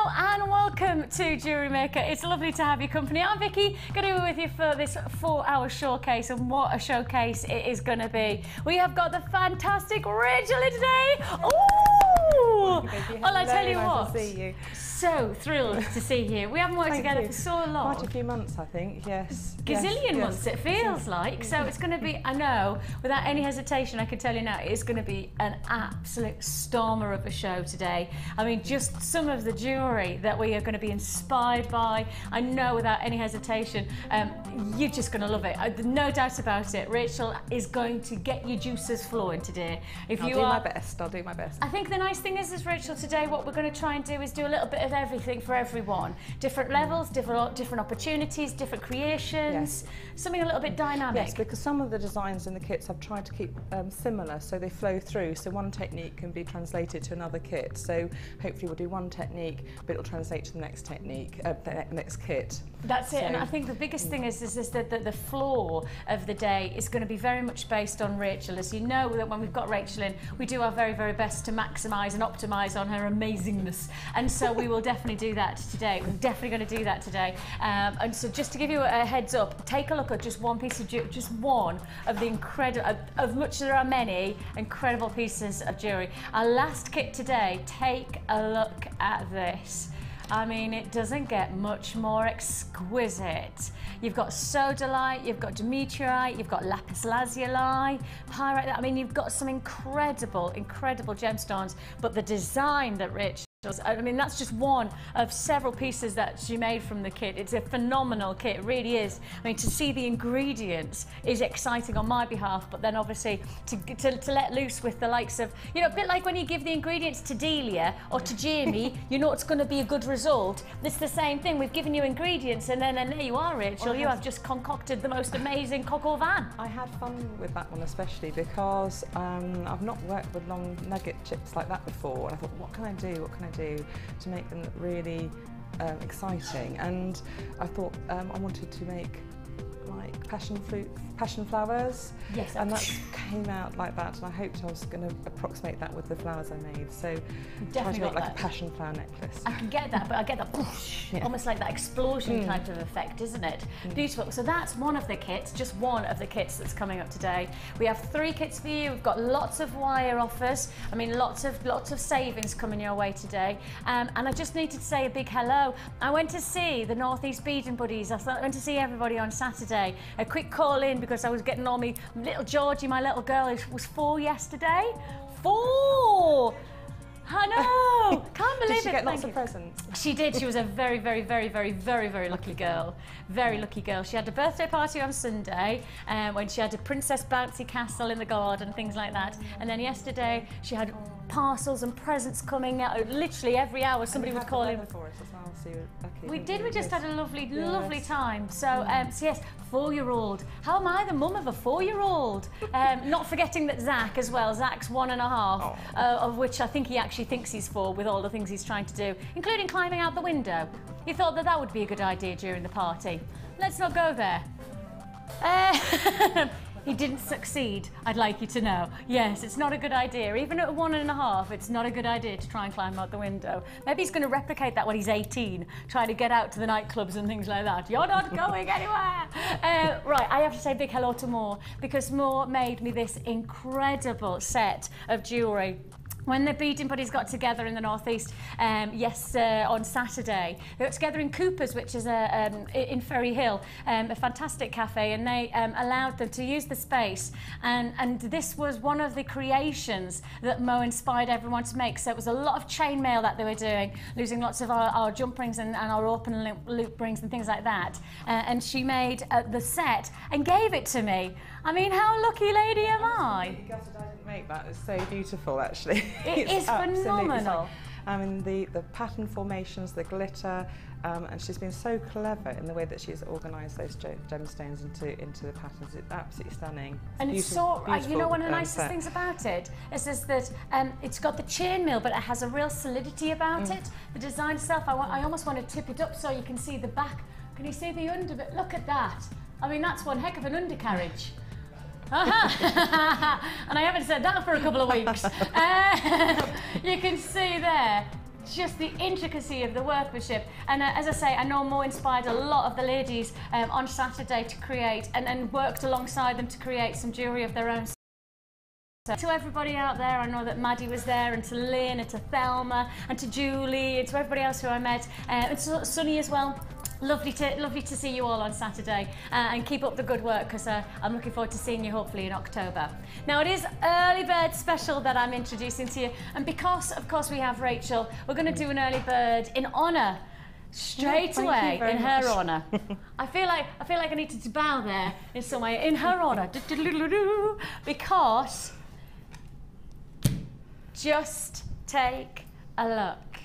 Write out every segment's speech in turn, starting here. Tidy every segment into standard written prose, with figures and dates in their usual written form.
Hello and welcome to Jewellery Maker. It's lovely to have your company. I'm Vicky, going to be with you for this 4-hour showcase, and what a showcase it is going to be. We have got the fantastic Rachel in today. Ooh! Well, I tell you what, to see you. So thrilled to see you. We haven't worked together for so long. Quite a few months, I think, yes. Gazillion months, it feels like. So it's going to be, I know, without any hesitation, I can tell you now, it's going to be an absolute stormer of a show today. I mean, just some of the jewellery that we are going to be inspired by, I know without any hesitation, you're just going to love it. No doubt about it. Rachel is going to get your juices flowing today. I'll do my best. I'll do my best. I think the nice thing is Rachel, today what we're going to try and do is do a little bit of everything for everyone. Different levels, different opportunities, different creations, yes. Something a little bit dynamic. Yes, because some of the designs in the kits I've tried to keep similar, so they flow through, so one technique can be translated to another kit. So hopefully we'll do one technique, but it'll translate to the next technique, the next kit. That's it, and I think the biggest thing is that the floor of the day is going to be very much based on Rachel. As you know, that when we've got Rachel in, we do our very, very best to maximise and optimise on her amazingness, and so we will definitely do that today. We're definitely going to do that today. And so just to give you a heads up, take a look at just one piece of jewellery, just one of the incredible, of which there are many incredible pieces of jewellery. Our last kit today, take a look at this. I mean, it doesn't get much more exquisite. You've got sodalite, you've got dimetrite, you've got lapis lazuli, pyrite. I mean, you've got some incredible, incredible gemstones, but the design that Rich, I mean, that's just one of several pieces that she made from the kit. It's a phenomenal kit, it really is. I mean, to see the ingredients is exciting on my behalf, but then obviously to let loose with the likes of, you know, a bit like when you give the ingredients to Delia or to Jamie, you know it's going to be a good result. It's the same thing. We've given you ingredients, and then there you are, Rachel. Well, you have just concocted the most amazing coq au vin. I had fun with that one, especially because I've not worked with long nugget chips like that before, and I thought, what can I do? What can I do to make them really exciting? And I thought I wanted to make like passion flowers. Yes, and that came out like that, and I hoped I was going to approximate that with the flowers I made. So definitely got like a passion flower necklace. I can get that, but I get that whoosh, yeah. Almost like that explosion type of effect, isn't it? Beautiful. So that's one of the kits, just one of the kits that's coming up today. We have 3 kits for you. We've got lots of wire offers. I mean, lots of savings coming your way today. And I just needed to say a big hello. I went to see the North East Beading Buddies. I went to see everybody on Saturday. A quick call in because I was getting all me little Georgie, my little girl, who was 4 yesterday. 4! I know! Can't believe it. Did she get lots of presents? She did. She was a very, very, very, very, very, very lucky girl. Very lucky girl. She had a birthday party on Sunday, when she had a princess bouncy castle in the garden, things like that. And then yesterday she had parcels and presents coming out. Literally every hour somebody would call in. For us as well, so you're lucky. We did. We just had a lovely, lovely time. So, so yes, 4-year-old. How am I the mum of a 4-year-old? Not forgetting that Zach as well. Zach's 1.5, of which I think he actually thinks he's 4 with all the things he's trying to do, including climbing out the window. You thought that would be a good idea during the party. Let's not go there. He didn't succeed, I'd like you to know. Yes, it's not a good idea. Even at 1.5, it's not a good idea to try and climb out the window. Maybe he's going to replicate that when he's 18, trying to get out to the nightclubs and things like that. You're not going anywhere! Right, I have to say a big hello to Mo, because Mo made me this incredible set of jewellery. When the Beading Buddies got together in the North East, on Saturday, they got together in Cooper's, which is in Ferry Hill, a fantastic cafe, and they allowed them to use the space. And this was one of the creations that Mo inspired everyone to make. So it was a lot of chainmail that they were doing, losing lots of our jump rings and our open loop rings and things like that. And she made the set and gave it to me. I mean, how lucky lady am I? I didn't make that. It's so beautiful, actually. It is phenomenal. Like, I mean, the pattern formations, the glitter, and she's been so clever in the way that she's organised those gemstones into the patterns. It's absolutely stunning. And it's so, you know, one of the nicest things about it is that it's got the chainmail, but it has a real solidity about it. The design itself, I almost want to tip it up so you can see the back. Can you see the under bit? Look at that. I mean, that's one heck of an undercarriage. And I haven't said that for a couple of weeks. You can see there just the intricacy of the workmanship. And as I say, I know Mo inspired a lot of the ladies on Saturday to create and worked alongside them to create some jewellery of their own. So to everybody out there, I know that Maddie was there, and to Lynn, and to Thelma, and to Julie, and to everybody else who I met, and to Sunny as well. Lovely to see you all on Saturday, and keep up the good work, because I'm looking forward to seeing you hopefully in October. Now it is early bird special that I'm introducing to you, and because of course we have Rachel, we're going to do an early bird in honour straight away in her honour. I feel like I need to bow there in some way in her honour, because just take a look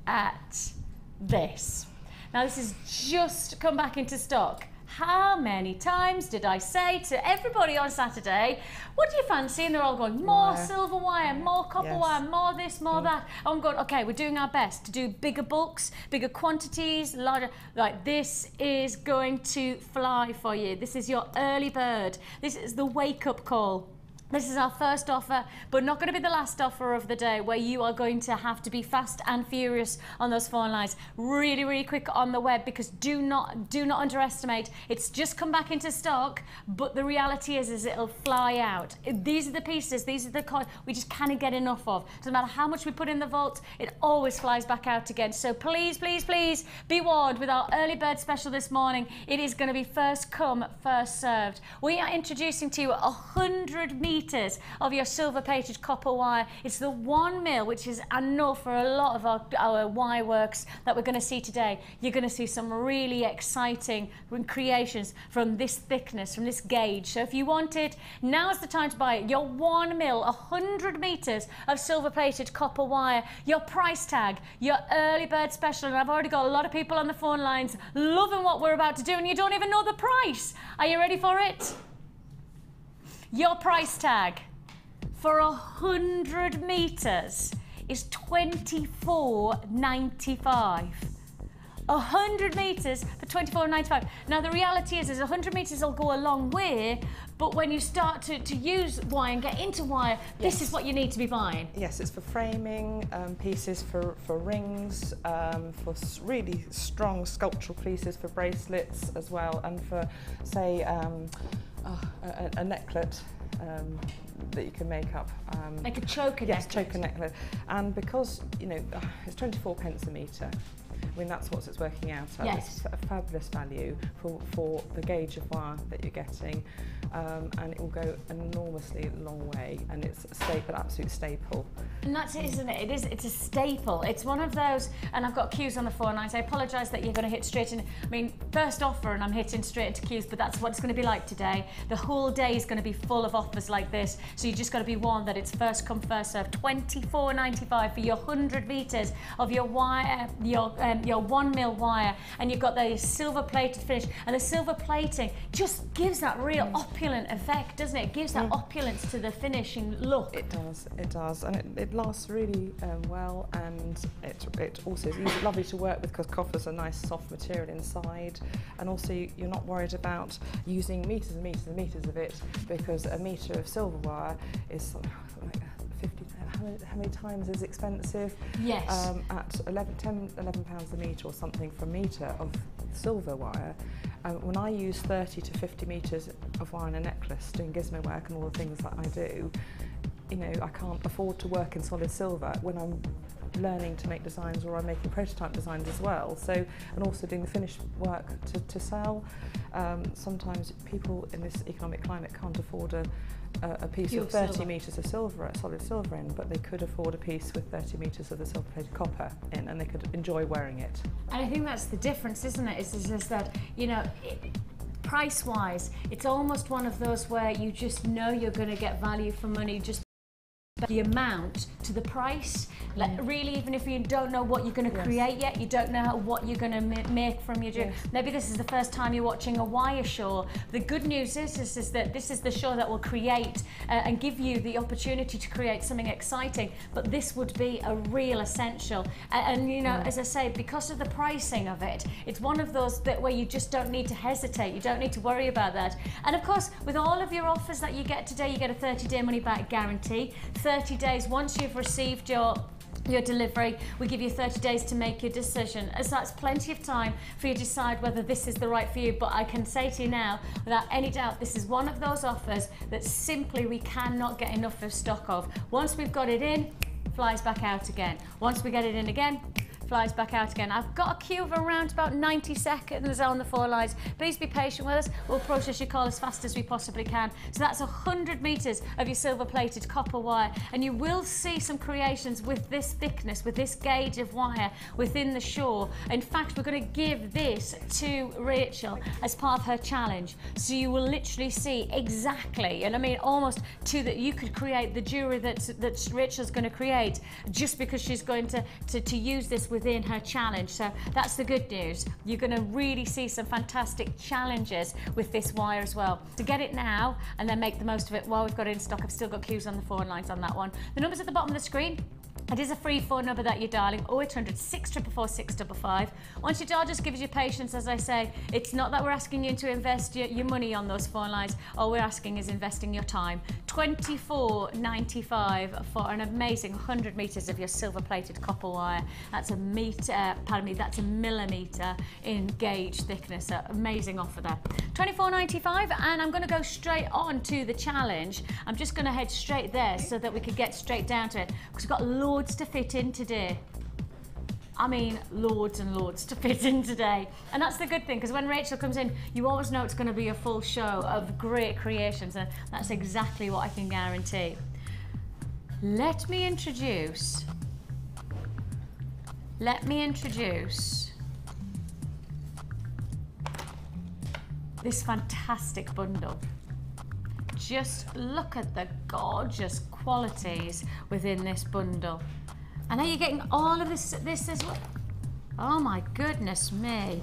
at this. Now this has just come back into stock. How many times did I say to everybody on Saturday, what do you fancy? And they're all going, more silver wire, more copper wire, more this, more that. I'm going, okay, we're doing our best to do bigger bulks, bigger quantities, larger. Like, this is going to fly for you. This is your early bird. This is the wake-up call. This is our first offer, but not going to be the last offer of the day, where you are going to have to be fast and furious on those phone lines. Really, really quick on the web, because do not underestimate. It's just come back into stock, but the reality is it'll fly out. These are the pieces, these are the coins we just can't get enough of. Doesn't matter how much we put in the vault, it always flies back out again. So please, please, please be warned with our early bird special this morning. It is going to be first come, first served. We are introducing to you 100 meters of your silver plated copper wire. It's the 1 mil, which is, I know, for a lot of our wire works that we're going to see today, you're going to see some really exciting creations from this thickness, from this gauge. So if you want it, now's the time to buy it. Your 1 mil, 100 meters of silver plated copper wire, your price tag, your early bird special. And I've already got a lot of people on the phone lines loving what we're about to do, and you don't even know the price. Are you ready for it? Your price tag for 100 meters is $24.95. 100 meters for $24.95. Now the reality is 100 meters will go a long way, but when you start to use wire and get into wire, this is what you need to be buying. Yes, it's for framing, pieces for rings, for really strong sculptural pieces, for bracelets as well, and for, say, a necklet that you can make up. Like a choker necklet? Yes, choker necklet. And because, you know, it's 24 pence a metre, I mean, that's what it's working out at. Yes. It's a fabulous value for the gauge of wire that you're getting, and it will go an enormously long way, and it's a staple, absolute staple. And that's it, isn't it? It's a staple. It's one of those, and I've got Qiues on the phone, and I apologise that you're going to hit straight in. I mean, first offer, and I'm hitting straight into Qiues, but that's what it's going to be like today. The whole day is going to be full of offers like this, so you just got to be warned that it's first come, first served. $24.95 for your 100 metres of your wire, your 1 mil wire, and you've got the silver plated finish, and the silver plating just gives that real opulent effect, doesn't it? It gives that opulence to the finishing look. It does, and it lasts really well, and it also is lovely to work with, because copper's a nice soft material inside, and also you're not worried about using meters and meters and meters of it, because a metre of silver wire is something like 50. How many times is expensive? Yes. At 11 pounds a metre or something for a metre of silver wire. When I use 30 to 50 metres of wire in a necklace, doing gizmo work and all the things that I do, you know, I can't afford to work in solid silver when I'm learning to make designs, or I'm making prototype designs as well. So, and also doing the finished work to sell. Sometimes people in this economic climate can't afford a piece Pure of 30 silver. metres of silver, solid silver in, but they could afford a piece with 30 metres of the silver plated copper in, and they could enjoy wearing it. And I think that's the difference, isn't it? Is just that, you know, price-wise, it's almost one of those where you just know you're going to get value for money just the amount to the price. Like, really, even if you don't know what you're going to create yet, you don't know what you're going to make from your jewelry. Maybe this is the first time you're watching a wire show. The good news is that this is the show that will create and give you the opportunity to create something exciting, but this would be a real essential. And you know, as I say, because of the pricing of it, it's one of those that where you just don't need to hesitate, you don't need to worry about that. And of course, with all of your offers that you get today, you get a 30-day money back guarantee. 30 days once you've received your your delivery. We give you 30 days to make your decision, as that's plenty of time for you to decide whether this is the right for you. But I can say to you now, without any doubt, this is one of those offers that simply we cannot get enough of stock of. Once we've got it in, flies back out again. Once we get it in again, flies back out again. I've got a queue of around about 90 seconds on the 4 lines. Please be patient with us. We'll process your call as fast as we possibly can. So that's 100 metres of your silver-plated copper wire, and you will see some creations with this thickness, with this gauge of wire within the shawl. In fact, we're going to give this to Rachel as part of her challenge. So you will literally see exactly, and I mean almost to that, you could create the jewellery that Rachel's going to create just because she's going to use this within her challenge. So that's the good news. You're going to really see some fantastic challenges with this wire as well. To get it now and then make the most of it while we've got it in stock. I've still got queues on the phone lines on that one. The number's at the bottom of the screen. It is a free phone number that you're dialing, 0800 644 655. Once you dial, just give us your patience. As I say, it's not that we're asking you to invest your money on those phone lines. All we're asking is investing your time. $24.95 for an amazing 100 metres of your silver-plated copper wire. That's a metre, pardon me, that's a millimetre in gauge thickness. So amazing offer there. $24.95, and I'm going to go straight on to the challenge. I'm just going to head straight there so that we can get straight down to it, because we've got loads to fit in today. I mean, loads and loads to fit in today. And that's the good thing, because when Rachel comes in, you always know it's going to be a full show of great creations, and that's exactly what I can guarantee. Let me introduce this fantastic bundle. Just look at the gorgeous qualities within this bundle. And are you getting all of this as well? Oh my goodness me.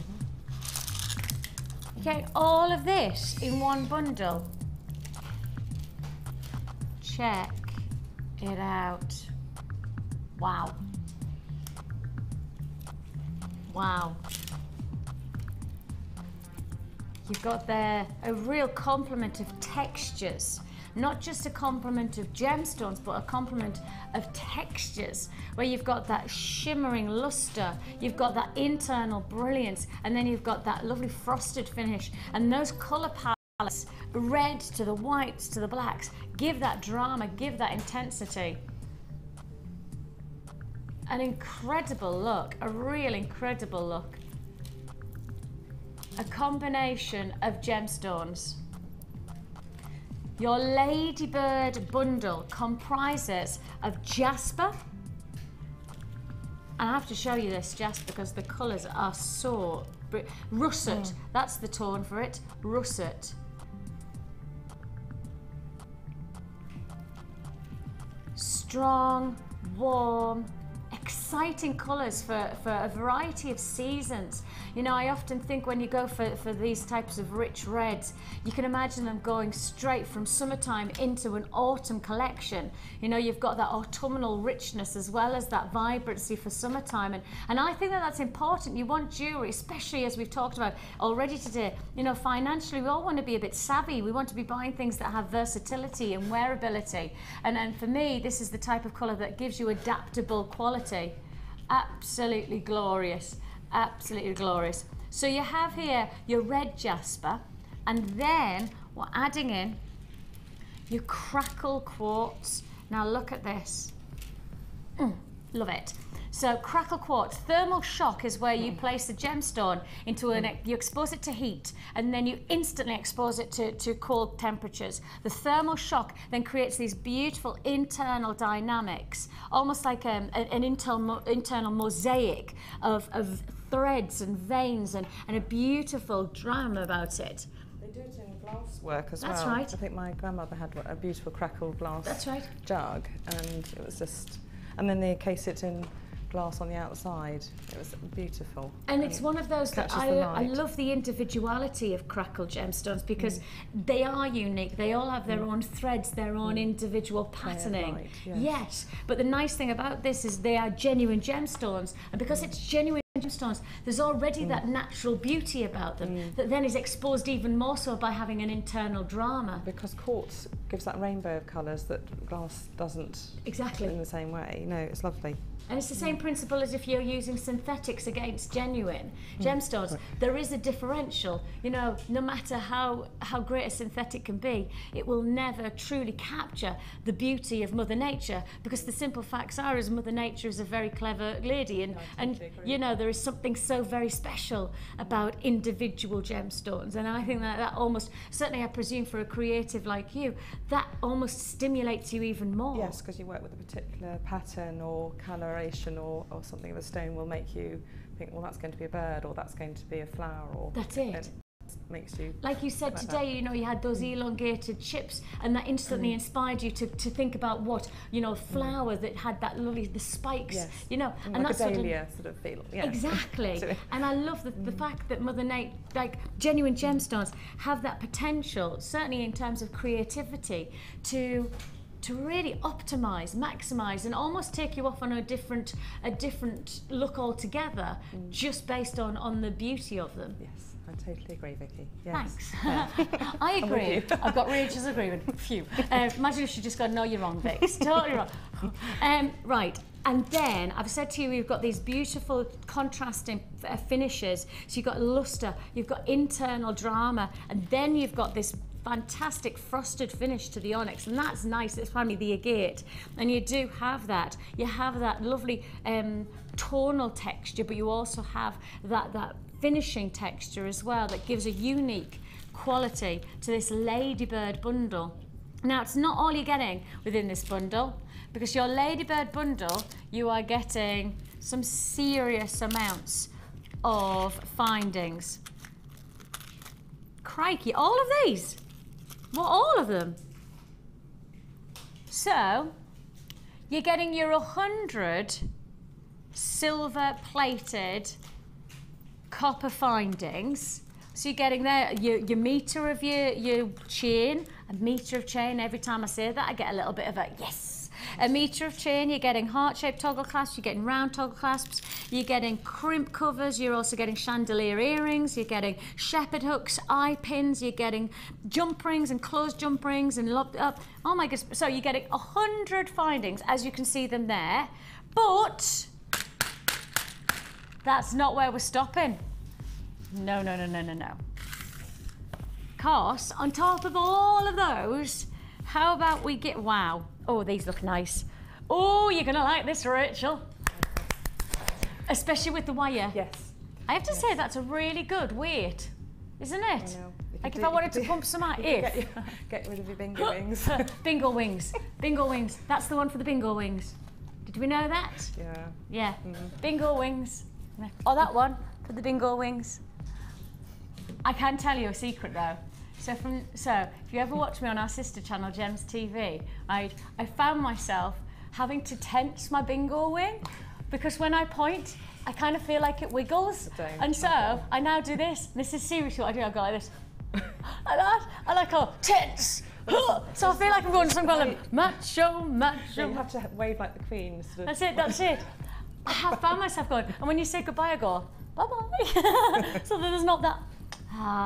You're getting all of this in one bundle. Check it out. Wow. Wow. You've got there a real complement of textures, not just a complement of gemstones, but a complement of textures, where you've got that shimmering luster, you've got that internal brilliance, and then you've got that lovely frosted finish. And those colour palettes, red to the whites to the blacks, give that drama, give that intensity. An incredible look, a real incredible look. A combination of gemstones. Your Ladybird bundle comprises of jasper, and I have to show you this jasper because the colours are so russet. That's the tone for it, russet. Strong, warm, exciting colours for a variety of seasons. You know, I often think when you go for these types of rich reds, you can imagine them going straight from summertime into an autumn collection. You know, you've got that autumnal richness as well as that vibrancy for summertime. And I think that that's important. You want jewellery, especially as we've talked about already today, you know, financially, we all want to be a bit savvy. We want to be buying things that have versatility and wearability. And for me, this is the type of colour that gives you adaptable quality. Absolutely glorious. Absolutely glorious. So you have here your red jasper, and then we're adding in your crackle quartz. Now look at this. Love it. So crackle quartz, thermal shock is where you place the gemstone into you expose it to heat, and then you instantly expose it to cold temperatures. The thermal shock then creates these beautiful internal dynamics, almost like an internal mosaic of threads and veins and a beautiful drama about it. They do it in glass work as well. That's right. I think my grandmother had a beautiful crackled glass That's right. jug, and it was just, and then they encase it in glass on the outside. It was beautiful. And it's one of those that I love the individuality of crackle gemstones, because they are unique. They all have their own threads, their own individual patterning. Right, yes, but the nice thing about this is they are genuine gemstones, and because it's genuine gemstones, there's already that natural beauty about them that then is exposed even more so by having an internal drama. Because quartz gives that rainbow of colours that glass doesn't. Exactly. In the same way. No, it's lovely. And it's the same principle as if you're using synthetics against genuine gemstones. Right. There is a differential. You know, no matter how great a synthetic can be, it will never truly capture the beauty of Mother Nature, because the simple facts are is Mother Nature is a very clever lady, and you know, there is something so very special about individual gemstones. And I think that almost, certainly I presume for a creative like you, that almost stimulates you even more. Yes, because you work with a particular pattern or coloration or something of a stone will make you think, well, that's going to be a bird, or that's going to be a flower, or that's it. Makes you, like you said today, you know, you had those elongated chips, and that instantly inspired you to think about what, you know, flower that had that lovely, the spikes, yes. you know, and and like that's a dahlia sort of feel. Yeah. Exactly. And I love the fact that Mother Nature, like genuine gemstones, have that potential, certainly in terms of creativity, to really optimize, maximize, and almost take you off on a different look altogether, just based on the beauty of them. Yes, I totally agree, Vicky. Yes. Thanks. I agree. I've got Rachel's agreement. Phew. Imagine if she just got, no, you're wrong, Vic. It's totally wrong. Right. And then I've said to you, we've got these beautiful contrasting finishes. So you've got luster, you've got internal drama, and then you've got this fantastic frosted finish to the onyx, and that's nice. It's finally the agate, and you do have that. You have that lovely tonal texture, but you also have that finishing texture as well that gives a unique quality to this Ladybird bundle. Now, it's not all you're getting within this bundle, because your Ladybird bundle, you are getting some serious amounts of findings. Crikey, all of these? Well, all of them. So, you're getting your 100 silver-plated copper findings. So you're getting there your metre of your chain, a metre of chain. Every time I say that, I get a little bit of a yes. A metre of chain, you're getting heart-shaped toggle clasps, you're getting round toggle clasps, you're getting crimp covers, you're also getting chandelier earrings, you're getting shepherd hooks, eye pins, you're getting jump rings and closed jump rings and locked up. Oh my goodness, so you're getting 100 findings, as you can see them there, but that's not where we're stopping. No. Because on top of all of those, how about we get, wow, oh, these look nice. Oh, you're gonna like this, Rachel. Especially with the wire. Yes. I have to say, that's a really good weight, isn't it? I know. Like if I wanted to pump some out, get rid of your bingo wings. Bingo wings, bingo wings. That's the one for the bingo wings. Did we know that? Yeah. Yeah, bingo wings. Oh, that one for the bingo wings. I can tell you a secret though. So if you ever watch me on our sister channel, Gems TV, I found myself having to tense my bingo wing, because when I point, I kind of feel like it wiggles. And so I now do this. This is seriously what I do. I go like this. Like that. I like, oh, tense. So I feel like I'm going to some kind of macho. You have to wave like the Queen. Sort of. That's it. I have found myself going, and when you say goodbye, I go, bye-bye. So there's not that.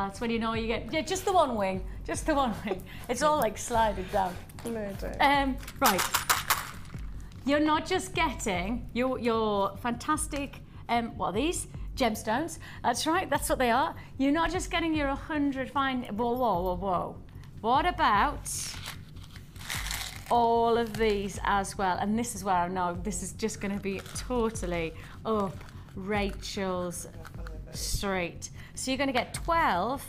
It's when you know you get, yeah, just the one wing. It's all like slided down. No, don't. Right. You're not just getting your fantastic, what are these? Gemstones. That's right, that's what they are. You're not just getting your 100 fine, whoa. What about all of these as well? And this is where I know this is just going to be totally up Rachel's street. So you're going to get 12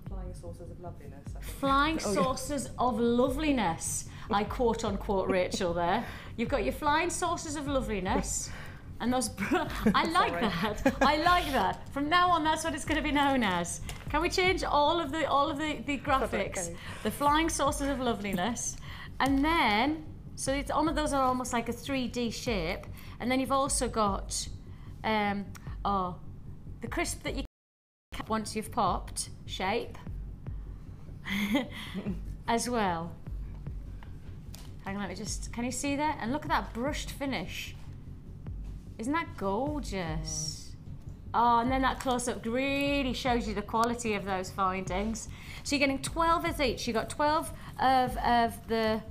flying saucers of loveliness. I think. Flying saucers of loveliness. I quote unquote Rachel there. You've got your flying saucers of loveliness. And those, I like that. I like that. From now on, that's what it's going to be known as. Can we change all of the graphics? The flying saucers of loveliness, and then so all of those are almost like a 3D shape. And then you've also got the crisp that you can once you've popped shape as well. Hang on, let me just. Can you see that? And look at that brushed finish. Isn't that gorgeous? Oh, and then that close-up really shows you the quality of those findings. So you're getting 12 of each. You got 12 of the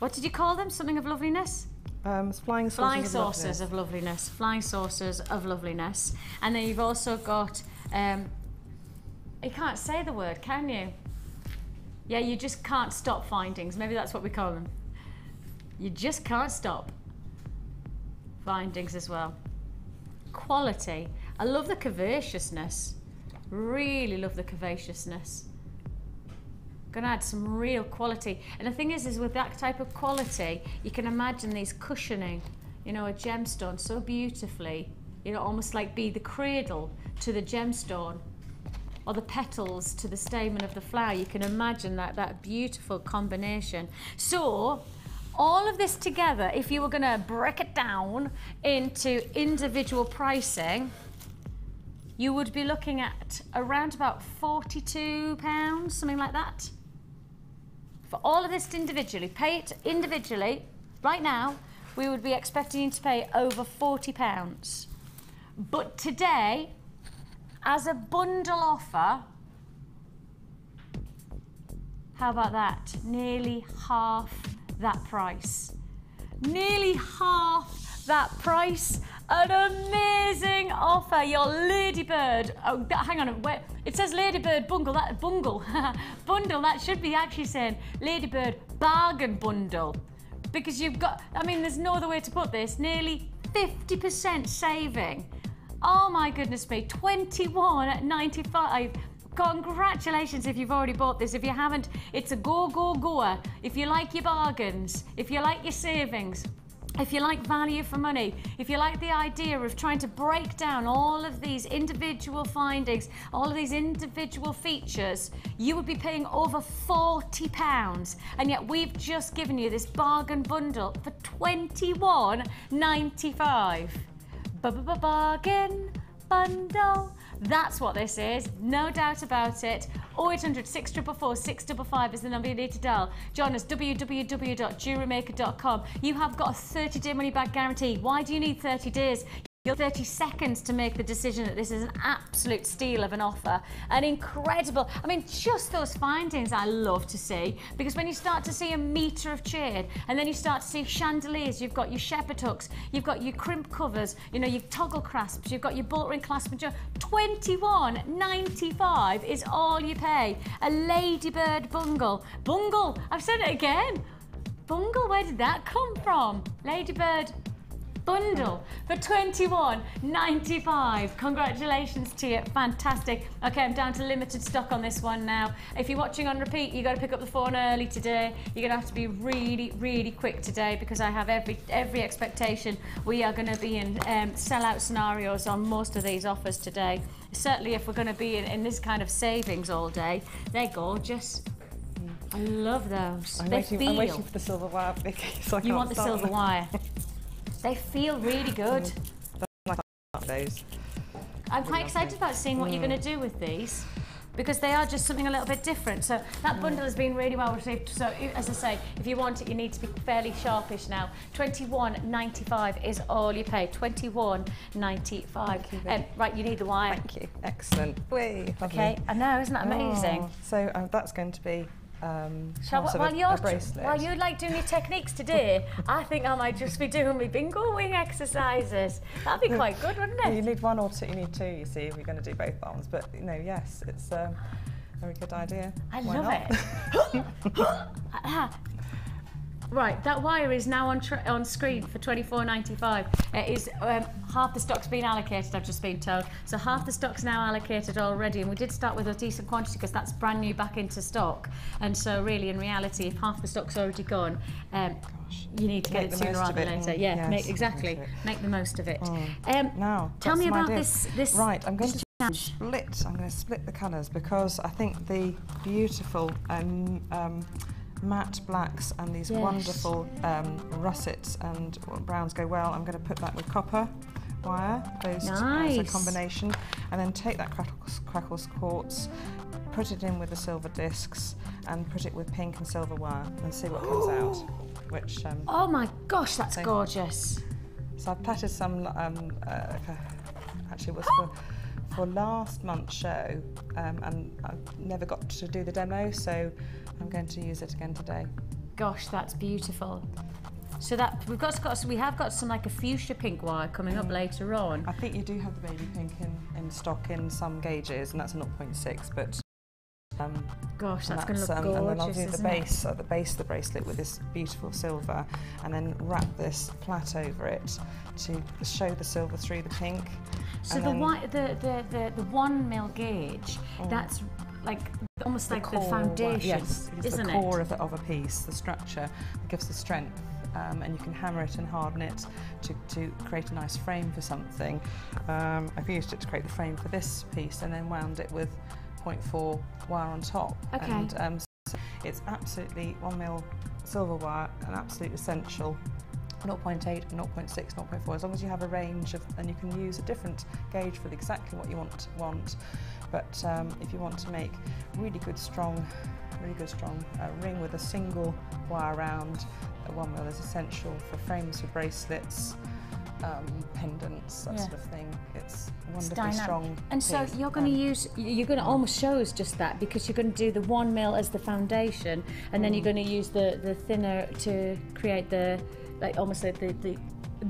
What did you call them? Something of loveliness? Flying saucers of loveliness. Flying saucers of loveliness. And then you've also got, you can't say the word, can you? Yeah, you just can't stop findings. Maybe that's what we call them. You just can't stop findings as well. Quality. I love the covaciousness. Really love the covaciousness. Gonna add some real quality. And the thing is with that type of quality, you can imagine these cushioning, you know, a gemstone so beautifully, you know, almost like be the cradle to the gemstone or the petals to the stamen of the flower. You can imagine that beautiful combination. So all of this together, if you were going to break it down into individual pricing, you would be looking at around about £42, something like that. For all of this individually, pay it individually, right now, we would be expecting you to pay over £40. But today, as a bundle offer, how about that? Nearly half that price. Nearly half that price. An amazing offer. Your Ladybird. Oh, hang on. Wait. It says Ladybird Bungle. Bundle. That should be actually saying Ladybird Bargain Bundle. Because you've got, I mean, there's no other way to put this. Nearly 50% saving. Oh my goodness me. £21.95. Congratulations if you've already bought this. If you haven't, it's a goer. If you like your bargains, if you like your savings, if you like value for money, if you like the idea of trying to break down all of these individual findings, all of these individual features, you would be paying over £40. And yet we've just given you this bargain bundle for £21.95. Bargain bundle. That's what this is, no doubt about it. 0800 644 655 is the number you need to dial. Join us, www.jewellerymaker.com. You have got a 30-day money-back guarantee. Why do you need 30 days? You've got 30 seconds to make the decision that this is an absolute steal of an offer. An incredible, I mean, just those findings I love to see, because when you start to see a metre of shade, and then you start to see chandeliers, you've got your shepherd hooks, you've got your crimp covers, you know, your toggle clasps, you've got your bolt ring clasp, £21.95 is all you pay. A Ladybird Bungle. Bungle, I've said it again. Bungle, where did that come from? Ladybird Bundle for £21.95. Congratulations to you, fantastic. Okay, I'm down to limited stock on this one now. If you're watching on repeat, you got to pick up the phone early today. You're gonna have to be really quick today, because I have every expectation we are going to be in sellout scenarios on most of these offers today. Certainly if we're going to be in this kind of savings all day. They're gorgeous. I love those. I'm waiting for the silver wire, Vicky. So you want the silver wire? They feel really good. Those. I'm quite excited about seeing what you're going to do with these, because they are just something a little bit different. So that bundle has been really well received. So as I say, if you want it, you need to be fairly sharpish now. £21.95 is all you pay. £21.95. Right, you need the wire. Thank you. Excellent. Whee, okay, I know, isn't that amazing? Oh, so that's going to be while you're like doing your techniques today, I think I might just be doing my bingo wing exercises. That'd be quite good, wouldn't it? You need one or two. You need two. You see, if you're going to do both arms. But you know, yes, it's a very good idea. I love it. Right, that wire is now on screen for £24.95. Half the stock's been allocated, I've just been told. So half the stock's now allocated already, and we did start with a decent quantity because that's brand new back into stock. And so really, in reality, if half the stock's already gone, you need to get it sooner rather than later. Yeah, yes, make the most of it. Now, tell me about this. Right, I'm going to split the colours, because I think the beautiful matte blacks and these wonderful russets and browns go well. I'm going to put that with copper wire, those as a combination, and then take that crackles quartz, put it in with the silver discs, and put it with pink and silver wire, and see what comes out. Which oh my gosh, that's gorgeous. So I've platted some. Actually, it was for last month's show, and I never got to do the demo, so I'm going to use it again today. Gosh, that's beautiful. So that we have got some like a fuchsia pink wire coming up later on. I think you do have the baby pink in stock in some gauges, and that's a 0.6, but gosh, that's going to look gorgeous, and then I'll do the base it? at the base of the bracelet with this beautiful silver, and then wrap this plait over it to show the silver through the pink. So the 1 mil gauge, that's like almost like the foundation, yes, it's isn't the it? core of a piece, the structure that gives the strength. And you can hammer it and harden it to create a nice frame for something. I've used it to create the frame for this piece and then wound it with 0.4 wire on top. Okay. And so it's absolutely 1 mil silver wire, an absolute essential. 0.8, 0.6, 0.4, as long as you have a range of, and you can use a different gauge for exactly what you want. But if you want to make really good strong ring with a single wire round, 1 mil is essential for frames for bracelets, pendants, that sort of thing. It's wonderfully strong. And so you're going to almost show us just that, because you're going to do the 1 mil as the foundation, and then you're going to use the thinner to create the, like almost like the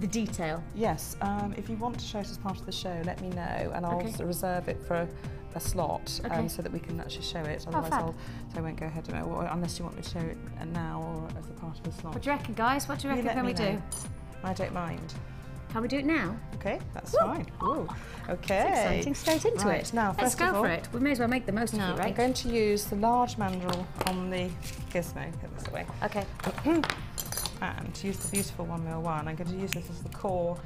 detail. Yes, if you want to show it as part of the show, let me know, and I'll reserve it for a slot so that we can actually show it. Otherwise, I won't go ahead and unless you want me to show it now or as a part of the slot. What do you reckon, guys? What do you reckon? Can we do? I don't mind. Can we do it now? Okay, that's fine. Ooh, okay. It's exciting. Straight into it. Now, let's go for it. We may as well make the most of it, right? I'm going to use the large mandrel on the gizmo. Put this away. Okay. And use the beautiful 1 mil wire. And I'm going to use this as the core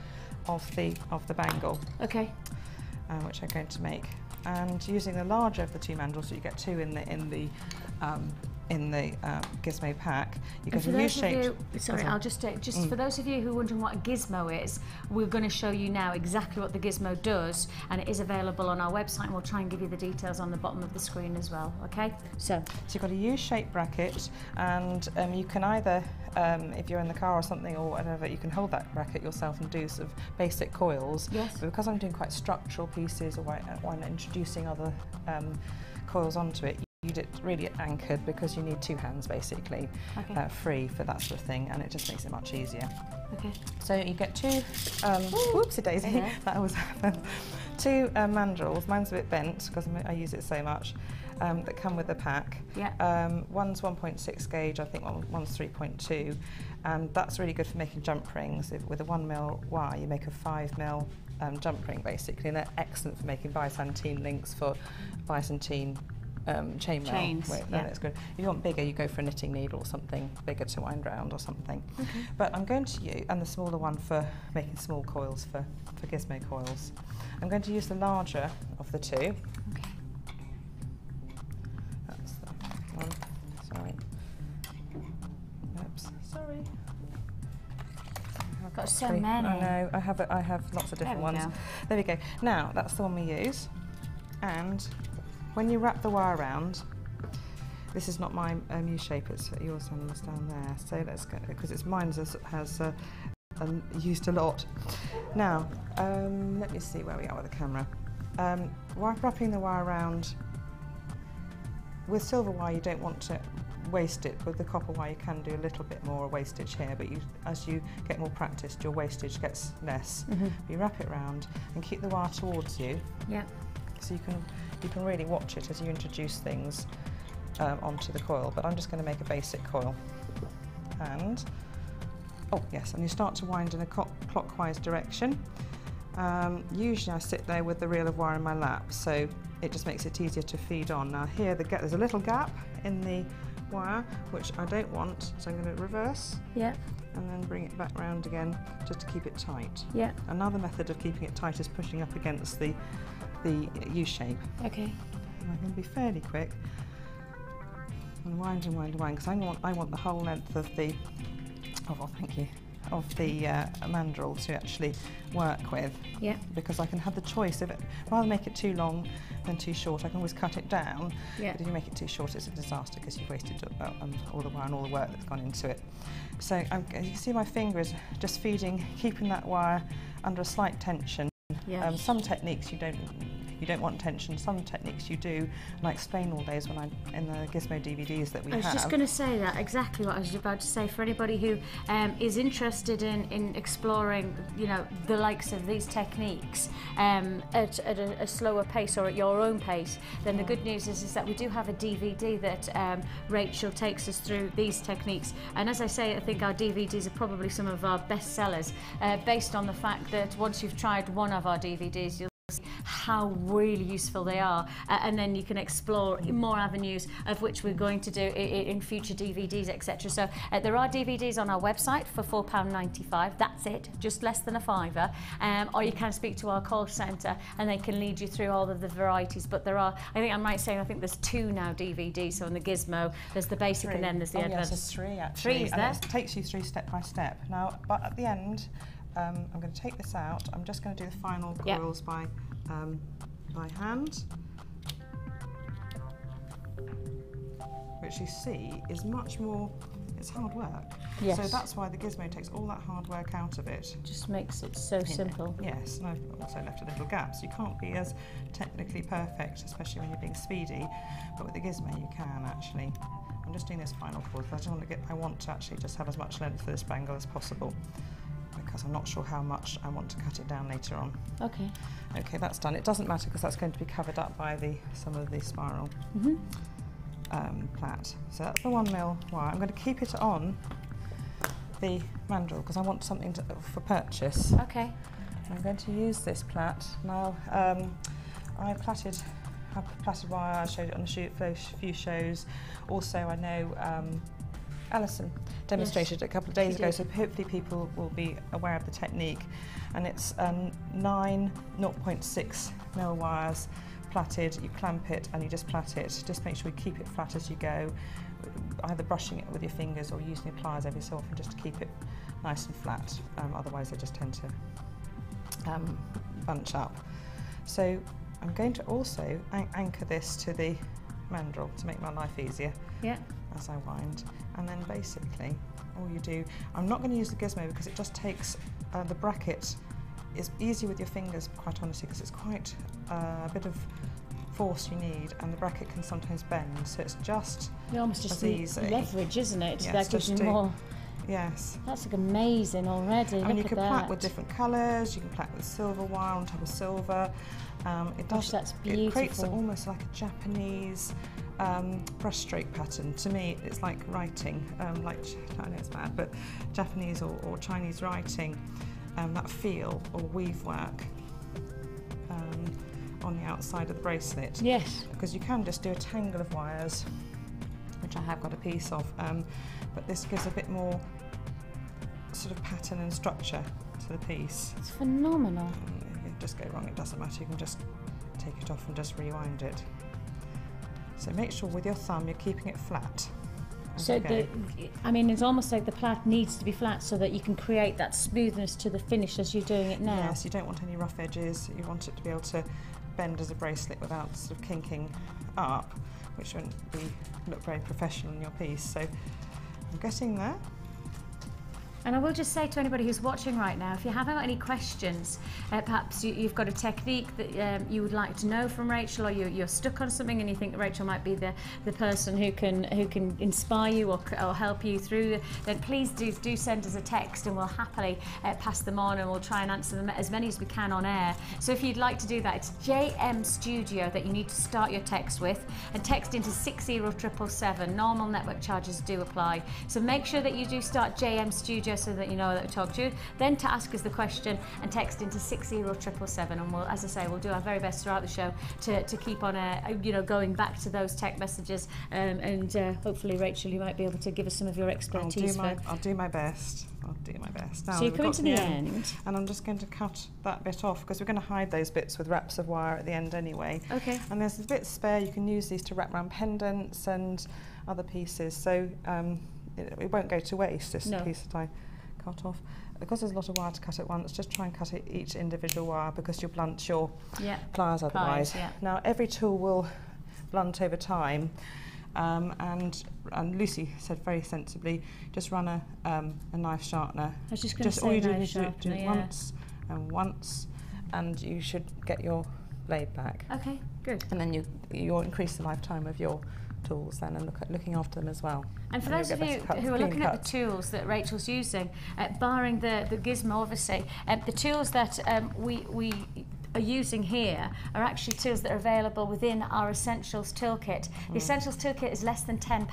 of the bangle. Okay. Which I'm going to make. And using the larger of the 2 mandrels, so you get 2 in the gizmo pack. You get a U-shaped. Sorry, I'll just for those of you who are wondering what a gizmo is, we're going to show you now exactly what the gizmo does, and it is available on our website, and we'll try and give you the details on the bottom of the screen as well. Okay, so you've got a U-shaped bracket, and you can either, if you're in the car or something or whatever, you can hold that bracket yourself and do sort of basic coils. Yes. But because I'm doing quite structural pieces, or when introducing other coils onto it, you need it really anchored, because you need 2 hands basically free for that sort of thing, and it just makes it much easier. Okay. So you get 2, whoopsie daisy, that always happens. 2 mandrels, mine's a bit bent because I use it so much, that come with the pack. Yeah. One's 1.6 gauge, I think one's 3.2, and that's really good for making jump rings. With a 1 mil wire, you make a 5 mil jump ring basically, and they're excellent for making Byzantine links for Byzantine chains. That's good. If you want bigger, you go for a knitting needle or something bigger to wind round or something. Okay. But I'm going to use, and the smaller one for making small coils for gizmo coils. I'm going to use the larger of the 2. Okay. That's the one. Sorry. Oops. Sorry. I've got so many. I know. I have lots of different ones. There we go. Now that's the one we use, and when you wrap the wire around, this is not my U-shape, it's yours down there. So let's go, because it's mine has used a lot. Now, let me see where we are with the camera. Wrapping the wire around, with silver wire you don't want to waste it. With the copper wire you can do a little bit more wastage here, but as you get more practiced, your wastage gets less. You wrap it around and keep the wire towards you. Yeah. So you can really watch it as you introduce things onto the coil, but I'm just going to make a basic coil. And, and you start to wind in a clockwise direction. Usually I sit there with the reel of wire in my lap, so it just makes it easier to feed on. Now here there's a little gap in the wire, which I don't want, so I'm going to reverse. Yeah. And then bring it back round again, just to keep it tight. Yeah. Another method of keeping it tight is pushing up against the U-shape. Okay. And I'm going to be fairly quick and wind, because I want the whole length of the mandrel to actually work with. Yeah. Because I can have the choice of it. Rather make it too long than too short, I can always cut it down. Yeah. But if you make it too short, it's a disaster because you've wasted all the wire and all the work that's gone into it. So you can see my finger is just feeding, keeping that wire under a slight tension. Yeah. Some techniques you You don't want tension. Some techniques you do, and I explain all those when I'm in the Gizmo DVDs that we have. I was just going to say that, exactly what I was about to say. For anybody who is interested in exploring, you know, the likes of these techniques at a slower pace or at your own pace, then the good news is that we do have a DVD that Rachel takes us through these techniques. And as I say, I think our DVDs are probably some of our best sellers, based on the fact that once you've tried one of our DVDs, you'll see how really useful they are, and then you can explore more avenues, of which we're going to do in future DVDs, etc. So there are DVDs on our website for £4.95. That's it, just less than a fiver. Or you can speak to our call centre and they can lead you through all of the varieties. But there are, I think I'm right saying, I think there's 2 now DVDs. So in the Gizmo, there's the basic 3. and then there's the advanced. Yes, there's 3 actually. 3 is there? And it takes you through step by step. Now, but at the end, I'm going to take this out. I'm just going to do the final coils by hand, which you see is much more, it's hard work. Yes. So that's why the Gizmo takes all that hard work out of it. Just makes it so simple. Yes, and I've also left a little gap, so you can't be as technically perfect, especially when you're being speedy, but with the Gizmo you can actually. I'm just doing this final cord because I want to actually just have as much length for this bangle as possible, because I'm not sure how much I want to cut it down later on. Okay. Okay, that's done. It doesn't matter because that's going to be covered up by some of the spiral plait. So that's the 1mm wire. I'm going to keep it on the mandrel because I want something for purchase. Okay. I'm going to use this plait. Now, I plaited wire. I showed it on the few shows. Also, I know Alison demonstrated it a couple of days ago, so hopefully people will be aware of the technique. And it's 9 0.6mm wires plaited. You clamp it and you just plait it. Just make sure you keep it flat as you go, either brushing it with your fingers or using your pliers every so often just to keep it nice and flat. Otherwise they just tend to bunch up. So I'm going to also anchor this to the mandrel to make my life easier. Yeah. As I wind, and then basically all you do, I'm not going to use the Gizmo because it just takes the bracket is easy with your fingers, quite honestly, because it's quite a bit of force you need, and the bracket can sometimes bend, so it's just almost just easy. Leverage, isn't it? Yes, that gives you more. Yes. That's like amazing already. I mean, you can plait with different colours. You can plait with silver wire on top of silver. It does. That's beautiful. It creates almost like a Japanese brushstroke pattern. To me, it's like writing, like, I know it's bad, but Japanese or Chinese writing, that feel or weave work on the outside of the bracelet. Yes. Because you can just do a tangle of wires, which I have got a piece of, but this gives a bit more sort of pattern and structure to the piece. It's phenomenal. If you just go wrong, it doesn't matter. You can just take it off and just rewind it. So make sure with your thumb you're keeping it flat. So I mean, it's almost like the plait needs to be flat so that you can create that smoothness to the finish as you're doing it now. Yes, you don't want any rough edges. You want it to be able to bend as a bracelet without sort of kinking up, which wouldn't look very professional in your piece. So I'm getting there. And I will just say to anybody who's watching right now, if you have any questions, perhaps you've got a technique that you would like to know from Rachel, or you're stuck on something and you think that Rachel might be the person who can inspire you or help you through, then please do send us a text, and we'll happily pass them on, and we'll try and answer them as many as we can on air. So if you'd like to do that, it's JM Studio that you need to start your text with, and text into 60777. Normal network charges do apply. So make sure that you do start JM Studio so that you know that we talked to you. Then to ask us the question and text into 60777, and we'll, as I say, we'll do our very best throughout the show to keep on going back to those tech messages, and hopefully, Rachel, you might be able to give us some of your expertise. I'll do my best. I'll do my best. Now, so you're coming to the end, and I'm just going to cut that bit off because we're going to hide those bits with wraps of wire at the end anyway. Okay. And there's a bit spare. You can use these to wrap around pendants and other pieces, so it won't go to waste, this piece that I cut off. Because there's a lot of wire to cut at once, just try and cut it each individual wire because you'll blunt your pliers otherwise. Now every tool will blunt over time, and Lucy said very sensibly, just run a knife sharpener. I was just going to say, all you do is do it once and once, and you should get your laid back. Okay, good. And then you'll increase the lifetime of your tools then, and looking after them as well. And for those of you who are looking at the tools that Rachel's using, barring the gizmo obviously, the tools that we are using here are actually tools that are available within our Essentials Toolkit. The Essentials Toolkit is less than £10.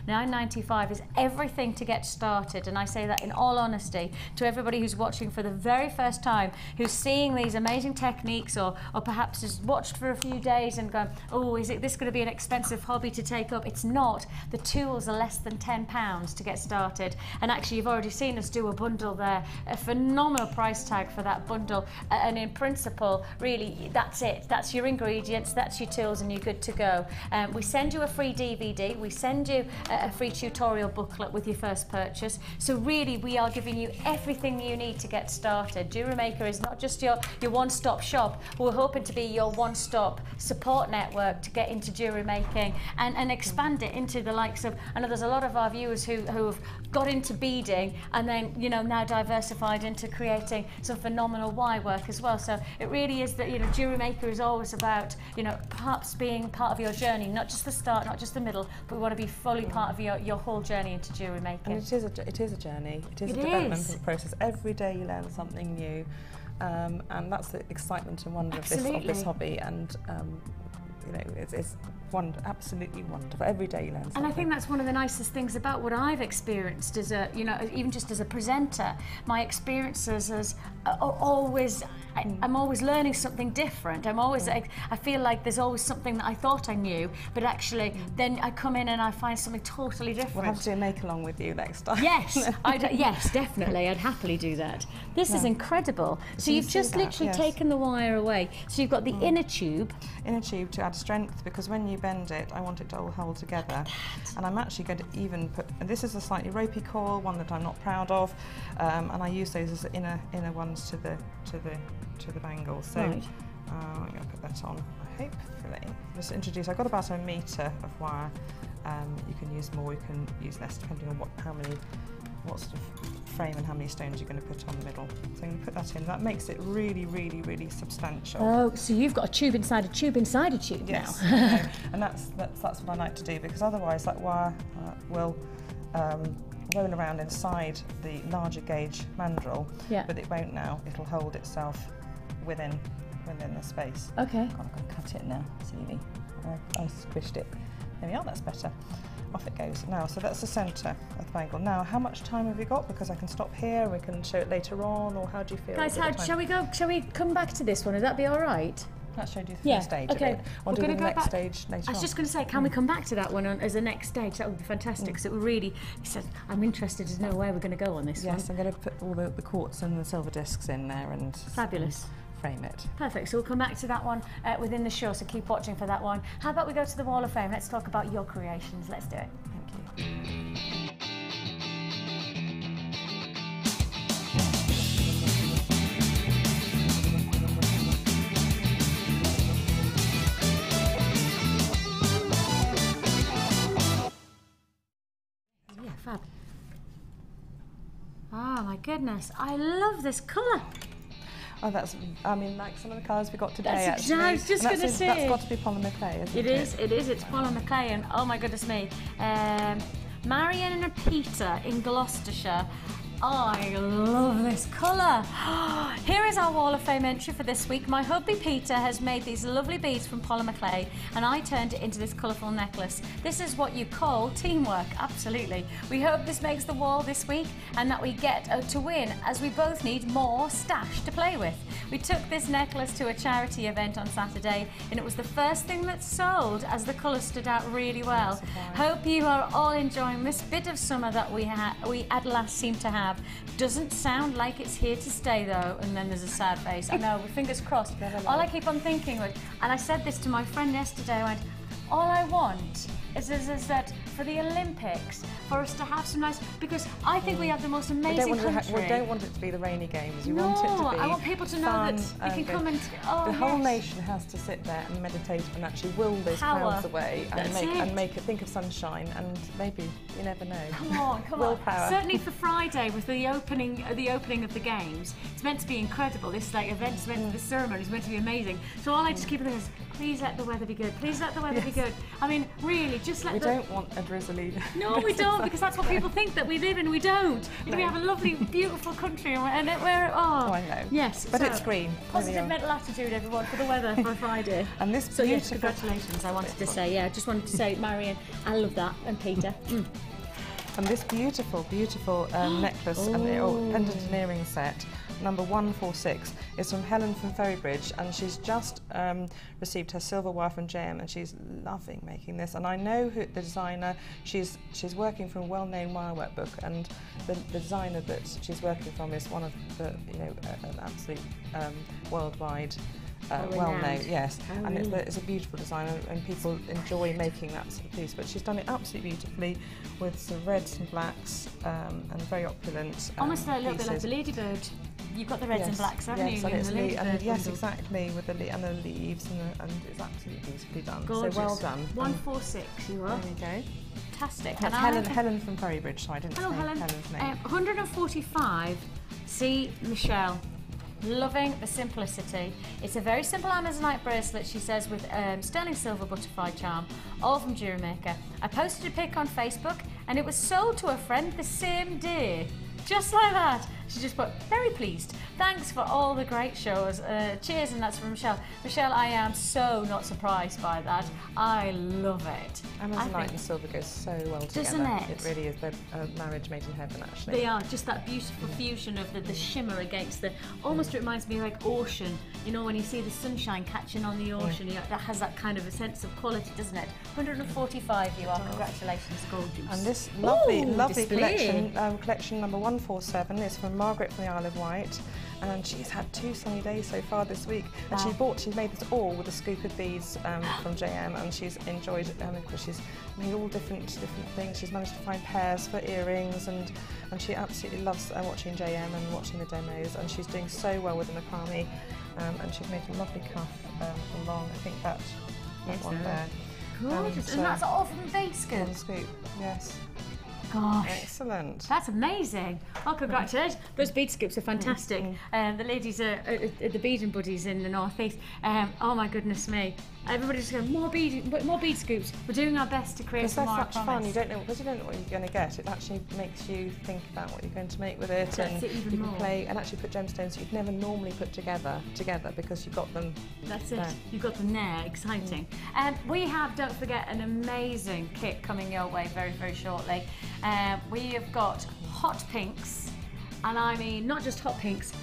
£9.95 is everything to get started, and I say that in all honesty to everybody who's watching for the very first time, who's seeing these amazing techniques, or perhaps has watched for a few days and gone, oh, is this going to be an expensive hobby to take up? It's not. The tools are less than £10 to get started, and actually you've already seen us do a bundle there, a phenomenal price tag for that bundle, and in principle really that's it. That's your ingredients, that's your tools, and you're good to go. We send you a free DVD, we send you a free tutorial booklet with your first purchase. So really we are giving you everything you need to get started. Jewellery Maker is not just your one-stop shop. We're hoping to be your one-stop support network to get into jewellery making and expand it into the likes of, I know there's a lot of our viewers who have got into beading and then, you know, now diversified into creating some phenomenal wire work as well. So it really is that, you know, Jewellery Maker is always about, you know, perhaps being part of your journey, not just the start, not just the middle, but we want to be fully part of your whole journey into jewellery making. And it is a journey. It is a development process. Every day you learn something new, and that's the excitement and wonder of this hobby. And you know, it's absolutely wonderful. Every day you learn something. And I think that's one of the nicest things about what I've experienced as a, you know, even just as a presenter. My experiences are always, I'm always learning something different. I'm always, I feel like there's always something that I thought I knew, but actually then I come in and I find something totally different. We'll have to do a make along with you next time. Yes, yes, definitely. I'd happily do that. This is incredible. So you've just literally taken the wire away. So you've got the inner tube. Inner tube to add strength, because when you bend it, I want it to all hold together. And I'm actually going to even put, and this is a slightly ropey coil, one that I'm not proud of, and I use those as inner ones to the bangle. So I'm going to put that on. Hopefully, just introduce. I've got about a metre of wire. You can use more, you can use less, depending on what sort of frame and how many stones you're going to put on the middle. So I'm going to put that in. That makes it really, really, really substantial. Oh, so you've got a tube inside a tube inside a tube now. Yes, and that's what I like to do, because otherwise that wire will roll around inside the larger gauge mandrel, but it won't now. It'll hold itself within the space. Okay. God, I've got to cut it now, Stevie. I squished it. There we are, that's better. Off it goes. Now, so that's the centre of the bangle. Now, how much time have you got? Because I can stop here, we can show it later on, or how do you feel? Guys, shall we come back to this one? Would that be all right? That showed you the first stage. Okay. We'll do the next stage later on. I was just going to say, can we come back to that one as a next stage? That would be fantastic, because it would really, I'm interested to know where we're going to go on this one. Yes, I'm going to put all the quartz and the silver discs in there and fabulous. Frame it. Perfect, so we'll come back to that one within the show, so keep watching for that one. How about we go to the Wall of Fame? Let's talk about your creations. Let's do it. Thank you. Yeah, fab. Oh my goodness, I love this colour. Oh, that's, I mean, like some of the colours we got today, that's actually. I was just going to say. That's got to be polymer clay, isn't it? It is, it's polymer clay, and oh my goodness me. Marion and Peter in Gloucestershire. I love this colour. Here is our Wall of Fame entry for this week. My hubby Peter has made these lovely beads from polymer clay, and I turned it into this colourful necklace. This is what you call teamwork, absolutely. We hope this makes the wall this week and that we get to win, as we both need more stash to play with. We took this necklace to a charity event on Saturday, and it was the first thing that sold, as the colour stood out really well. Hope you are all enjoying this bit of summer that we at last seem to have. Doesn't sound like it's here to stay though, and then there's a sad face. I know, fingers crossed. All I keep on thinking was, and I said this to my friend yesterday, I went, all I want is that for the Olympics, for us to have some nice, because I think we have the most amazing country. We don't want it to be the rainy games. You want it to be I want people to know fun that they can come and, the whole nation has to sit there and meditate and actually will those clouds away and make it think of sunshine, and maybe, you never know. Come on. Willpower. Certainly for Friday with the opening of the games, it's meant to be incredible. This event is meant to, the ceremony is meant to be amazing. So all I just keep thinking is, please let the weather be good. Please let the weather be good. I mean, really, just let We don't want a drizzly. No, we don't, because that's what people think that we live in. We don't. No. We have a lovely, beautiful country, and we're I know. Yes, but it's green. Positive mental attitude, everyone, for the weather for Friday. And this so yes, congratulations. I wanted to say, I just wanted to say, Marion, I love that, and Peter. And this beautiful, beautiful necklace and pendant and earring set, number 146, is from Helen from Ferrybridge, and she's just received her silverware from JM, and she's loving making this. And I know the designer. She's working from a well-known Wirework book, and the designer that she's working from is one of the an absolute worldwide. Well-known, yes, and it's a beautiful design, and people enjoy making that sort of piece. But she's done it absolutely beautifully with some reds and blacks and very opulent. Almost a little bit like the Ladybird. You've got the reds and blacks, haven't you? Yes, exactly, with the leaves, and it's absolutely beautifully done. Gorgeous. So well done. 146, you are. There we go. Fantastic. That's Helen from Ferrybridge, so I didn't say Helen's name. 145, see Michelle. Loving the simplicity. It's a very simple Amazonite bracelet, she says, with sterling silver butterfly charm, all from Jewellery Maker. I posted a pic on Facebook and it was sold to a friend the same day. Just like that. She just put, very pleased. Thanks for all the great shows. Cheers, and that's from Michelle. Michelle, I am so not surprised by that. I love it. Amazonite and silver goes so well together. Doesn't it? It really is. They're a marriage made in heaven, actually. They are. Just that beautiful fusion of the shimmer against the, almost reminds me like ocean. You know, when you see the sunshine catching on the ocean, that has that kind of a sense of quality, doesn't it? 145 you are. Congratulations, gorgeous. And this lovely collection number 147 is from Margaret from the Isle of Wight, and she's had 2 sunny days so far this week. And she made this all with a scoop of beads from JM, and she's enjoyed it because she's made all different things. She's managed to find pairs for earrings, and she absolutely loves watching JM and watching the demos, and she's doing so well with the macrame, and she's made a lovely cuff along. I think that one there. Gorgeous, and that's all from the scoop. One scoop, yes. Gosh. Excellent. That's amazing. Oh, congratulations. Those bead scoops are fantastic. The ladies are the beading buddies in the northeast. Oh my goodness me. Everybody's going, more bead scoops. We're doing our best to create some more. That's such fun. You don't know what you're going to get. It actually makes you think about what you're going to make with it, and you can play and actually put gemstones you'd never normally put together because you've got them. That's it. You've got them there. Exciting. We have, don't forget, an amazing kit coming your way very, very shortly. We have got hot pinks, and I mean not just hot pinks,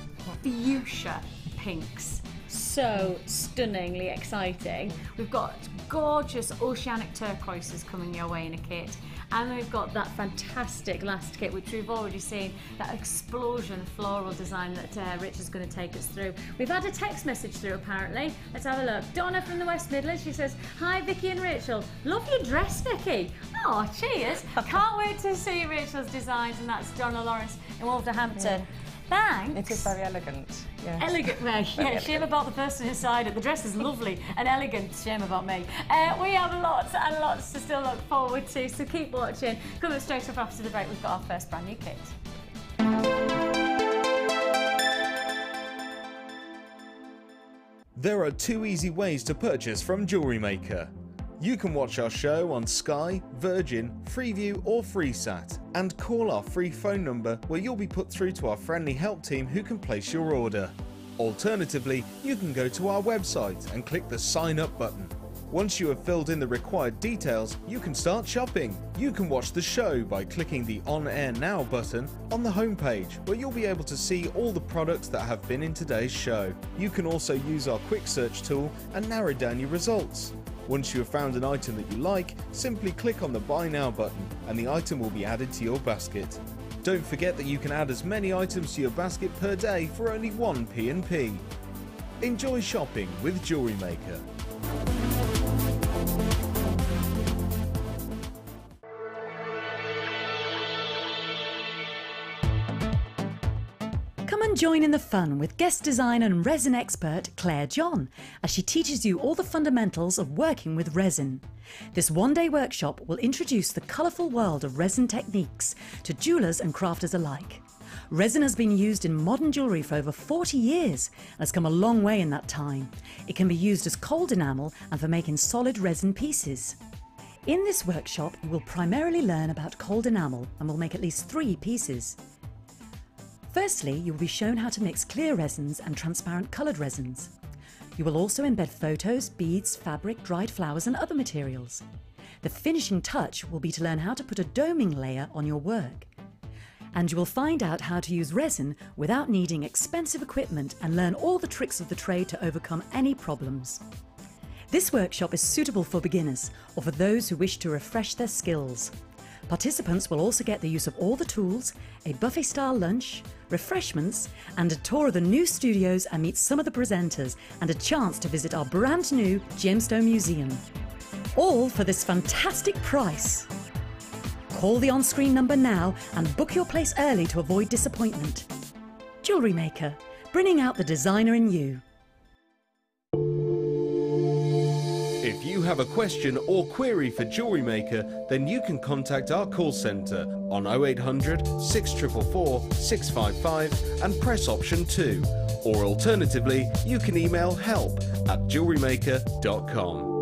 fuchsia pinks. So stunningly exciting. We've got gorgeous oceanic turquoises coming your way in a kit, and we've got that fantastic last kit which we've already seen, that explosion floral design that Rich is going to take us through. We've had a text message through apparently. Let's have a look. Donna from the West Midlands, she says, hi Vicky and Rachel, love your dress Vicky. Oh cheers. Can't wait to see Rachel's designs, and that's Donna Lawrence in Wolverhampton. Thanks. It is very elegant. Yes. Elegant, well, yeah, shame about the person inside it. The dress is lovely and elegant, shame about me. We have lots and lots to still look forward to, so keep watching. Coming straight up after the break, we've got our first brand new kit. There are 2 easy ways to purchase from Jewellery Maker. You can watch our show on Sky, Virgin, Freeview or FreeSat, and call our free phone number where you'll be put through to our friendly help team who can place your order. Alternatively, you can go to our website and click the sign up button. Once you have filled in the required details, you can start shopping. You can watch the show by clicking the On Air Now button on the homepage, where you'll be able to see all the products that have been in today's show. You can also use our quick search tool and narrow down your results. Once you have found an item that you like, simply click on the Buy Now button and the item will be added to your basket. Don't forget that you can add as many items to your basket per day for only 1 P&P. Enjoy shopping with Jewellery Maker. Come and join in the fun with guest designer and resin expert Claire John as she teaches you all the fundamentals of working with resin. This one-day workshop will introduce the colourful world of resin techniques to jewellers and crafters alike. Resin has been used in modern jewellery for over 40 years and has come a long way in that time. It can be used as cold enamel and for making solid resin pieces. In this workshop, you will primarily learn about cold enamel and will make at least 3 pieces. Firstly, you will be shown how to mix clear resins and transparent coloured resins. You will also embed photos, beads, fabric, dried flowers and other materials. The finishing touch will be to learn how to put a doming layer on your work. And you will find out how to use resin without needing expensive equipment and learn all the tricks of the trade to overcome any problems. This workshop is suitable for beginners or for those who wish to refresh their skills. Participants will also get the use of all the tools, a buffet-style lunch, refreshments and a tour of the new studios and meet some of the presenters and a chance to visit our brand new Gemstone Museum. All for this fantastic price. Call the on-screen number now and book your place early to avoid disappointment. Jewellery Maker, bringing out the designer in you. If you have a question or query for Jewellery Maker, then you can contact our call centre on 0800 644 655 and press option 2. Or alternatively, you can email help@jewellerymaker.com.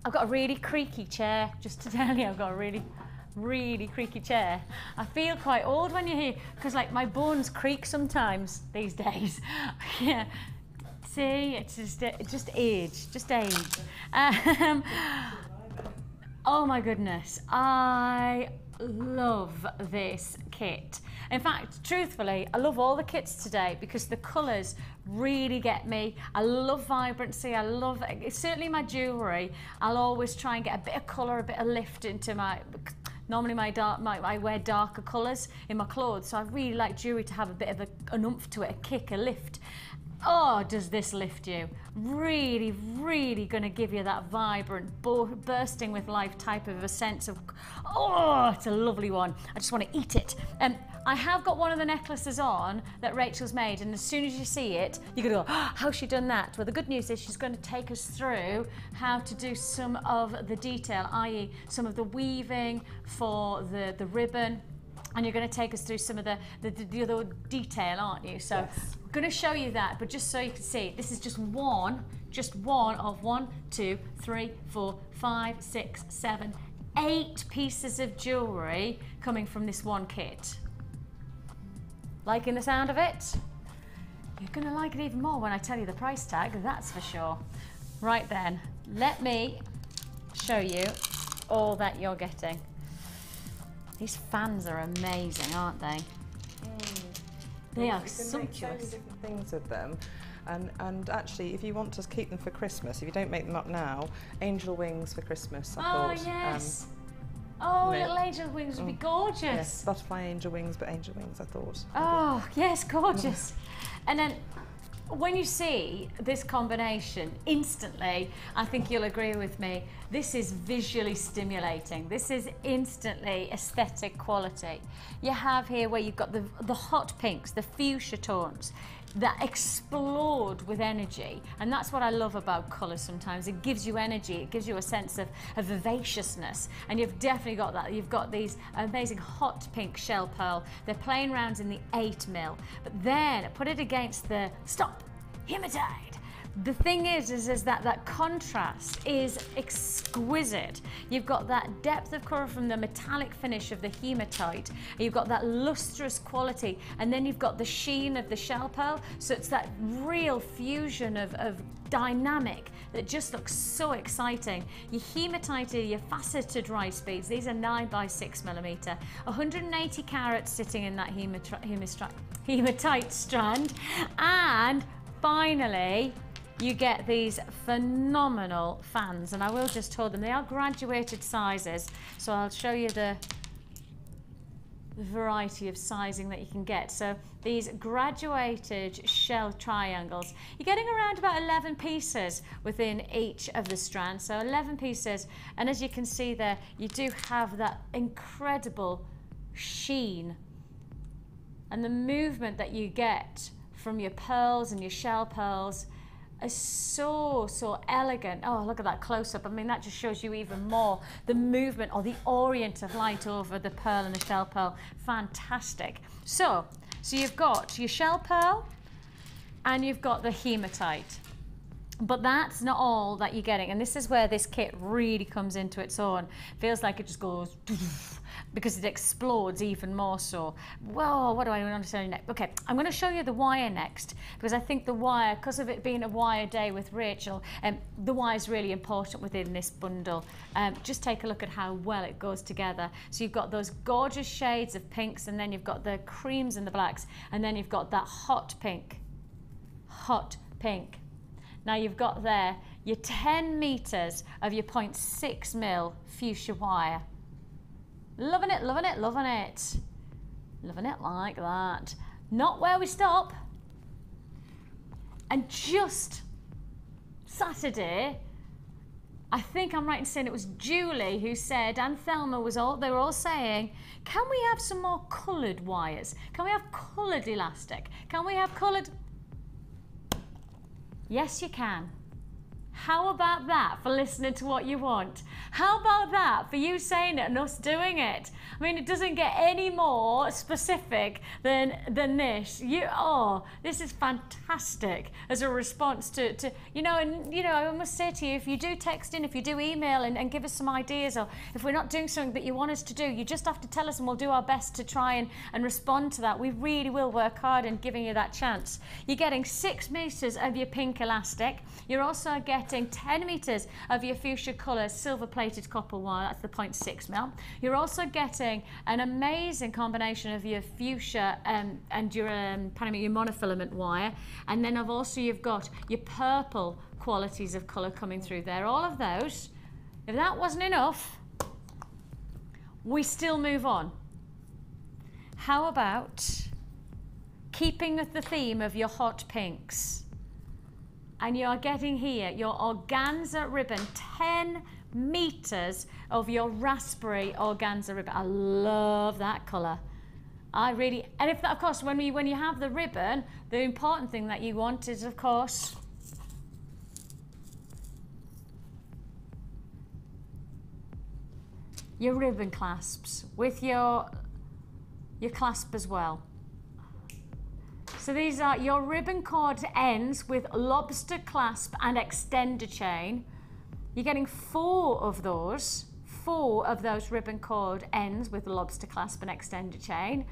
I've got a really creaky chair, just to tell you, I've got a really creaky chair. I feel quite old when you're here, because like my bones creak sometimes these days. Yeah, see, it's just age. Oh my goodness, I love this kit. In fact, truthfully, I love all the kits today because the colours really get me. I love vibrancy. I love, certainly my jewellery, I'll always try and get a bit of colour, a bit of lift into my, normally I wear darker colours in my clothes, so I really like jewellery to have a bit of an oomph to it, a kick, a lift. Oh, does this lift you? Really, really going to give you that vibrant, bursting with life type of a sense of, oh, it's a lovely one. I just want to eat it. I have got one of the necklaces on that Rachel's made, and as soon as you see it, you're going to go, oh, how's she done that? Well, the good news is she's going to take us through how to do some of the detail, i.e. some of the weaving for the ribbon, and you're going to take us through some of the other detail, aren't you? So yes. I'm going to show you that, but just so you can see, this is just one of 1, 2, 3, 4, 5, 6, 7, 8 pieces of jewellery coming from this one kit. Liking the sound of it? You're going to like it even more when I tell you the price tag, that's for sure. Right then, let me show you all that you're getting. These fans are amazing, aren't they? They are sumptuous. You can make so many different things with them. And actually, if you want to keep them for Christmas, if you don't make them up now, angel wings for Christmas, I thought. Oh, yes. Oh, little angel wings would be gorgeous. Yes, butterfly angel wings, but angel wings, I thought. Oh, yes, gorgeous. And then when you see this combination, instantly, I think you'll agree with me, this is visually stimulating. This is instantly aesthetic quality. You have here where you've got the hot pinks, the fuchsia tones, that explode with energy, and that's what I love about colour sometimes. It gives you energy, it gives you a sense of vivaciousness, and you've definitely got that. You've got these amazing hot pink shell pearl. They're playing rounds in the 8mm, but then put it against the hematite. The thing is that contrast is exquisite. You've got that depth of colour from the metallic finish of the hematite, you've got that lustrous quality, and then you've got the sheen of the shell pearl, so it's that real fusion of dynamic that just looks so exciting. Your hematite, your faster to dry speeds, these are 9 by 6mm, 180 carats sitting in that hematite strand, and finally, you get these phenomenal fans, and I will just hold them. They are graduated sizes, so I'll show you the variety of sizing that you can get. So these graduated shell triangles, you're getting around about 11 pieces within each of the strands. So 11 pieces, and as you can see there, you do have that incredible sheen, and the movement that you get from your pearls and your shell pearls is so elegant. Oh, look at that close-up. I mean, that just shows you even more the movement or the orient of light over the pearl and the shell pearl. Fantastic. So you've got your shell pearl and you've got the hematite. But that's not all that you're getting, and this is where this kit really comes into its own. Feels like it just goes because it explodes even more so. Whoa, what do I want to show you next? Okay, I'm going to show you the wire next, because I think the wire, because of it being a wire day with Rachel, the wire is really important within this bundle. Just take a look at how well it goes together. So you've got those gorgeous shades of pinks, and then you've got the creams and the blacks, and then you've got that hot pink. Hot pink. Now you've got there your 10 meters of your 0.6 mil fuchsia wire. Loving it, loving it, loving it. Loving it like that. Not where we stop. And just Saturday, I think I'm right in saying it was Julie who said, and Thelma they were all saying, can we have some more coloured wires? Can we have coloured elastic? Can we have coloured? Yes, you can. How about that for listening to what you want? How about that for you saying it and us doing it? I mean, it doesn't get any more specific than this. This is fantastic as a response to I must say to you, if you do text in, if you do email and give us some ideas, or if we're not doing something that you want us to do, you just have to tell us and we'll do our best to try and respond to that. We really will work hard in giving you that chance. You're getting 6 meters of your pink elastic. You're also getting 10 meters of your fuchsia colour silver plated copper wire. That's the 0.6 mil. You're also getting an amazing combination of your fuchsia and your your monofilament wire, and then you've got your purple qualities of colour coming through there. All of those. If that wasn't enough, we still move on. How about keeping with the theme of your hot pinks? And you are getting here your organza ribbon, 10 meters of your raspberry organza ribbon. I love that colour. And if that, of course, when you have the ribbon, the important thing that you want is, of course, your ribbon clasps with your clasp as well. So these are your ribbon cord ends with lobster clasp and extender chain. You're getting 4 of those ribbon cord ends with lobster clasp and extender chain.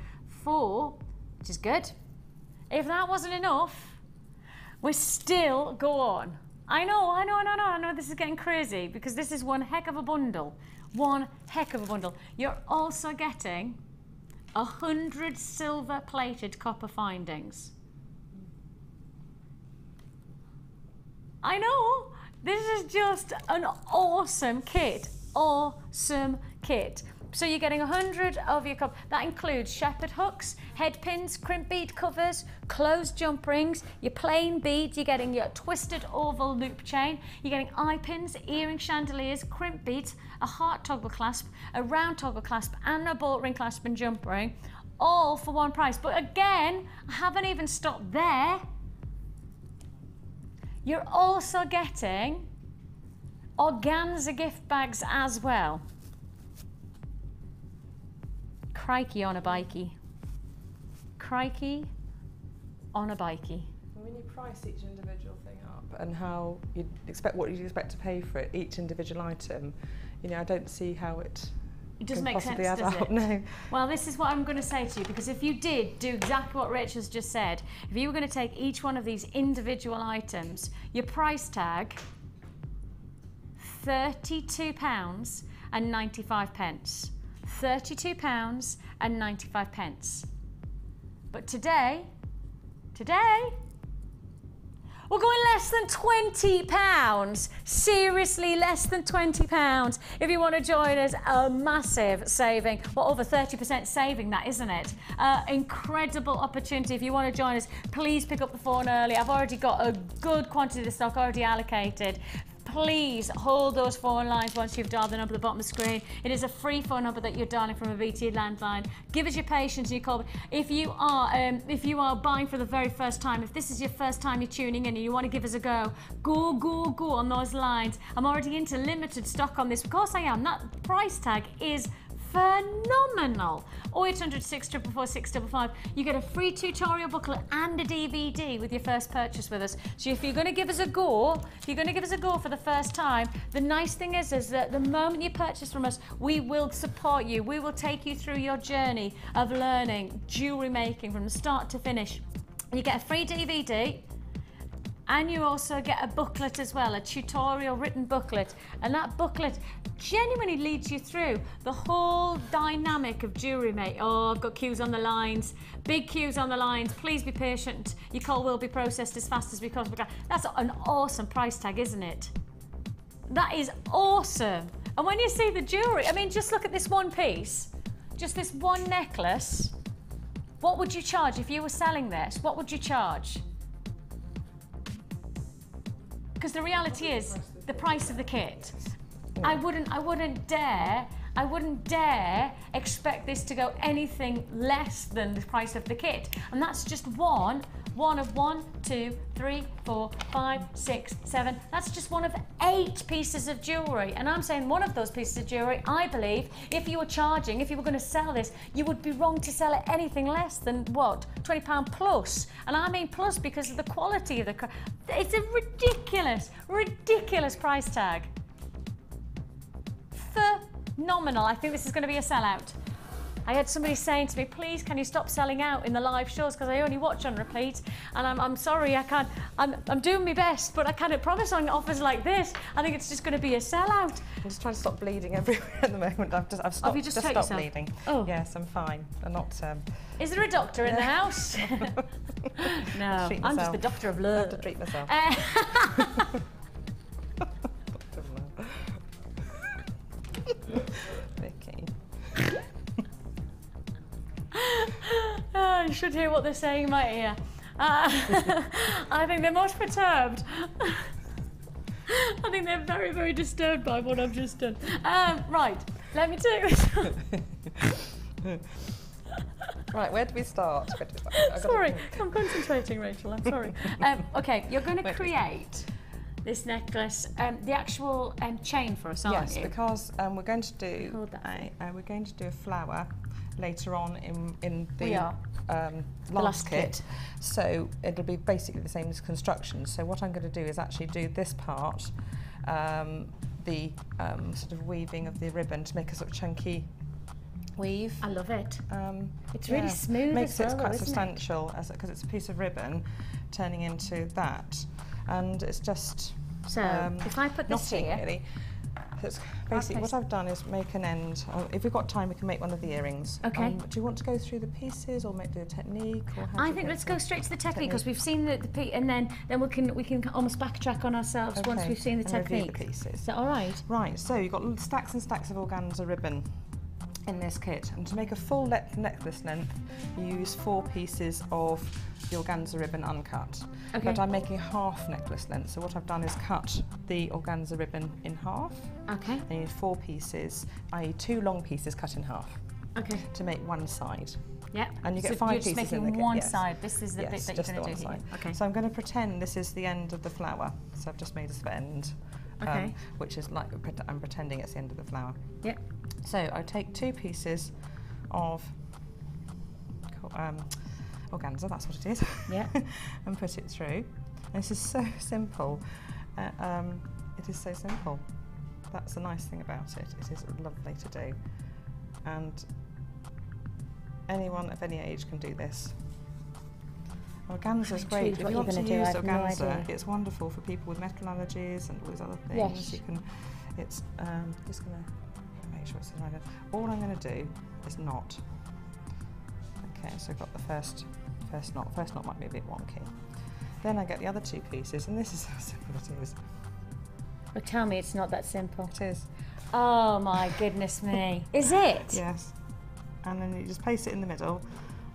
4, which is good. If that wasn't enough, we still go on. I know this is getting crazy because this is one heck of a bundle. One heck of a bundle. You're also getting 100 silver plated copper findings. I know, this is just an awesome kit. Awesome kit. So you're getting 100 of your copper. That includes shepherd hooks, head pins, crimp bead covers, closed jump rings, your plain beads. You're getting your twisted oval loop chain. You're getting eye pins, earring chandeliers, crimp beads, a heart toggle clasp, a round toggle clasp, and a bolt ring clasp and jump ring, all for one price. But again, I haven't even stopped there. You're also getting organza gift bags as well. Crikey on a bikey. Crikey on a bikey. When you price each individual thing up and how you'd expect, what you'd expect to pay for it, each individual item, I don't see how it doesn't make sense, does it? No. Well, this is what I'm going to say to you, because if you did do exactly what Rachel's just said, if you were going to take each one of these individual items, your price tag, £32.95. £32.95. But today, We're going less than £20. Seriously, less than £20. If you want to join us, a massive saving. Well, over 30% saving that, isn't it? Incredible opportunity. If you want to join us, please pick up the phone early. I've already got a good quantity of stock already allocated. Please hold those phone lines once you've dialed the number at the bottom of the screen. It is a free phone number that you're dialing from a BT landline. Give us your patience and your call. If you are buying for the very first time, if this is your first time you're tuning in and you want to give us a go on those lines. I'm already into limited stock on this. Of course I am. That price tag is phenomenal. 0800 644 655. You get a free tutorial booklet and a DVD with your first purchase with us. So if you're going to give us a go, for the first time, the nice thing is that the moment you purchase from us, we will support you. We will take you through your journey of learning jewellery making from start to finish. You get a free DVD. And you also get a booklet as well, a tutorial written booklet. And that booklet genuinely leads you through the whole dynamic of jewellery making. Oh, I've got queues on the lines, big queues on the lines. Please be patient. Your call will be processed as fast as we possibly can. That's an awesome price tag, isn't it? That is awesome. And when you see the jewellery, I mean, just look at this one piece, just this one necklace. What would you charge if you were selling this? What would you charge? Because the reality is the price of the kit. I wouldn't dare expect this to go anything less than the price of the kit. And that's just one of 1, 2, 3, 4, 5, 6, 7. That's just one of 8 pieces of jewellery. And I'm saying one of those pieces of jewellery, I believe, if you were going to sell this, you would be wrong to sell it anything less than what? £20 plus. And I mean plus because of the quality of the... It's a ridiculous price tag. Phenomenal. I think this is going to be a sellout. I had somebody saying to me, please, can you stop selling out in the live shows because I only watch on repeat, and I'm sorry, I can't. I'm doing my best, but I can't promise on offers like this. I think it's just going to be a sellout. I'm just trying to stop bleeding everywhere at the moment. I've stopped. Have you just hurt stopped yourself? bleeding. Oh. Yes, I'm fine. I'm not. Is there a doctor in the house? No, I'm just the doctor of love. I have to treat myself. Vicki. You should hear what they're saying in my ear. I think they're most perturbed. I think they're very, very disturbed by what I've just done. Right, let me take this. Right, where do we start? Sorry, I'm concentrating, Rachel, I'm sorry. Okay, you're going to create this necklace, the actual chain for us, aren't you? Yes, because we're going to do a flower later on in the last kit. So it'll be basically the same as construction. So what I'm going to do is actually do this part, the sort of weaving of the ribbon to make a sort of chunky weave. I love it. It's really smooth. Makes as well, it quite isn't substantial because it's a piece of ribbon turning into that, and it's just so if I put this here, really. So it's basically what I've done is make an end. If we've got time, we can make one of the earrings. Okay. Do you want to go through the pieces or do the technique? Or I think let's go straight to the technique because we've seen the piece, and then we can almost backtrack on ourselves once we've seen the technique. Review the pieces. Is that all right? Right. So you've got stacks and stacks of organza ribbon in this kit, and to make a full necklace length, you use 4 pieces of the organza ribbon uncut. Okay. But I'm making half necklace length, so what I've done is cut the organza ribbon in half. Okay. And you need 4 pieces, i.e. 2 long pieces cut in half. Okay. To make one side. Yep. And you get so 5 you're pieces just making in the kit. one Yes. side. This is the bit that you're going to do here. Okay. So I'm going to pretend this is the end of the flower. So I've just made a end. Okay. Which is like I'm pretending it's the end of the flower. Yep. So I take 2 pieces of organza, that's what it is. Yeah. And put it through. And this is so simple. It is so simple. That's the nice thing about it. It is lovely to do. And anyone of any age can do this. Organza is great. If you want to use organza, it's wonderful for people with metal allergies and all these other things. Yes. You can. It's just going to make sure it's the right. All I'm going to do is knot. Okay, so I've got the first knot. First knot might be a bit wonky. Then I get the other 2 pieces, and this is how simple it is. Well, tell me it's not that simple. It is. Oh my goodness me. Is it? Yes. And then you just place it in the middle,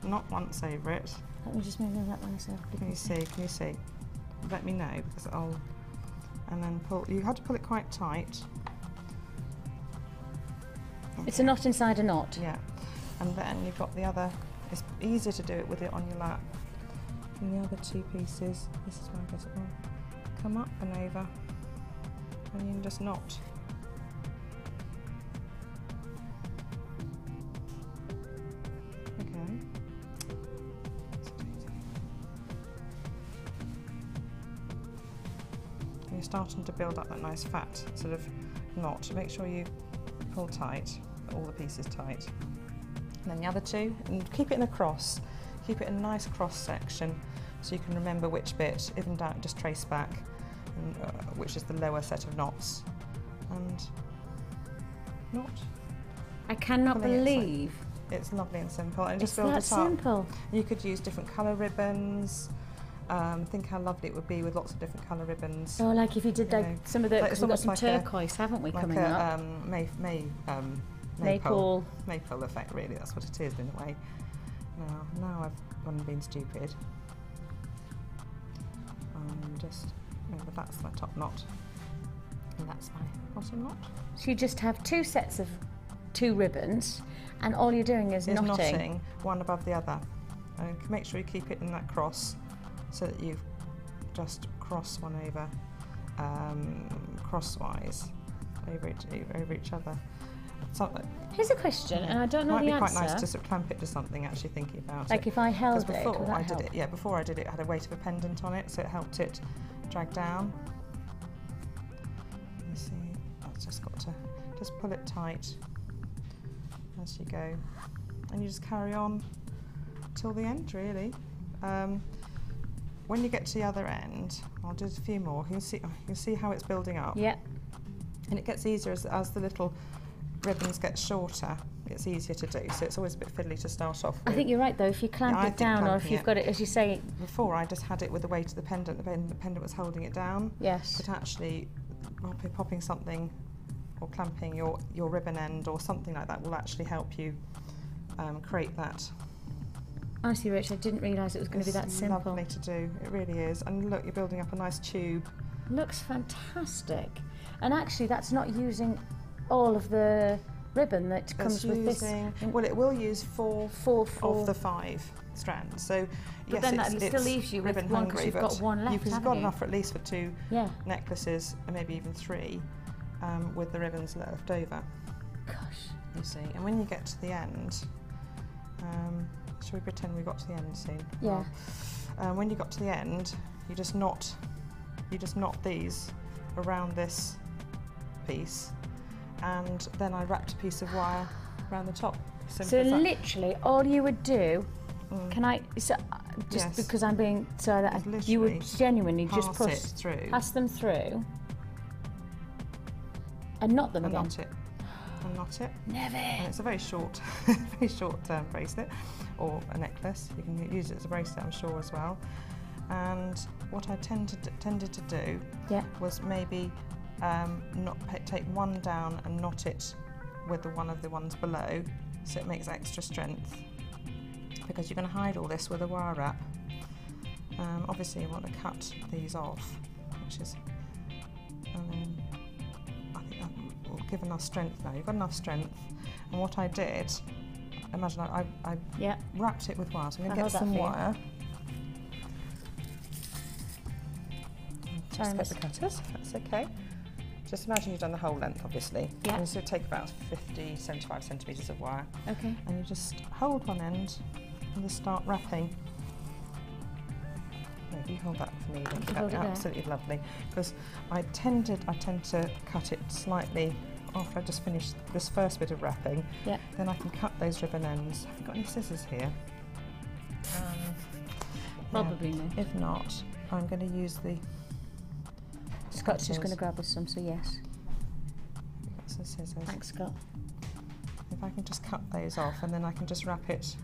not once over it. Let me just move that one myself. Can you see? Can you see? Let me know, because I'll... And then pull... You have to pull it quite tight. It's a knot inside a knot. Yeah. And then you've got the other... It's easier to do it with it on your lap. And the other 2 pieces, this is where I get it on. Come up and over. And you can just knot. Okay. And you're starting to build up that nice fat sort of knot. Make sure you pull tight, all the pieces tight. And then the other 2, and keep it in a cross. Keep it in a nice cross section so you can remember which bit, if in doubt, just trace back, and, which is the lower set of knots. And knot. I cannot believe. It's lovely and simple. And just It's build that it up. simple. You could use different colour ribbons. Think how lovely it would be with lots of different colour ribbons. So like if you did like some of the, like, because we've got it's some almost like turquoise, haven't we, like coming a, up? Maple effect, really, that's what it is in a way. Now I've gone and been stupid. Just remember that's my top knot, and that's my bottom knot. So you just have 2 sets of 2 ribbons, and all you're doing is knotting one above the other. And make sure you keep it in that cross, so that you just cross one over crosswise over each other. So, here's a question, and I don't know the answer. It might be quite nice to sort of clamp it to something, actually thinking about it. Like if I held it, before I did it, yeah, before I did it, I had a weight of a pendant on it, so it helped it drag down. You see, I've just got to just pull it tight as you go, and you just carry on till the end, really. When you get to the other end, I'll do a few more. You can see how it's building up. Yeah. And it gets easier as the little ribbons get shorter. It's easier to do, so it's always a bit fiddly to start off with. I think you're right though, if you clamp it down, or if you've got it, as you say... Before I just had it with the weight of the pendant was holding it down. Yes. But actually, popping something or clamping your ribbon end or something like that will actually help you create that. Honestly, Rich, I didn't realise it was going to be that simple. It's lovely to do, it really is. And look, you're building up a nice tube. Looks fantastic. And actually, that's not using all of the ribbon that comes with this. Well, it will use four of the 5 strands. So, but yes, then that still leaves you with one, because you've got one left, you've got enough at least for 2 necklaces, and maybe even 3, with the ribbons left over. Gosh. You see, and when you get to the end, shall we pretend we got to the end soon? Yeah. Well, when you got to the end, you just knot these around this piece, and then I wrapped a piece of wire around the top. So literally, all you would do, can I? So, just because I'm being so that you would genuinely just pass them through, and knot them again. And knot it. Never. And it's a very short, bracelet or a necklace. You can use it as a bracelet, I'm sure, as well. And what I tended to do was maybe take one down and knot it with one of the ones below, so it makes extra strength, because you're going to hide all this with a wire wrap. Obviously you want to cut these off, which is, and then I think that will give enough strength now. You've got enough strength. And what I did, imagine I wrapped it with wire, so I'm going to get some wire. Just get the cutters, that's okay. Just imagine you've done the whole length, obviously. Yeah. And so take about 75 centimetres of wire. Okay. And you just hold one end and just start wrapping. Maybe hold that for me, then. That'd be absolutely lovely. Because I tend to cut it slightly after I just finish this first bit of wrapping. Yeah. Then I can cut those ribbon ends. Have you got any scissors here? Probably no. If not, I'm going to use the... Scott's just going to grab us some, so yes. We've got some scissors. Thanks, Scott. If I can just cut those off, and then I can just wrap it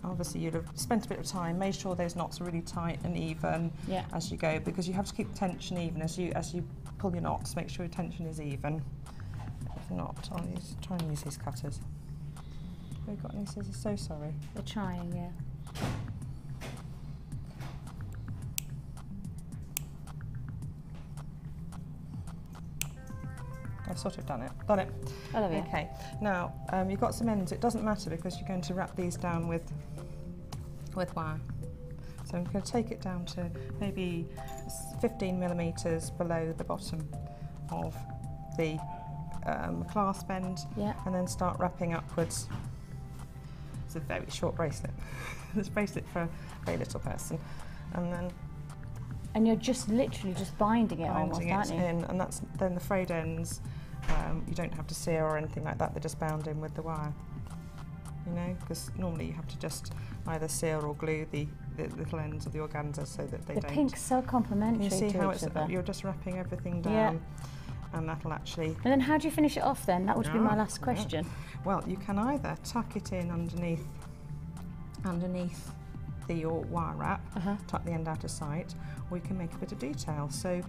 obviously you'd have spent a bit of time, made sure those knots are really tight and even as you go, because you have to keep the tension even as you pull your knots. Make sure your tension is even. If not, I'll try and use these cutters. Have you got any scissors? So sorry. We're trying, yeah. I've sort of done it. Done it. I love it. Okay. Now you've got some ends. It doesn't matter because you're going to wrap these down with wire. So I'm going to take it down to maybe 15 millimetres below the bottom of the clasp end, and then start wrapping upwards. It's a very short bracelet. It's a bracelet for a very little person, and then. And you're just literally just binding it almost, aren't you? In, and that's then the frayed ends. You don't have to sear or anything like that. They're just bound in with the wire. You know, because normally you have to just either sear or glue the little ends of the organza so that they don't. The pink's so complementary. You see to how each other. you're just wrapping everything down, and that'll actually. And then how do you finish it off then? That would be my last question. Well, you can either tuck it in underneath your wire wrap, tuck the end out of sight, or you can make a bit of detail. So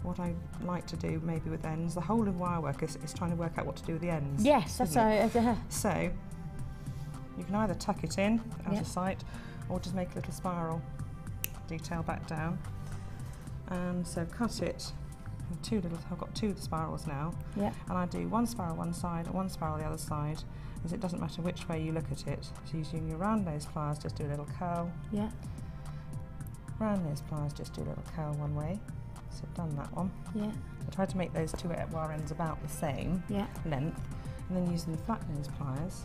what I like to do maybe with ends, the whole of Wirework is trying to work out what to do with the ends. Yes, that's how. So you can either tuck it in out of sight, or just make a little spiral detail back down. And so cut it in I've got two spirals now, and I do one spiral one side and one spiral the other side, as it doesn't matter which way you look at it. So using your round nose pliers, just do a little curl. Round nose pliers, just do a little curl one way. So I've done that one. I tried to make those two wire ends about the same length, and then using the flat nose pliers,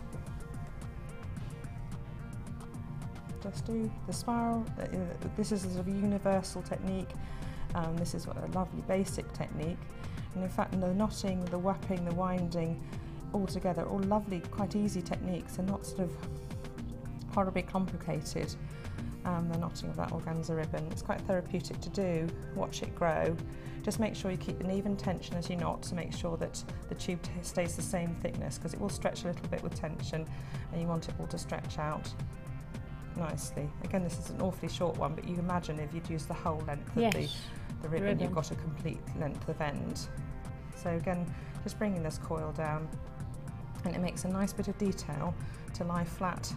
just do the spiral. This is a sort of universal technique. This is a lovely basic technique, and in fact the knotting, the wrapping, the winding, all together, all lovely, quite easy techniques, and not sort of horribly complicated. The knotting of that organza ribbon, it's quite therapeutic to do. Watch it grow. Just make sure you keep an even tension as you knot to make sure that the tube stays the same thickness, because it will stretch a little bit with tension, and you want it all to stretch out nicely. Again, this is an awfully short one, but you imagine if you'd use the whole length of the ribbon, you've got a complete length of end. So again, just bringing this coil down, and it makes a nice bit of detail to lie flat.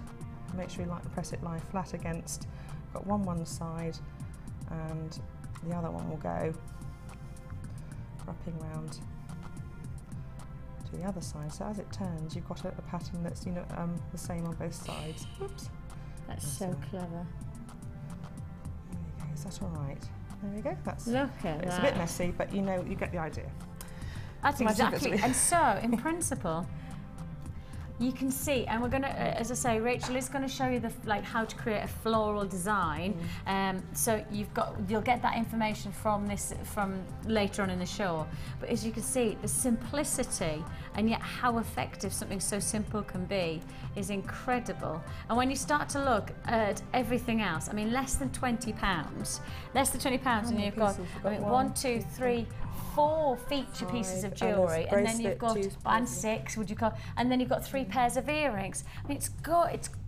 Make sure you press it lie flat against. Got one side, and the other one will go wrapping round to the other side. So as it turns, you've got a pattern that's the same on both sides. Oops. That's so clever. There we go. Is that all right? There we go. Look at it's that. a bit messy, but you get the idea. That's exactly. And so, in principle, you can see, and we're going to, as I say, Rachel is going to show you how to create a floral design. So you'll get that information from later on in the show. But as you can see, the simplicity and yet how effective something so simple can be is incredible. And when you start to look at everything else, I mean, less than £20, and you've got 1, 2, 3, 4 feature pieces of jewellery, and then you've got six. And then you've got 3 pairs of earrings. I mean,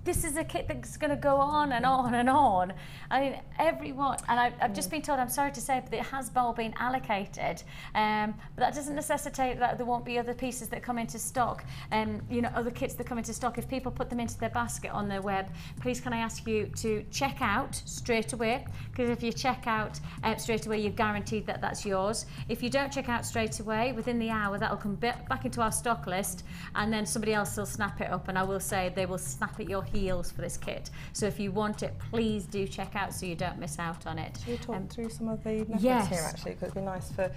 this is a kit that's going to go on and on and on. I mean, everyone, and I've just been told, I'm sorry to say, but it has all been allocated. But that doesn't necessitate that there won't be other pieces that come into stock. Other kits that come into stock. If people put them into their basket on their web, please can I ask you to check out straight away? Because if you check out straight away, you're guaranteed that that's yours. If you don't check out straight away, within the hour, that'll come back into our stock list, and then somebody else will snap it up, and I will say they will snap at your heels for this kit. So if you want it, please do check out so you don't miss out on it. Should we talk through some of the methods here, actually, because it'd be nice for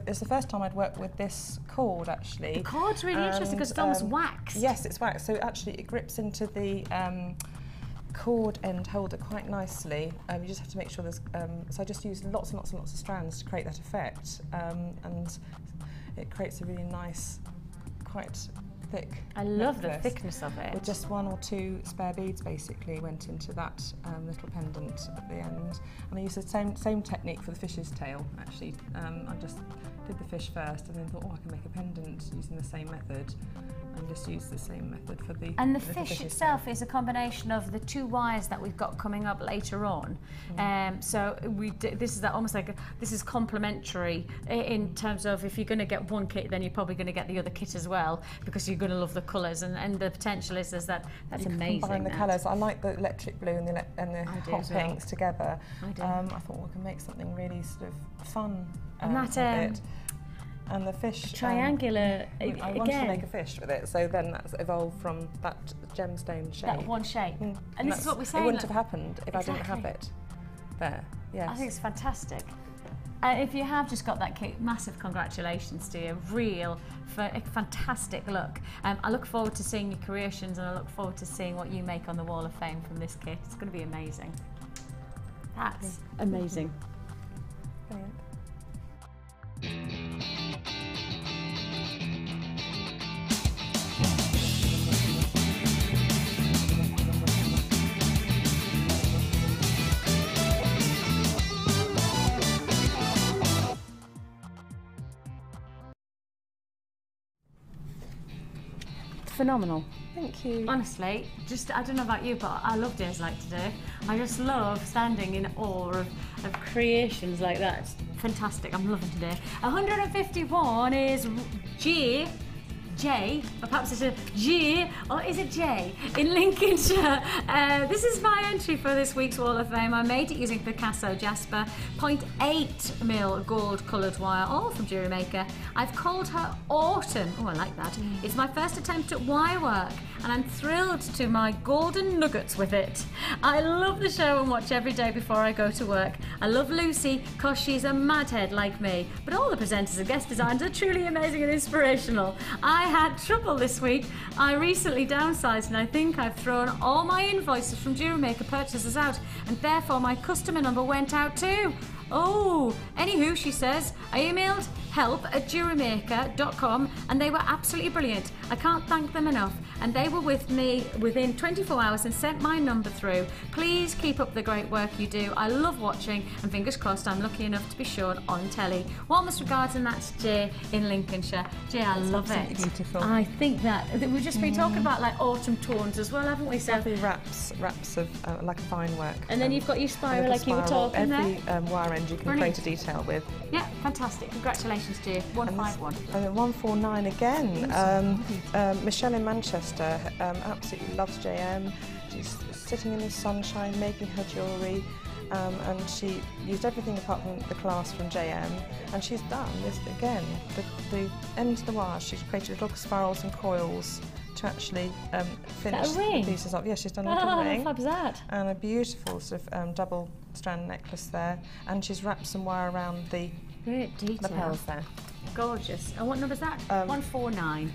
it's the first time I'd worked with this cord, actually. The cord's really interesting because it's almost waxed. Yes, it's waxed, so actually it grips into the cord end holder quite nicely. You just have to make sure there's so I just use lots and lots and lots of strands to create that effect, and it creates a really nice, quite thick I love necklace. the thickness of it. With just 1 or 2 spare beads basically went into that little pendant at the end. And I used the same technique for the fish's tail, actually. I just did the fish first and then thought, I can make a pendant using the same method. and just use the same method for the. And the little fish fishes itself is a combination of the 2 wires that we've got coming up later on. So this is almost like this is complementary in terms of if you're going to get one kit, then you're probably going to get the other kit as well, because you're going to love the colours, and the potential is that's amazing. Combine the colours. I like the electric blue and the hot as well. pinks together. I do. I thought we can make something really sort of fun. And that with it. And the fish. Triangular I wanted to make a fish with it, so then that's evolved from that gemstone shape. That one shape. And this is what we're saying. It wouldn't have happened if I didn't have it there. Yes. I think it's fantastic. If you have just got that kit, massive congratulations to you. A fantastic look. I look forward to seeing your creations, and I look forward to seeing what you make on the Wall of Fame from this kit. It's going to be amazing. That's amazing. Brilliant. Phenomenal. Thank you. Honestly, I don't know about you, but I love days like today. I just love standing in awe of creations like that. It's fantastic. I'm loving today. 151 is J, or perhaps it's a G, or is it J, in Lincolnshire. This is my entry for this week's Wall of Fame. I made it using Picasso Jasper 0.8mm gold coloured wire, all from Jewellery Maker. I've called her Autumn. Oh, I like that. It's my first attempt at wirework, and I'm thrilled to my golden nuggets with it. I love the show and watch every day before I go to work. I love Lucy because she's a madhead like me, but all the presenters and guest designers are truly amazing and inspirational. I had trouble this week. I recently downsized, and I think I've thrown all my invoices from Jewellery Maker purchases out, and therefore my customer number went out too. Oh, anywho, she says, I emailed help@jewellerymaker.com, and they were absolutely brilliant. I can't thank them enough, and they were with me within 24 hours and sent my number through. Please keep up the great work you do. I love watching, and fingers crossed I'm lucky enough to be shown on telly. Warmest regards, and that's Jay in Lincolnshire. Jay, I love it. Beautiful. I think that we've just been talking about like autumn tones as well, haven't we? So Lovely wraps of like a fine work. and then you've got your spiral like you were talking there. Every wire end you can Brilliant. create a detail with. Yeah, fantastic. Congratulations, Jay. 151. 149 again. Michelle in Manchester absolutely loves JM. She's sitting in the sunshine making her jewellery, and she used everything apart from the class from JM, and she's done this again. The ends of the wire, she's created little spirals and coils to actually finish the pieces off. Yeah, she's done a little ring. How fab's that? And a beautiful sort of double strand necklace there, and she's wrapped some wire around the Great detail. lapels there. Gorgeous. And what number is that? 149.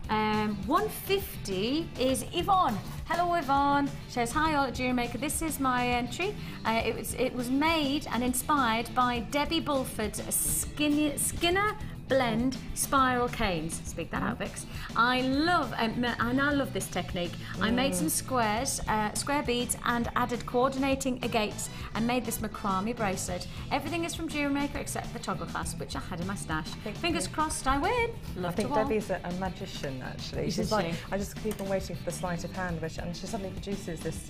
150 is Yvonne. Hello, Yvonne. She says, hi all at Jewellery Maker. This is my entry. It was made and inspired by Debbie Bulford's Skinner blend spiral canes. Speak that out, Vix. I now love this technique. I made some squares, square beads, and added coordinating agates, and made this macrame bracelet. Everything is from Jewellery Maker except the toggle clasp, which I had in my stash. Fingers crossed, I win. Love I think to all. Debbie's a magician, actually. Isn't She's like, she? I just keep on waiting for the sleight of hand, and she suddenly produces this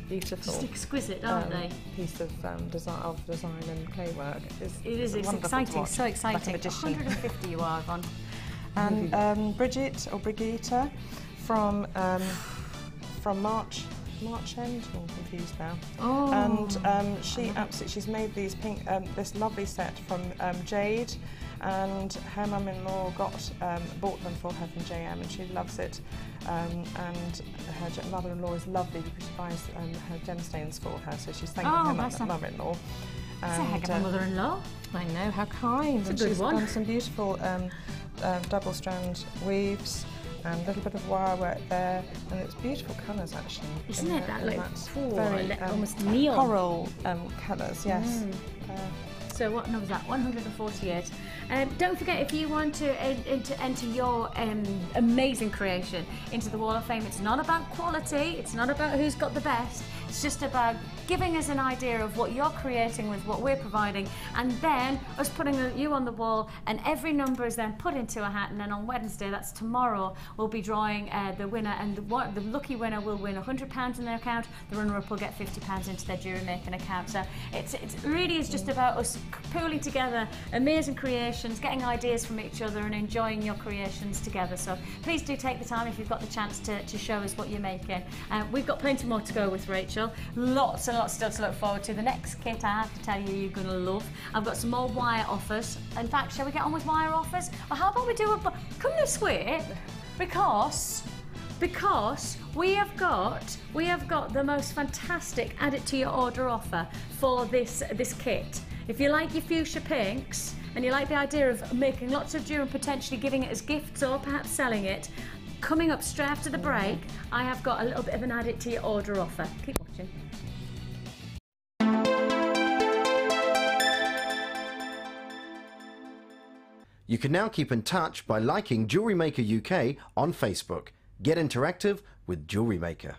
beautiful, Just exquisite, aren't they? piece of design and clay work. It is. It's wonderful to exciting. watch. So exciting. Like a magician. 150 you are, Yvonne. And Bridget or Brigitte from March End. Oh, I'm confused now. Oh. And she's made these pink, this lovely set from Jade, and her mum-in-law bought them for her from JM, and she loves it. And her mother-in-law is lovely because she buys her gemstones for her, so she's thanking her mother-in-law. That's a heck of a mother-in-law. I know, how kind. It's a And good she's one. done some beautiful double strand weaves and a little bit of wire work there, and it's beautiful colours actually. Isn't it? That like very almost neon. coral colours, yes. So what number is that? 148. Don't forget, if you want to enter your amazing creation into the Wall of Fame, it's not about quality, it's not about who's got the best, it's just about giving us an idea of what you're creating with what we're providing, and then us putting you on the wall, and every number is then put into a hat, and then on Wednesday, that's tomorrow, we'll be drawing the winner, and the lucky winner will win £100 in their account, the runner-up will get £50 into their Jewellery Maker account. So it really is just about us pooling together amazing creations, getting ideas from each other and enjoying your creations together. So please do take the time if you've got the chance to show us what you're making. We've got plenty more to go with, Rachel. Lots and lots still to look forward to. The next kit I have to tell you you're going to love. I've got some more wire offers. In fact, shall we get on with wire offers? Or how about we do come this way, because we have got the most fantastic add it to your order offer for this kit. If you like your fuchsia pinks and you like the idea of making lots of jewellery and potentially giving it as gifts or perhaps selling it, coming up straight after the break, I have got a little bit of an add it to your order offer. Keep watching. You can now keep in touch by liking Jewellery Maker UK on Facebook. Get interactive with Jewellery Maker.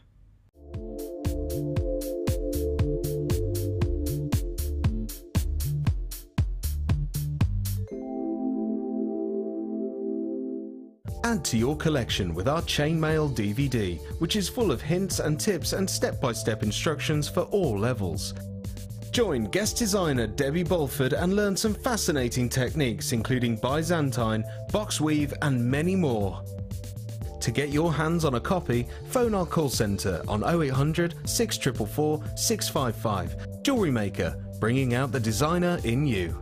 Add to your collection with our chainmail DVD, which is full of hints and tips and step-by-step instructions for all levels. Join guest designer Debbie Bolford and learn some fascinating techniques including Byzantine, box weave and many more. To get your hands on a copy, phone our call centre on 0800 644 655. Jewellery Maker, bringing out the designer in you.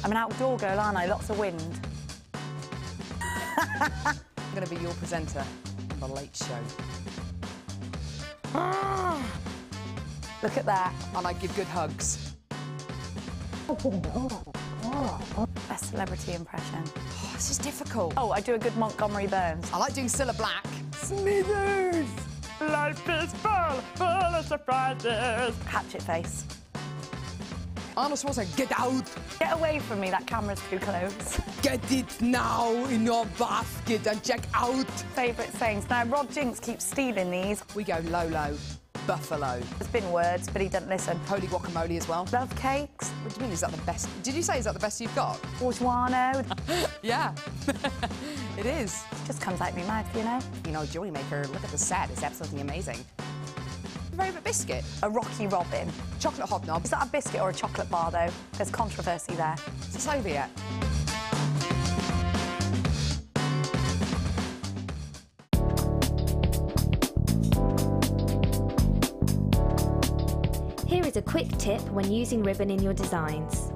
I'm an outdoor girl, aren't I? Lots of wind. I'm going to be your presenter on The Late Show. Look at that. And I give good hugs. Best celebrity impression. Oh, this is difficult. Oh, I do a good Montgomery Burns. I like doing Cilla Black. Smithers! Life is full of surprises. Hatchet face. Arnold Schwarzenegger, get out! Get away from me, that camera's too close. Get it now in your basket and check out! Favourite sayings. Now, Rod Jinks keeps stealing these. We go Lolo, Buffalo. There's been words, but he doesn't listen. Holy guacamole as well. Love cakes. What do you mean, is that the best? Did you say, is that the best you've got? Bourgeois. Yeah, it is. Just comes out of my mouth, you know? You know, Jewellery Maker, look at the set, it's absolutely amazing. Favourite biscuit? A Rocky Robin. Chocolate hobnob. Is that a biscuit or a chocolate bar, though? There's controversy there. Is this over yet? Here is a quick tip when using ribbon in your designs.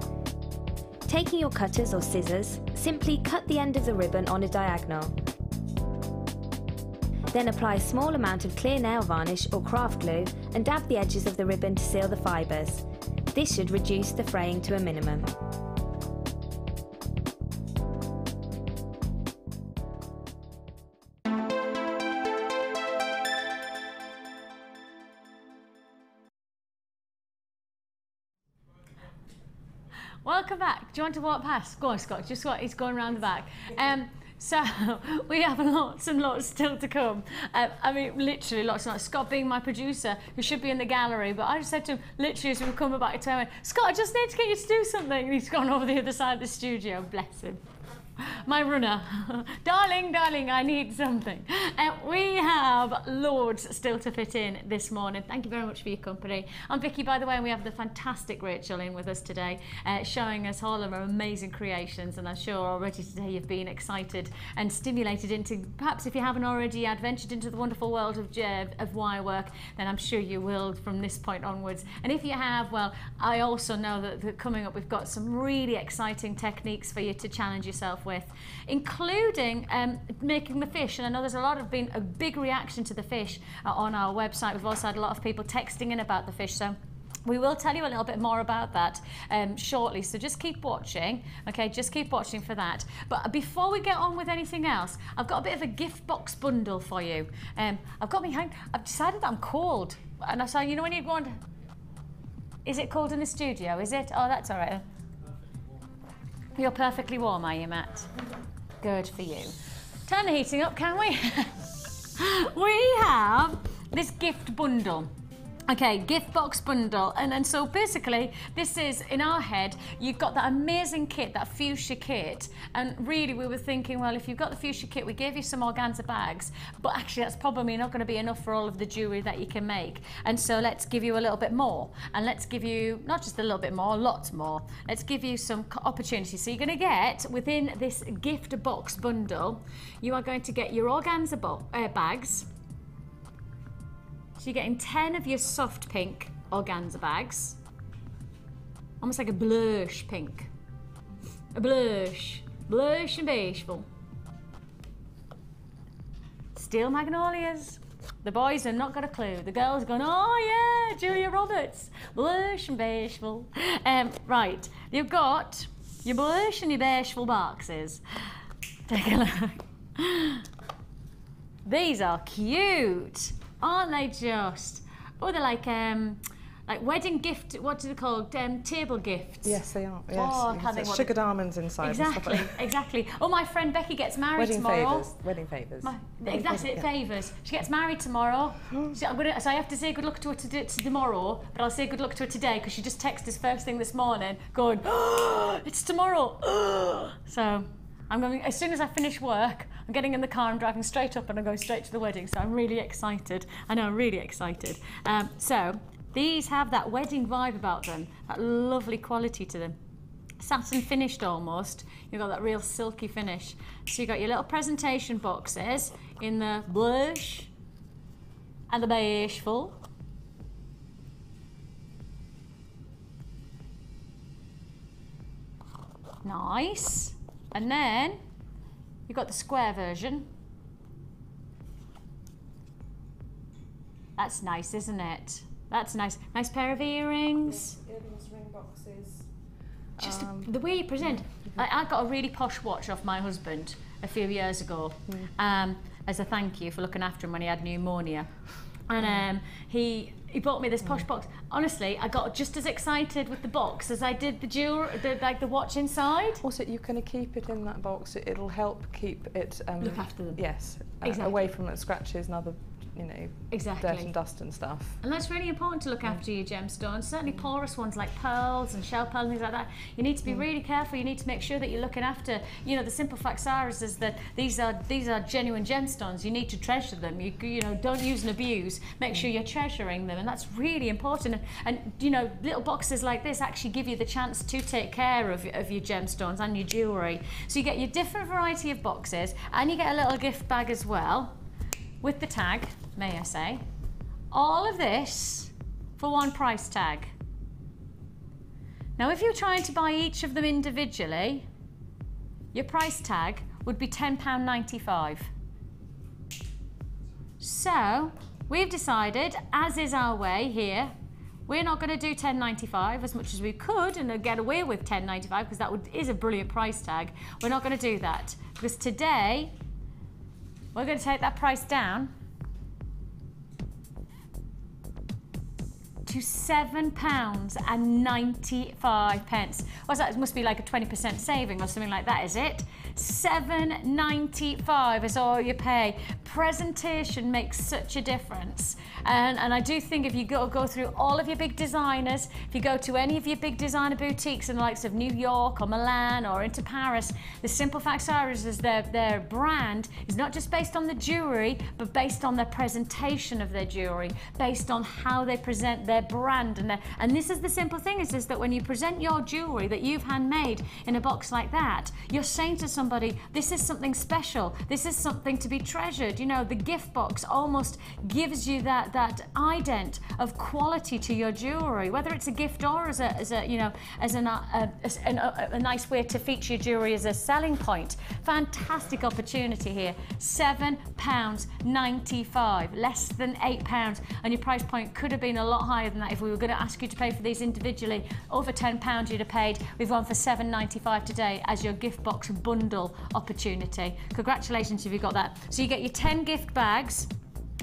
Taking your cutters or scissors, simply cut the end of the ribbon on a diagonal. Then apply a small amount of clear nail varnish or craft glue and dab the edges of the ribbon to seal the fibres. This should reduce the fraying to a minimum. Welcome back. Do you want to walk past? Go on, Scott. Just what he's going around the back. So we have lots and lots still to come. I mean, literally lots and lots. Scott being my producer, who should be in the gallery, but I just said to him, literally as we were coming back to him, I went, Scott, I just need to get you to do something. And he's gone over the other side of the studio, bless him. My runner. Darling, darling, I need something. We have loads still to fit in this morning. Thank you very much for your company. I'm Vicki, by the way, and we have the fantastic Rachel in with us today, showing us all of our amazing creations, and I'm sure already today you've been excited and stimulated into, perhaps if you haven't already adventured into the wonderful world of wirework, then I'm sure you will from this point onwards. And if you have, well, I also know that coming up we've got some really exciting techniques for you to challenge yourself with, including making the fish. And I know there's been a big reaction to the fish on our website. We've also had a lot of people texting in about the fish, so we will tell you a little bit more about that shortly, so just keep watching, okay? Just keep watching for that. But before we get on with anything else, I've got a bit of a gift box bundle for you. I've decided that I'm cold, and I said, you know when you go on, is it cold in the studio, is it? Oh, that's all right. You're perfectly warm, are you, Matt? Good for you. Turn the heating up, can we? We have this gift bundle. Okay, gift box bundle, and so basically this is, in our head, you've got that amazing kit, that fuchsia kit, and really we were thinking, well, if you've got the fuchsia kit, we gave you some organza bags, but actually that's probably not going to be enough for all of the jewellery that you can make, and so let's give you a little bit more, and let's give you, not just a little bit more, lots more, let's give you some opportunities. So you're going to get, within this gift box bundle, you are going to get your organza bags. So you're getting 10 of your soft pink organza bags. Almost like a blush pink. A blush. Blush and beigeful. Steel magnolias. The boys have not got a clue. The girls are going, oh yeah, Julia Roberts. Blush and beigeful. Right, you've got your blush and your beigeful boxes. Take a look. These are cute. Aren't they just? Oh, they're like wedding gift. What do they call? Table gifts. Yes, they are. Yes. Oh, I can't think what sugared almonds inside. Exactly, and stuff like exactly. Oh, my friend Becky gets married wedding tomorrow. Favours. Wedding favours. That's it. Favours. She gets married tomorrow. So I have to say good luck to her tomorrow, but I'll say good luck to her today because she just texted us first thing this morning, going, oh, "It's tomorrow." So I'm going, as soon as I finish work, I'm getting in the car, I'm driving straight up and I'm going straight to the wedding, so I'm really excited. I know, I'm really excited. So these have that wedding vibe about them, that lovely quality to them. Satin finished almost, you've got that real silky finish. So you've got your little presentation boxes in the blush and the beigeful. Nice. And then you've got the square version. That's nice, isn't it? That's nice. Nice pair of earrings. Earrings, ring boxes. Just the way you present. I got a really posh watch off my husband a few years ago as a thank you for looking after him when he had pneumonia. And he bought me this posh box. Honestly, I got just as excited with the box as I did the the watch inside. Also, you can keep it in that box. It'll help keep it. Look after them. Yes, exactly. Away from scratches and other, exactly. dirt and dust and stuff. And that's really important to look after your gemstones. Certainly porous ones like pearls and shell pearls and things like that. You need to be really careful. You need to make sure that you're looking after. The simple facts are is that these are genuine gemstones. You need to treasure them. You don't use and abuse. Make sure you're treasuring them, and that's really important. And little boxes like this actually give you the chance to take care of your gemstones and your jewellery. So you get your different variety of boxes, and you get a little gift bag as well, with the tag, may I say. All of this for one price tag. Now, if you're trying to buy each of them individually, your price tag would be £10.95. So, we've decided, as is our way here, we're not going to do £10.95 as much as we could and get away with £10.95 because that is a brilliant price tag. We're not going to do that because today we're going to take that price down to £7.95. What's that? It must be like a 20% saving or something like that, is it? £7.95 is all you pay. Presentation makes such a difference. And I do think if you go through all of your big designers, if you go to any of your big designer boutiques in the likes of New York or Milan or into Paris, the simple facts are is their brand is not just based on the jewellery, but based on their presentation of their jewellery, based on how they present their brand. And this is the simple thing is that when you present your jewellery that you've handmade in a box like that, you're saying to somebody, this is something special, this is something to be treasured. The gift box almost gives you that ident of quality to your jewellery, whether it's a gift or as a nice way to feature your jewellery as a selling point. Fantastic opportunity here. £7.95, less than £8, and your price point could have been a lot higher than that if we were going to ask you to pay for these individually. Over £10 you'd have paid. We've gone for £7.95 today as your gift box bundle opportunity. Congratulations if you got that. So you get your 10 gift bags,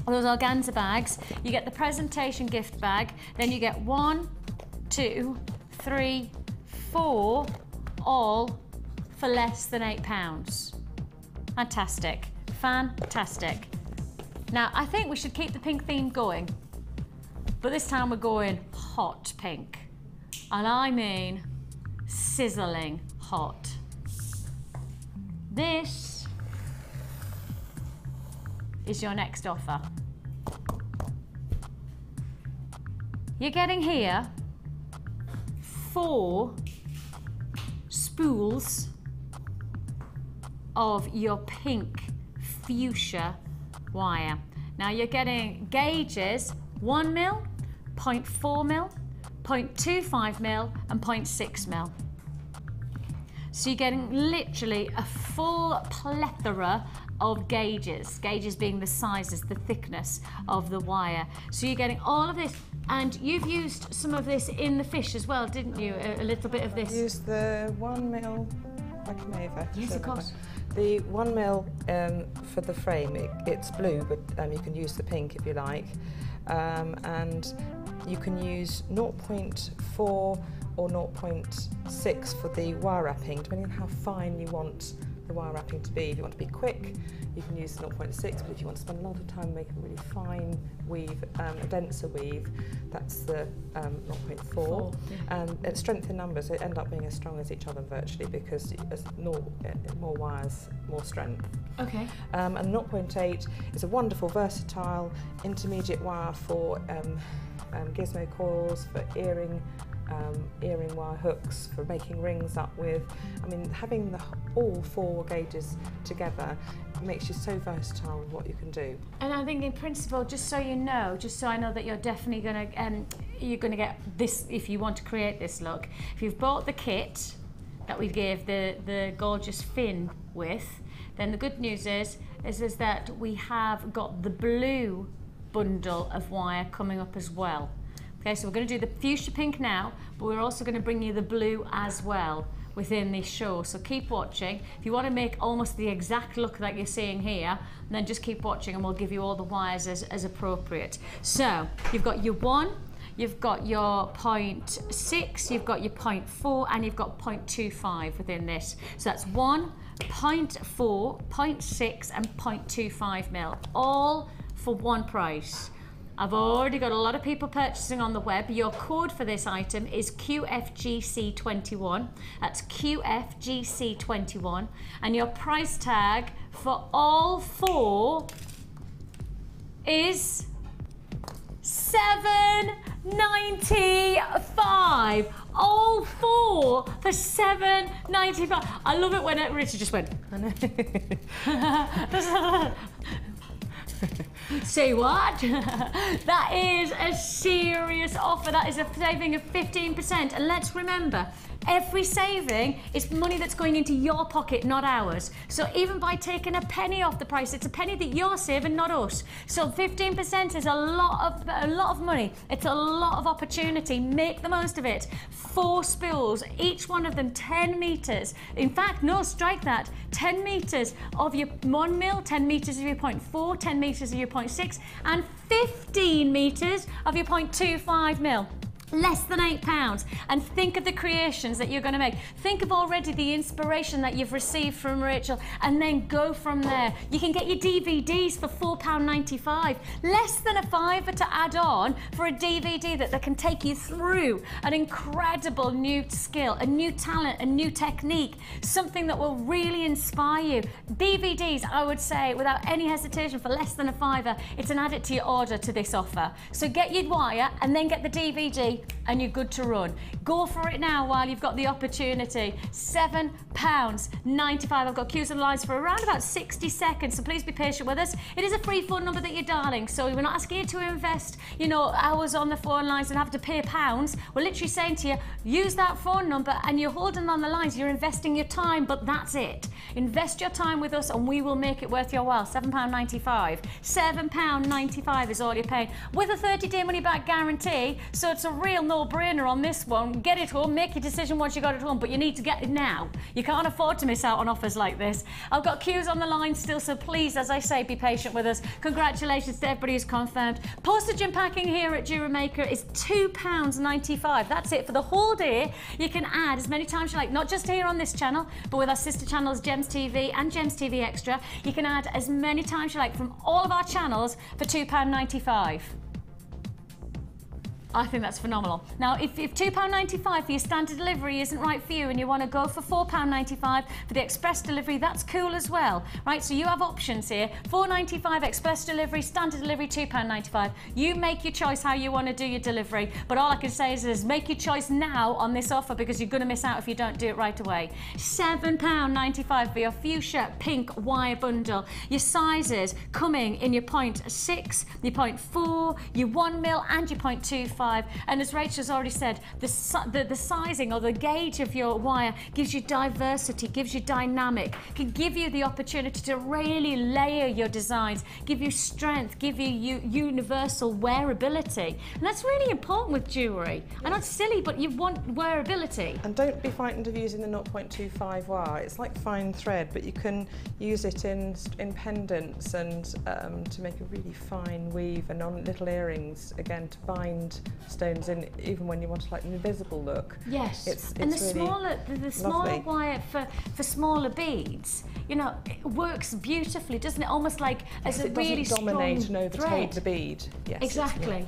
those organza bags, you get the presentation gift bag, then you get 1, 2, 3, 4, all for less than £8. Fantastic, fantastic. Now, I think we should keep the pink theme going, but this time we're going hot pink. And I mean sizzling hot. This is your next offer. You're getting here 4 spools of your pink fuchsia wire. Now you're getting gauges 1 mil, 0.4 mil, 0.25 mil and 0.6 mil. So you're getting literally a full plethora of gauges, gauges being the sizes, the thickness of the wire. So you're getting all of this, and you've used some of this in the fish as well, didn't you? A little bit of this. I used the 1 mil, I can move. Yes, of course. The 1 mil for the frame, it's blue, but you can use the pink if you like. And you can use 0.4 or 0.6 for the wire wrapping, depending on how fine you want the wire wrapping to be. If you want to be quick, you can use 0.6, but if you want to spend a lot of time making a really fine weave, a denser weave, that's the 0.4. And at strength in numbers, they end up being as strong as each other virtually, because more wires, more strength. Okay. And 0.8 is a wonderful, versatile, intermediate wire for gizmo coils, for earring wire hooks, for making rings up with. I mean, having all 4 gauges together makes you so versatile with what you can do. And I think in principle, just so you know, just so I know that you're definitely you're gonna get this if you want to create this look. If you've bought the kit that we gave the gorgeous fin with, then the good news is that we have got the blue bundle of wire coming up as well. Okay, so we're going to do the fuchsia pink now, but we're also going to bring you the blue as well within this show. So keep watching. If you want to make almost the exact look that you're seeing here, then just keep watching and we'll give you all the wires as appropriate. So you've got your 1, you've got your 0.6, you've got your 0.4, and you've got 0.25 within this. So that's 1, 0.4, 0.6 and 0.25 mil, all for one price. I've already got a lot of people purchasing on the web. Your code for this item is QFGC21. That's QFGC21. And your price tag for all 4 is $7.95. All 4 for $7.95. I love it when Richard just went. Say what? That is a serious offer. That is a saving of 15%. And let's remember, every saving is money that's going into your pocket, not ours. So even by taking a penny off the price, it's a penny that you're saving, not us. So 15% is a lot of money. It's a lot of opportunity. Make the most of it. 4 spools, each one of them 10 meters. In fact, no, strike that. 10 meters of your 1 mil, 10 meters of your 0.4, 10 meters of your 0.6, and 15 meters of your 0.25 mil. Less than £8. And think of the creations that you're going to make. Think of already the inspiration that you've received from Rachel, and then go from there. You can get your DVDs for £4.95. Less than a £5 to add on for a DVD that can take you through an incredible new skill, a new talent, a new technique, something that will really inspire you. DVDs, I would say, without any hesitation, for less than a £5, it's an added to your order to this offer. So get your wire and then get the DVD, and you're good to run. Go for it now while you've got the opportunity. £7.95. I've got queues and lines for around about 60 seconds, so please be patient with us. It is a free phone number that you're dialing, so we're not asking you to invest, hours on the phone lines and have to pay pounds. We're literally saying to you, use that phone number and you're holding on the lines. You're investing your time, but that's it. Invest your time with us and we will make it worth your while. £7.95. £7.95 is all you're paying with a 30-day money-back guarantee, so it's a real no-brainer on this one. Get it home, make your decision once you got it home, but you need to get it now. You can't afford to miss out on offers like this. I've got queues on the line still, so please, as I say, be patient with us. Congratulations to everybody who's confirmed. Postage and packing here at Jewellery Maker is £2.95. That's it for the whole day. You can add as many times you like, not just here on this channel, but with our sister channels Gems TV and Gems TV Extra. You can add as many times you like from all of our channels for £2.95. I think that's phenomenal. Now, if £2.95 for your standard delivery isn't right for you and you want to go for £4.95 for the express delivery, that's cool as well, right? So you have options here. £4.95 express delivery, standard delivery, £2.95. You make your choice how you want to do your delivery, but all I can say is make your choice now on this offer because you're going to miss out if you don't do it right away. £7.95 for your fuchsia pink wire bundle. Your sizes coming in your 0.6, your 0.4, your 1mm and your 0.25. And as Rachel's already said, the sizing or the gauge of your wire gives you diversity, gives you dynamic, can give you the opportunity to really layer your designs, give you strength, give you universal wearability. And that's really important with jewellery. I know it's silly, but you want wearability. And don't be frightened of using the 0.25 wire. It's like fine thread, but you can use it in pendants and to make a really fine weave, and on little earrings, again, to bind stones in, even when you want like an invisible look. Yes, it's and the really smaller wire for smaller beads, you know, it works beautifully, doesn't it? Almost like as a really strong thread. It doesn't dominate and overtake the bead. Yes, exactly.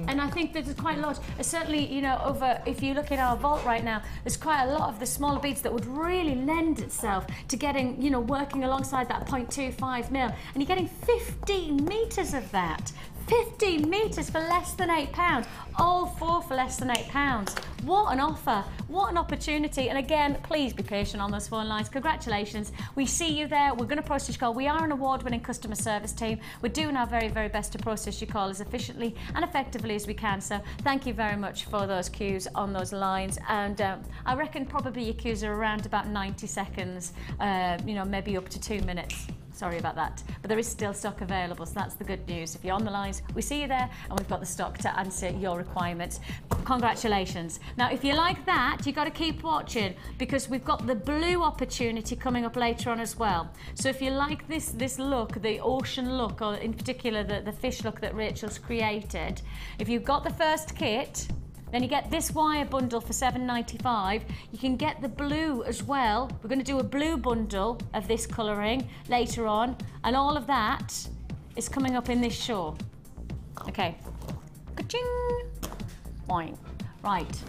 And I think there's quite a lot, certainly, you know, if you look in our vault right now, there's quite a lot of the smaller beads that would really lend itself to getting, you know, working alongside that 0.25mm, and you're getting 15 metres of that. 15 metres for less than £8. All four for less than £8. What an offer, what an opportunity. And again, please be patient on those phone lines. Congratulations. We see you there. We're going to process your call. We are an award-winning customer service team. We're doing our very, very best to process your call as efficiently and effectively as we can. So thank you very much for those queues on those lines. And I reckon probably your queues are around about 90 seconds, you know, maybe up to 2 minutes. Sorry about that, but there is still stock available, so that's the good news. If you're on the lines, we see you there, and we've got the stock to answer your requirements. Congratulations. Now, if you like that, you've got to keep watching, because we've got the blue opportunity coming up later on as well. So if you like this look, the ocean look, or in particular the fish look that Rachel's created, if you've got the first kit, then you get this wire bundle for £7.95. You can get the blue as well. We're going to do a blue bundle of this colouring later on, and all of that is coming up in this show. Okay. Ka-ching! Boing. Right.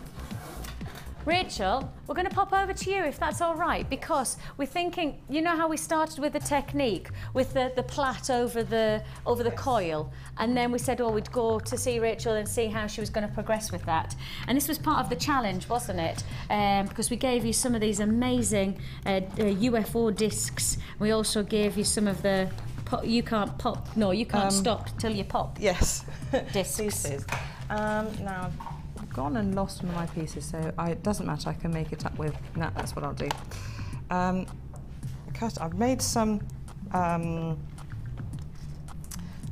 Rachel, we're going to pop over to you if that's all right, because we're thinking, you know how we started with the technique, with the plait over the coil, and then we said, oh, we'd go to see Rachel and see how she was going to progress with that. And this was part of the challenge, wasn't it? Because we gave you some of these amazing UFO discs. We also gave you some of the you can't stop till you pop. Yes. Discs. Pieces. Now, I've gone and lost one of my pieces, so it doesn't matter, I can make it up with, no, that's what I'll do. I've made some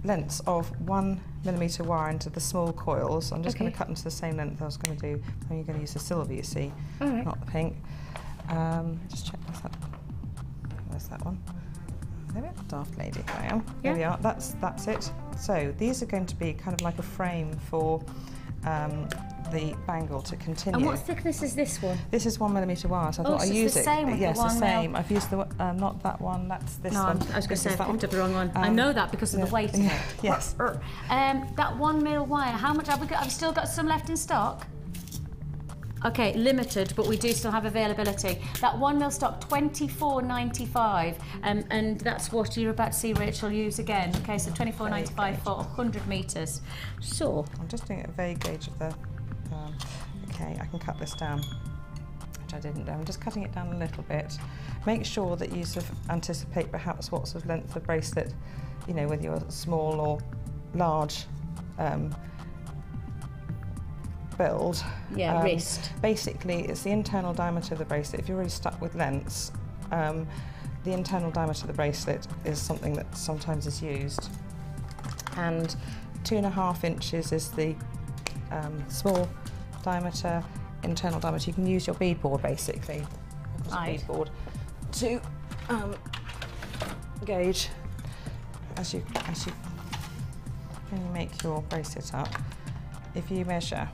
lengths of 1mm wire into the small coils. I'm just going to cut into the same length I was going to do. I'm going to use the silver, you see, not the pink. Just check this out. Where's that one? There we are. Daft lady, I am. There we are, that's it. So these are going to be kind of like a frame for the bangle to continue. And what thickness is this one? This is 1mm wire, so I thought I'd use it. Yes, the same. I've used the not that one. That's this one. I was going to say I picked up the wrong one. I know that because of the weight of it. Yes. That 1mm wire. How much have we got? Have we still got some left in stock? Okay, limited, but we do still have availability. That 1mm stock, £24.95, and that's what you're about to see Rachel use again. Okay, so £24.95 for 100 metres. So I'm just doing a vague gauge of the. Okay, I can cut this down, which I didn't do. I'm just cutting it down a little bit. Make sure that you sort of anticipate perhaps what sort of length of bracelet, you know, whether you're small or large. Build. Yeah, wrist. Basically, it's the internal diameter of the bracelet. If you're really stuck with lengths, the internal diameter of the bracelet is something that sometimes is used. And 2.5 inches is the small diameter, internal diameter. You can use your beadboard basically. Right. Beadboard to gauge as you when you make your bracelet up. If you measure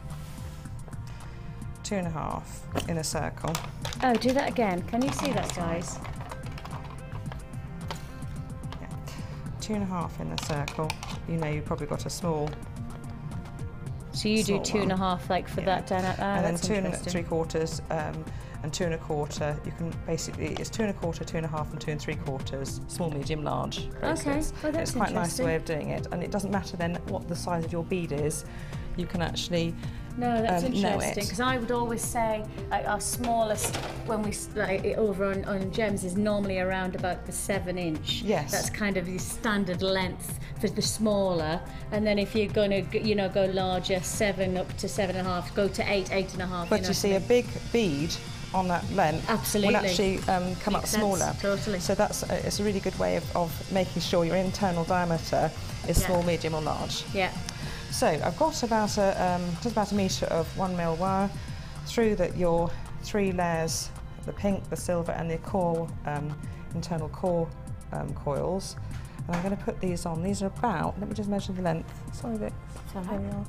2.5 in a circle. Oh, do that again. Can you see that, guys? Yeah. 2.5 in a circle. You know you've probably got a small. So you do Small 2.5 like for that down at and then that's 2 interesting. 3/4 and 2 1/4. You can basically, it's 2 1/4, 2 1/2 and 2 3/4, small, medium, large bracelets. Oh, that's it's quite a nice interesting. way of doing it, and it doesn't matter then what the size of your bead is. You can actually No, that's know interesting it. because I would always say like our smallest when we like over on gems is normally around about the 7-inch. Yes. That's kind of the standard length for the smaller, and then if you're going to go larger, 7 up to 7.5, go to 8, 8.5. But you see, a big bead on that length Absolutely. will actually come up Makes sense, smaller. totally. So it's a really good way of making sure your internal diameter is Yeah. small, medium, or large. Yeah. So I've got about just about a metre of 1mm wire through your 3 layers: the pink, the silver, and the core internal core coils. And I'm going to put these on. These are about, let me just measure the length. Sorry, Vic. There we are.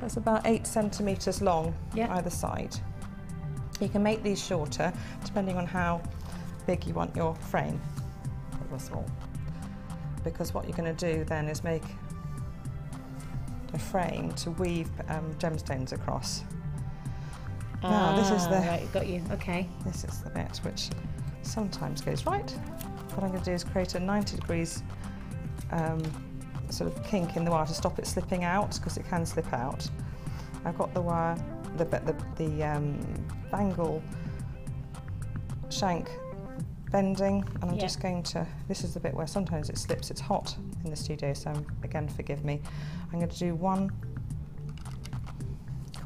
That's about 8 centimetres long either side. You can make these shorter depending on how big you want your frame, big or small. Because what you're going to do then is make a frame to weave gemstones across. Now this is the right, got you. Okay. This is the bit which sometimes goes right. What I'm going to do is create a 90 degrees sort of kink in the wire to stop it slipping out, because it can slip out. I've got the wire, the bangle shank bending, and I'm just going to, this is the bit where sometimes it slips. It's hot in the studio, so again forgive me. I'm going to do one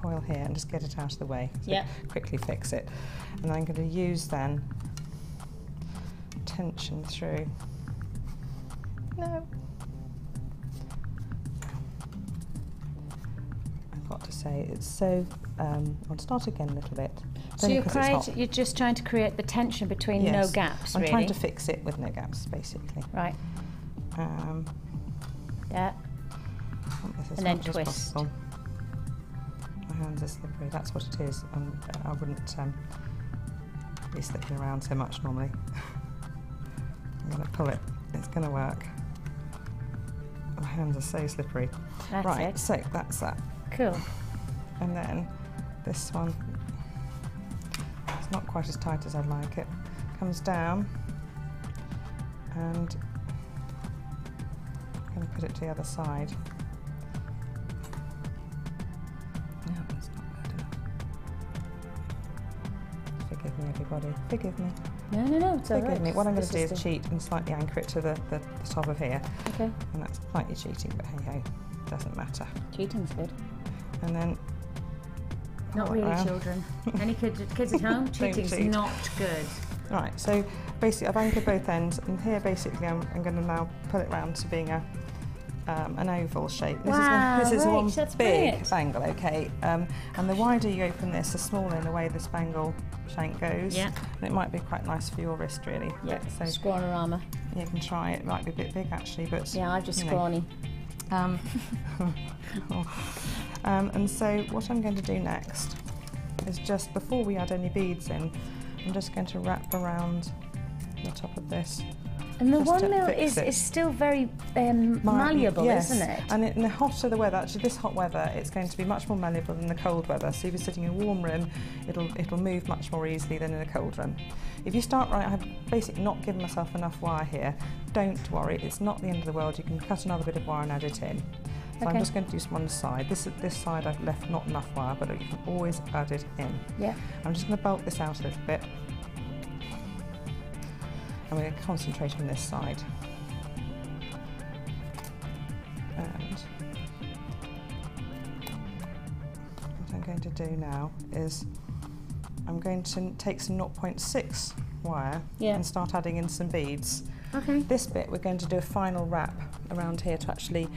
coil here and just get it out of the way. So quickly fix it. And I'm going to use then tension through. No. I've got to say it's so. I'll start again a little bit. So you're just trying to create the tension between no gaps. I'm really. trying to fix it with no gaps, basically. Right. Yeah. And then twist. Possible. My hands are slippery. That's what it is. I wouldn't be slipping around so much normally. I'm going to pull it. It's going to work. My hands are so slippery. That's right. it. So that's that. Cool. And then this one. It's not quite as tight as I'd like it. Comes down, and I'm going to put it to the other side. No, that's not good enough. Forgive me, everybody. Forgive me. No, it's all right. Forgive me. What I'm going to do This is cheat and slightly anchor it to the top of here. Okay. And that's slightly cheating, but hey ho, doesn't matter. Cheating's good. And then. Not really, children. Any kids at home? Cheating's cheat. not good. Right, so basically I've anchored both ends, and here basically I'm going to now pull it round to being an oval shape. This is one that's big brilliant. bangle, okay? And the wider you open this, the smaller in the way this bangle shank goes. Yeah. And it might be quite nice for your wrist, really. Yeah, So scrawnorama. you can try it. It might be a bit big actually, but Yeah, I'm just you know. scrawny. And so what I'm going to do next is, just before we add any beads in, I'm just going to wrap around the top of this. And the just to 1mm fix it. is still very malleable, yes. isn't it? And in the hotter the weather, actually this hot weather, it's going to be much more malleable than the cold weather. So if you're sitting in a warm room, it'll move much more easily than in a cold room. If you start right, I've basically not given myself enough wire here. Don't worry, it's not the end of the world. You can cut another bit of wire and add it in. So I'm just going to do one side. This side I've left not enough wire, but you can always add it in. Yeah. I'm just going to bulk this out a little bit. I'm going to concentrate on this side. And what I'm going to do now is I'm going to take some 0.6 wire and start adding in some beads. Okay. This bit we're going to do a final wrap around here to actually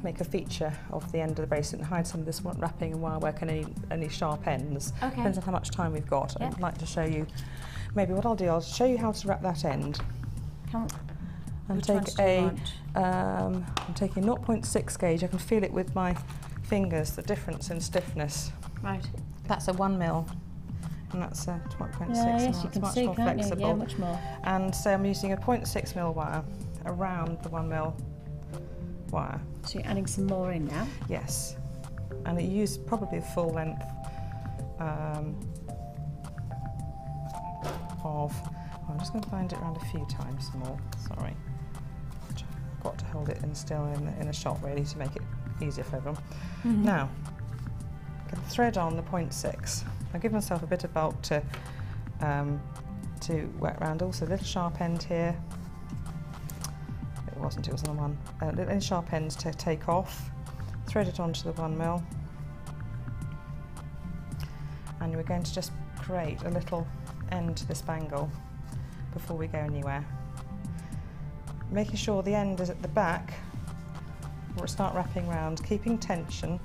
make a feature of the end of the bracelet and hide some of this wrapping and wire work and any sharp ends. Okay. Depends on how much time we've got. Yeah. I'd like to show you, maybe what I'll do, I'll show you how to wrap that end. And take I'm taking 0.6 gauge. I can feel it with my fingers, the difference in stiffness. Right. That's a 1 mil, and that's a 12.6 yes, mil. you It's can much see, more can't flexible. you? Yeah, much more. And so I'm using a 0.6 mil wire around the 1 mil wire. So you're adding some more in now. Yes, and you use probably the full length of. I'm just going to bind it around a few times more. Sorry, I've got to hold it still in a shot really to make it easier for everyone. Now, I'm going to thread on the 0.6. I give myself a bit of bulk to work around. Also, a little sharp end here. It wasn't. It was on the one. Little sharp ends to take off. Thread it onto the 1 mil, and we're going to just create a little end to this bangle before we go anywhere. Making sure the end is at the back. We'll start wrapping round, keeping tension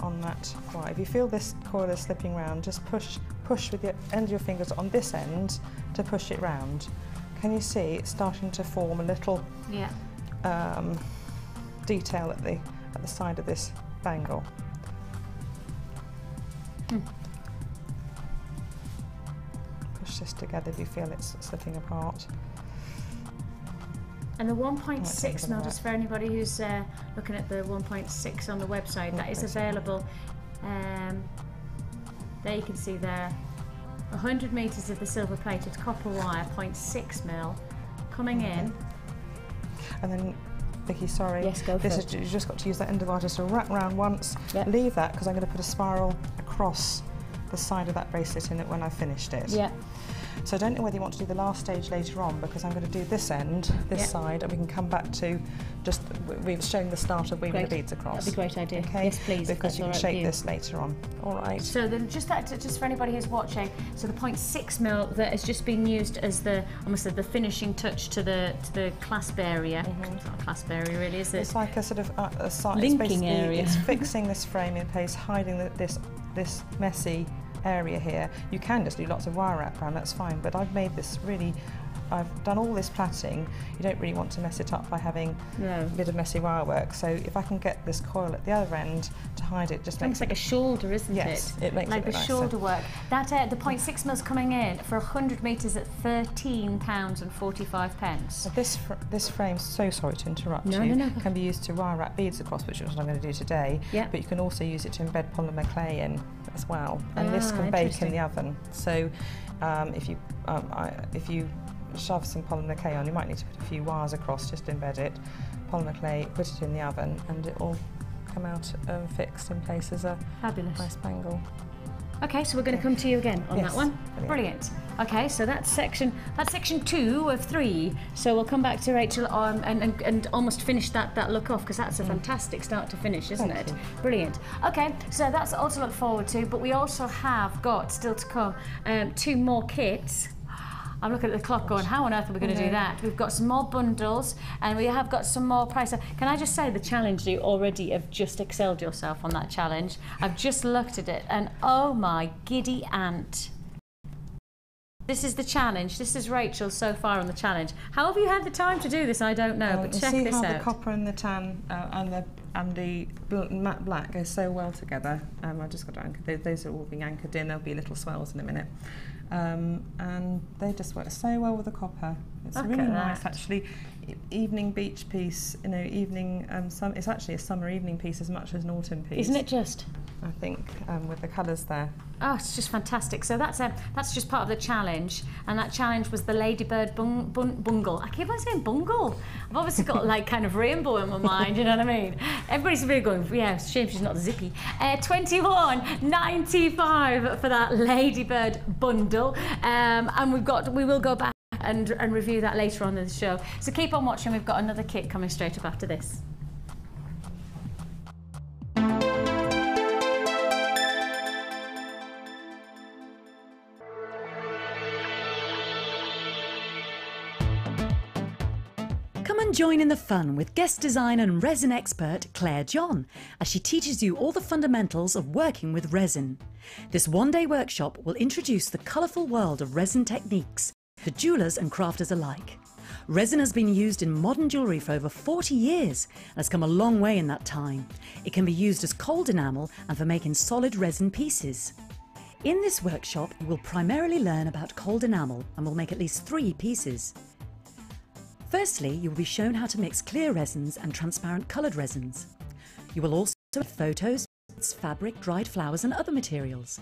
on that wire. If you feel this coil is slipping round, just push with the end of your fingers on this end to push it round. Can you see it's starting to form a little detail at the side of this bangle? Push this together if you feel it's slipping apart. And the 1.6 mil, just for anybody who's looking at the 1.6 on the website, that is available. There you can see there, 100 metres of the silver plated copper wire, 0.6 mil, coming in. And then, Vicky, sorry, yes, go for it. You've just got to use that end of wire just to wrap round once, leave that, because I'm going to put a spiral across the side of that bracelet in it when I've finished it. Yeah. So I don't know whether you want to do the last stage later on, because I'm going to do this end, this side, and we can come back to just we've shown the start of weaving the beads across. That'd be a great idea. Okay? Yes, please. Because you can shape this later on. All right. So then, just for anybody who's watching, so the 0.6 mil that has just been used as the almost the finishing touch to the clasp area. It's not a clasp area, really, is it? It's like a sort of a side linking area. It's fixing this frame in place, hiding this messy area here. You can just do lots of wire wrap around, that's fine, but I've made this really, I've done all this plaiting. You don't really want to mess it up by having a bit of messy wire work, so if I can get this coil at the other end to hide it, just makes like a shoulder, isn't it? Yes, it makes like it the nicer. shoulder work. That the 0.6 mil's coming in for 100 metres at £13.45. So this frame, so sorry to interrupt you, can be used to wire wrap beads across, which is what I'm going to do today. Yeah. But you can also use it to embed polymer clay in as well, and this can bake in the oven. So if you shove some polymer clay on, you might need to put a few wires across just to embed it. Polymer clay, put it in the oven, and it will come out fixed in place as a nice bangle. Okay, so we're going to come to you again on that one. Brilliant. Okay, so that's section 2 of 3. So we'll come back to Rachel and almost finish that look off, because that's a fantastic start to finish, isn't it? Brilliant. Okay, so that's all to look forward to, but we also have got still to come 2 more kits. I'm looking at the clock going, how on earth are we going to do that? We've got some more bundles and we have got some more prices. Can I just say the challenge, you already have just excelled yourself on that challenge. I've just looked at it and oh my giddy aunt. This is the challenge. This is Rachel so far on the challenge. How have you had the time to do this? I don't know, but check this out. See how the copper and the tan and the matte black go so well together. I've just got to anchor. Those are all being anchored in. There'll be little swells in a minute. And they just work so well with the copper. It's really nice, actually. Evening beach piece, evening. It's actually a summer evening piece as much as an autumn piece. Isn't it just? I think with the colours there. Oh, it's just fantastic. So that's just part of the challenge, and that challenge was the Ladybird Bangle. I keep on saying bungle. I've obviously got like kind of rainbow in my mind. You know what I mean? Everybody's really going, yeah, it's a shame she's not zippy. $21.95 for that Ladybird bundle, and we will go back and review that later on in the show. So keep on watching. We've got another kit coming straight up after this. Come and join in the fun with guest designer and resin expert Claire John as she teaches you all the fundamentals of working with resin. This one-day workshop will introduce the colourful world of resin techniques for jewellers and crafters alike. Resin has been used in modern jewellery for over 40 years and has come a long way in that time. It can be used as cold enamel and for making solid resin pieces. In this workshop, you will primarily learn about cold enamel and will make at least 3 pieces. Firstly, you will be shown how to mix clear resins and transparent coloured resins. You will also have photos, fabric, dried flowers and other materials.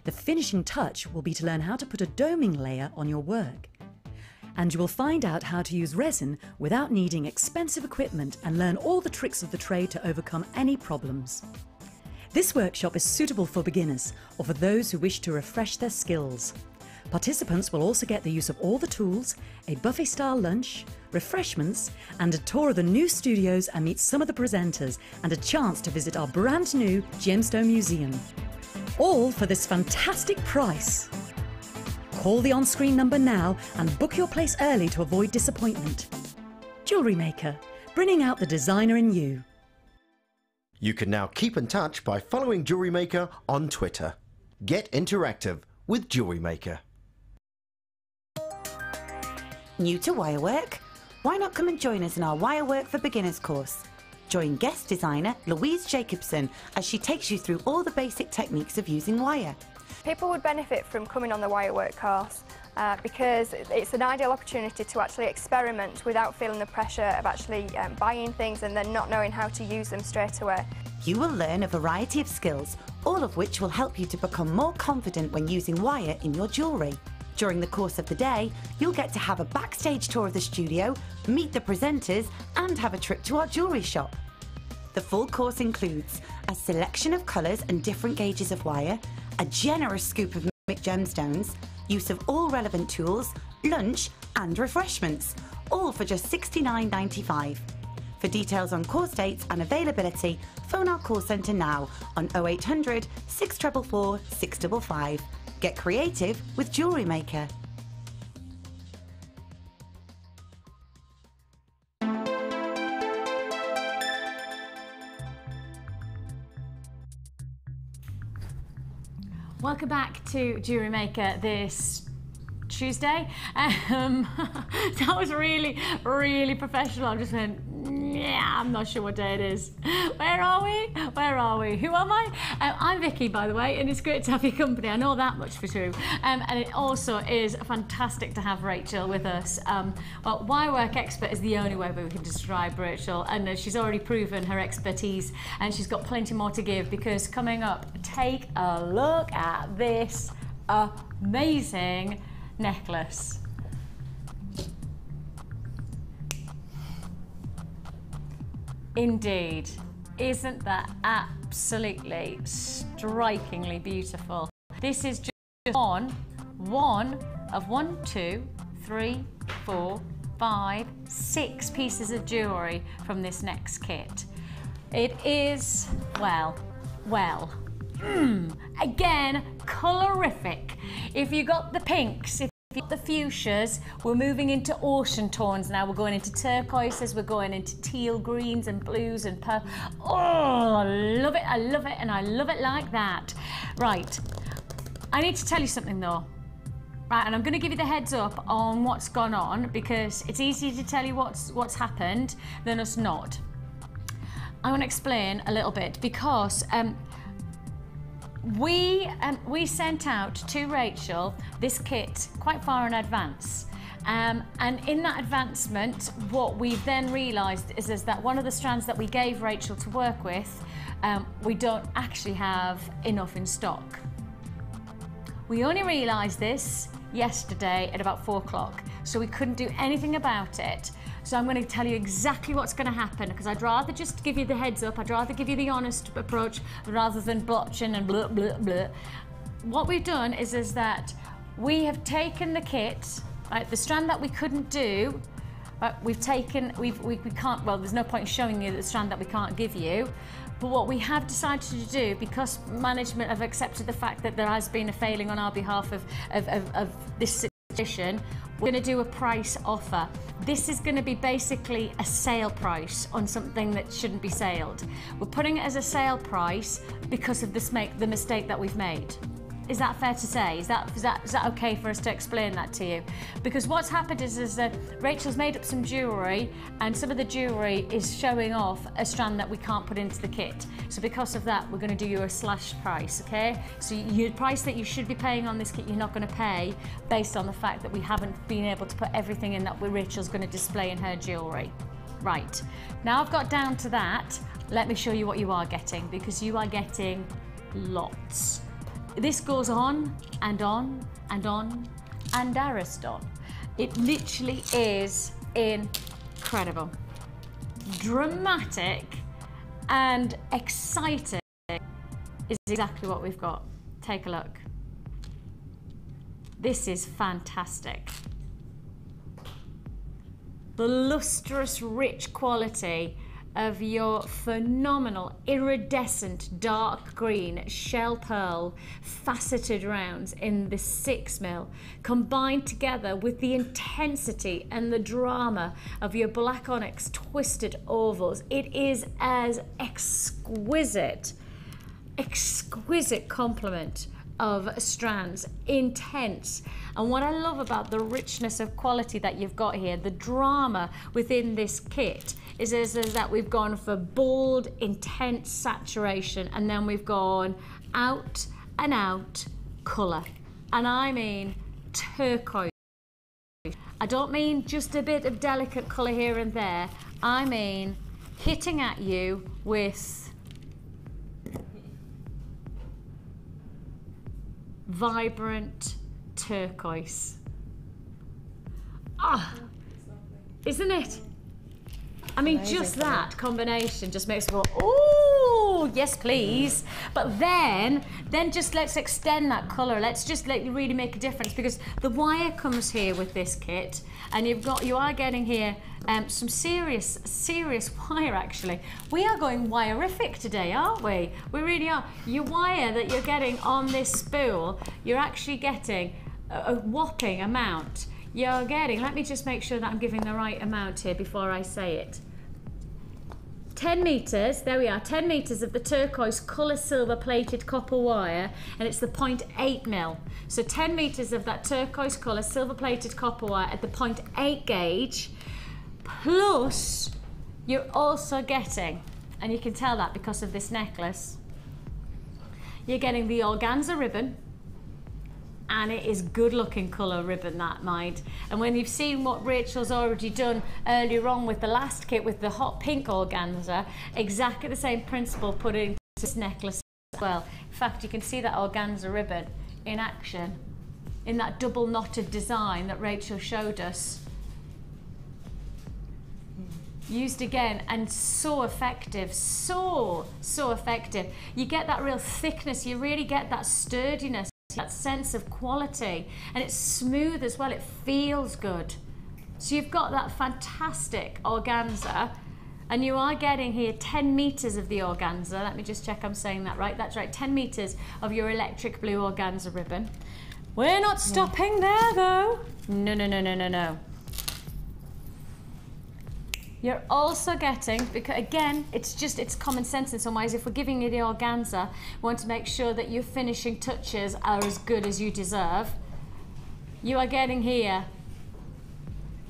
The finishing touch will be to learn how to put a doming layer on your work. And you will find out how to use resin without needing expensive equipment and learn all the tricks of the trade to overcome any problems. This workshop is suitable for beginners or for those who wish to refresh their skills. Participants will also get the use of all the tools, a buffet-style lunch, refreshments and a tour of the new studios and meet some of the presenters and a chance to visit our brand new Gemstone Museum. All for this fantastic price. Call the on-screen number now and book your place early to avoid disappointment. Jewellery Maker, bringing out the designer in you. You can now keep in touch by following Jewellery Maker on Twitter. Get interactive with Jewellery Maker. New to Wirework? Why not come and join us in our Wirework for Beginners course? Join guest designer Louise Jacobson as she takes you through all the basic techniques of using wire. People would benefit from coming on the Wirework course because it's an ideal opportunity to actually experiment without feeling the pressure of actually buying things and then not knowing how to use them straight away. You will learn a variety of skills, all of which will help you to become more confident when using wire in your jewellery. During the course of the day, you'll get to have a backstage tour of the studio, meet the presenters and have a trip to our jewellery shop. The full course includes a selection of colours and different gauges of wire, a generous scoop of mixed gemstones, use of all relevant tools, lunch and refreshments, all for just $69.95. For details on course dates and availability, phone our call centre now on 0800 644 655. Get creative with Jewellery Maker. Welcome back to Jewellery Maker this Tuesday. That was really, really professional. I'm just going, yeah, I'm not sure what day it is. Where are we? Where are we? Who am I? I'm Vicki, by the way, and it's great to have your company. I know that much for true. And it also is fantastic to have Rachel with us. Well, Wirework expert is the only way we can describe Rachel, and she's already proven her expertise, and she's got plenty more to give because coming up, take a look at this amazing necklace. Indeed. Isn't that absolutely strikingly beautiful? This is just one of 1, 2, 3, 4, 5, 6 pieces of jewellery from this next kit. It is, well, again, colorific. If you got the pinks, if you got the fuchsias, we're moving into ocean tones now. We're going into turquoises, we're going into teal greens and blues and purple. Oh, I love it, and I love it like that. Right, I need to tell you something though. Right, and I'm going to give you the heads up on what's gone on because it's easier to tell you what's happened than us not. I want to explain a little bit because we sent out to Rachel this kit quite far in advance. And in that advancement, what we then realised is that one of the strands that we gave Rachel to work with, we don't actually have enough in stock. We only realised this yesterday at about 4 o'clock, so we couldn't do anything about it. So I'm going to tell you exactly what's going to happen because I'd rather just give you the heads up. I'd rather give you the honest approach rather than botching and blah, blah, blah. What we've done is that we have taken the kit, right, the strand that we couldn't do, right, we can't, well, there's no point in showing you the strand that we can't give you. But what we have decided to do, because management have accepted the fact that there has been a failing on our behalf of this we're going to do a price offer. This is going to be basically a sale price on something that shouldn't be sailed. We're putting it as a sale price because of the mistake that we've made. Is that fair to say? Is that okay for us to explain that to you? Because what's happened is that Rachel's made up some jewellery, and some of the jewellery is showing off a strand that we can't put into the kit. So because of that, we're going to do you a slash price, okay? So your price that you should be paying on this kit, you're not going to pay based on the fact that we haven't been able to put everything in that Rachel's going to display in her jewellery. Right, now I've got down to that, let me show you what you are getting, because you are getting lots. This goes on and on and on and Ariston. It literally is incredible. Dramatic and exciting is exactly what we've got. Take a look. This is fantastic. The lustrous, rich quality of your phenomenal iridescent dark green shell pearl faceted rounds in the 6mm combined together with the intensity and the drama of your black onyx twisted ovals. It is as exquisite complement of strands, intense. And what I love about the richness of quality that you've got here, the drama within this kit, is that we've gone for bold, intense saturation, and then we've gone out and out colour. And I mean turquoise. I don't mean just a bit of delicate colour here and there. I mean hitting at you with vibrant turquoise. Ah, isn't it? I mean, amazing just that combination just makes me go, oh, yes, please. But then just let's extend that colour. Let's just really make a difference, because the wire comes here with this kit, and you are getting here some serious wire, actually. We are going wire-ific today, aren't we? We really are. Your wire that you're getting on this spool, you're actually getting a whopping amount. You're getting, let me just make sure that I'm giving the right amount here before I say it. 10 metres, there we are, 10 metres of the turquoise colour silver plated copper wire, and it's the 0.8mm. So 10 metres of that turquoise colour silver plated copper wire at the 0.8 gauge, plus you're also getting, and you can tell that because of this necklace, you're getting the organza ribbon. And it is good looking colour ribbon, that, mind. And when you've seen what Rachel's already done earlier on with the last kit with the hot pink organza, exactly the same principle put into this necklace as well. In fact, you can see that organza ribbon in action in that double knotted design that Rachel showed us. Used again, and so effective, so effective. You get that real thickness, you really get that sturdiness, that sense of quality, and it's smooth as well, it feels good. So you've got that fantastic organza, and you are getting here 10 metres of the organza. Let me just check I'm saying that right. That's right, 10 metres of your electric blue organza ribbon. We're not stopping there though. No. You're also getting, because again, it's common sense in some ways. If we're giving you the organza, we want to make sure that your finishing touches are as good as you deserve. You are getting here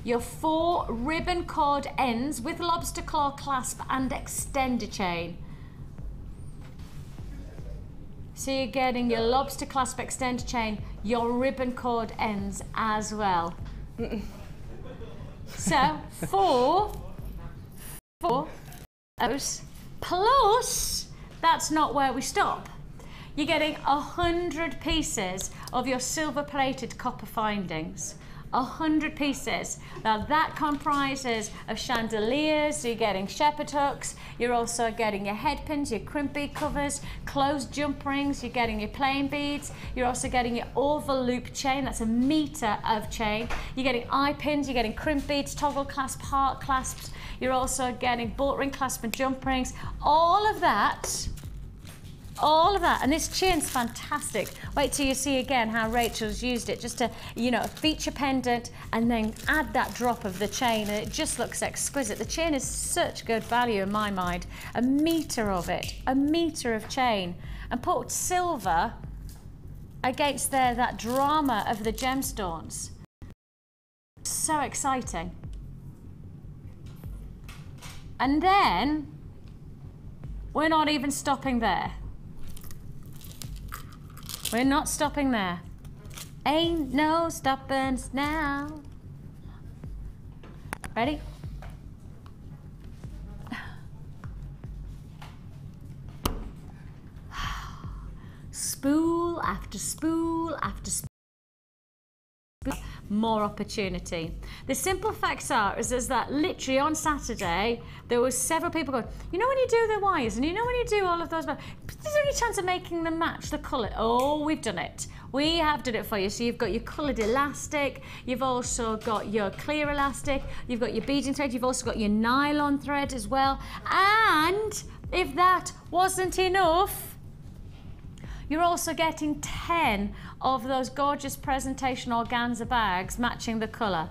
your 4 ribbon cord ends with lobster claw clasp and extender chain. So you're getting your lobster clasp extender chain, your ribbon cord ends as well. So 4 those, plus that's not where we stop. You're getting 100 pieces of your silver plated copper findings. 100 pieces. Now that comprises of chandeliers, so you're getting shepherd hooks, you're also getting your head pins, your crimp bead covers, closed jump rings, you're getting your plain beads, you're also getting your oval loop chain, that's 1 metre of chain, you're getting eye pins, you're getting crimp beads, toggle clasp, heart clasps, you're also getting bolt ring clasp and jump rings. All of that All of that, and this chain's fantastic. Wait till you see again how Rachel's used it, just to, you know, feature pendant and then add that drop of the chain, and it just looks exquisite. The chain is such good value in my mind. A metre of it, a metre of chain, and put silver against there, that drama of the gemstones. So exciting. And then we're not even stopping there. We're not stopping there. Ain't no stopping us now. Ready? Spool after spool after spool. More opportunity. The simple facts are is that literally on Saturday there was several people going, you know when you do the wires and you know when you do all of those, is there any chance of making them match the colour? Oh, we've done it. We have done it for you. So you've got your coloured elastic, you've also got your clear elastic, you've got your beading thread, you've also got your nylon thread as well. And if that wasn't enough, you're also getting 10 of those gorgeous presentation organza bags matching the colour.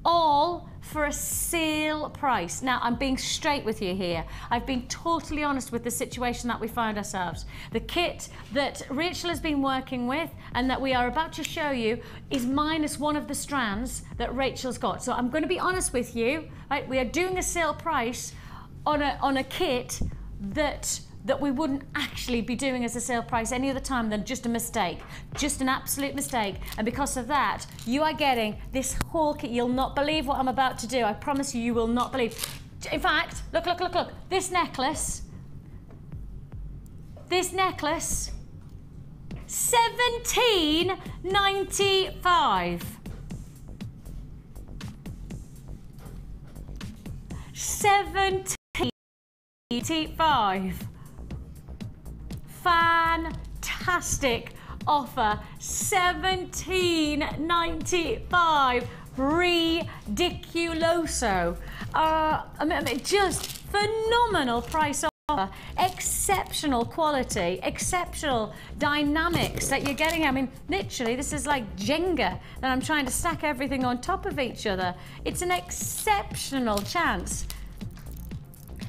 All for a sale price. Now, I'm being straight with you here. I've been totally honest with the situation that we find ourselves. The kit that Rachel has been working with and that we are about to show you is minus one of the strands that Rachel's got. So I'm going to be honest with you. Right? We are doing a sale price on a kit that we wouldn't actually be doing as a sale price any other time than just a mistake, just an absolute mistake. And because of that, you are getting this whole kit. You'll not believe what I'm about to do. I promise you, you will not believe. In fact, look, look, look, look. This necklace, $17.95. $17.95. Fantastic offer, $17.95, ridiculoso. I mean, just phenomenal price offer, exceptional quality, exceptional dynamics that you're getting. I mean, literally, this is like Jenga that I'm trying to stack everything on top of each other. It's an exceptional chance.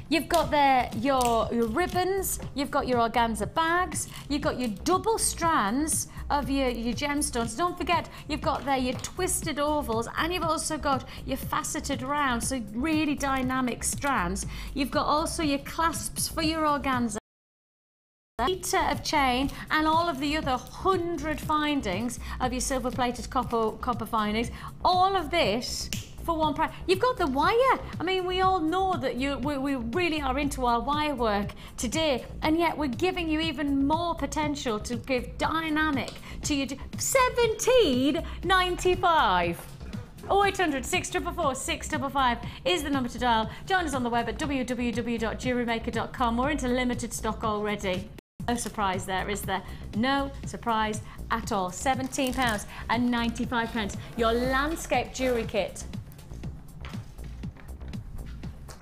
You've got there your ribbons, you've got your organza bags, you've got your double strands of your gemstones. Don't forget, you've got there your twisted ovals, and you've also got your faceted rounds, so really dynamic strands. You've got also your clasps for your organza, metre of chain, and all of the other 100 findings of your silver-plated copper findings. All of this for one price. You've got the wire. I mean, we all know that we really are into our wire work today, and yet we're giving you even more potential to give dynamic to your $17.95. 0800 644 655 is the number to dial. Join us on the web at www.jewellerymaker.com. We're into limited stock already. No surprise there, is there? No surprise at all. £17.95. Your landscape jewellery kit.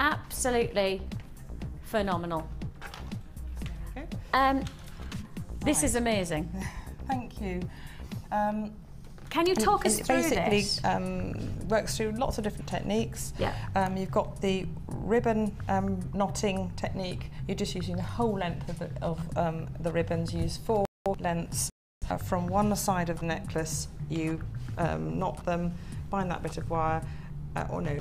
Absolutely phenomenal. Okay. This is amazing. Thank you. Can you talk us through this? Basically, works through lots of different techniques. Yeah. You've got the ribbon knotting technique. You're just using the whole length of the ribbons. You use 4 lengths from one side of the necklace. You knot them, bind that bit of wire,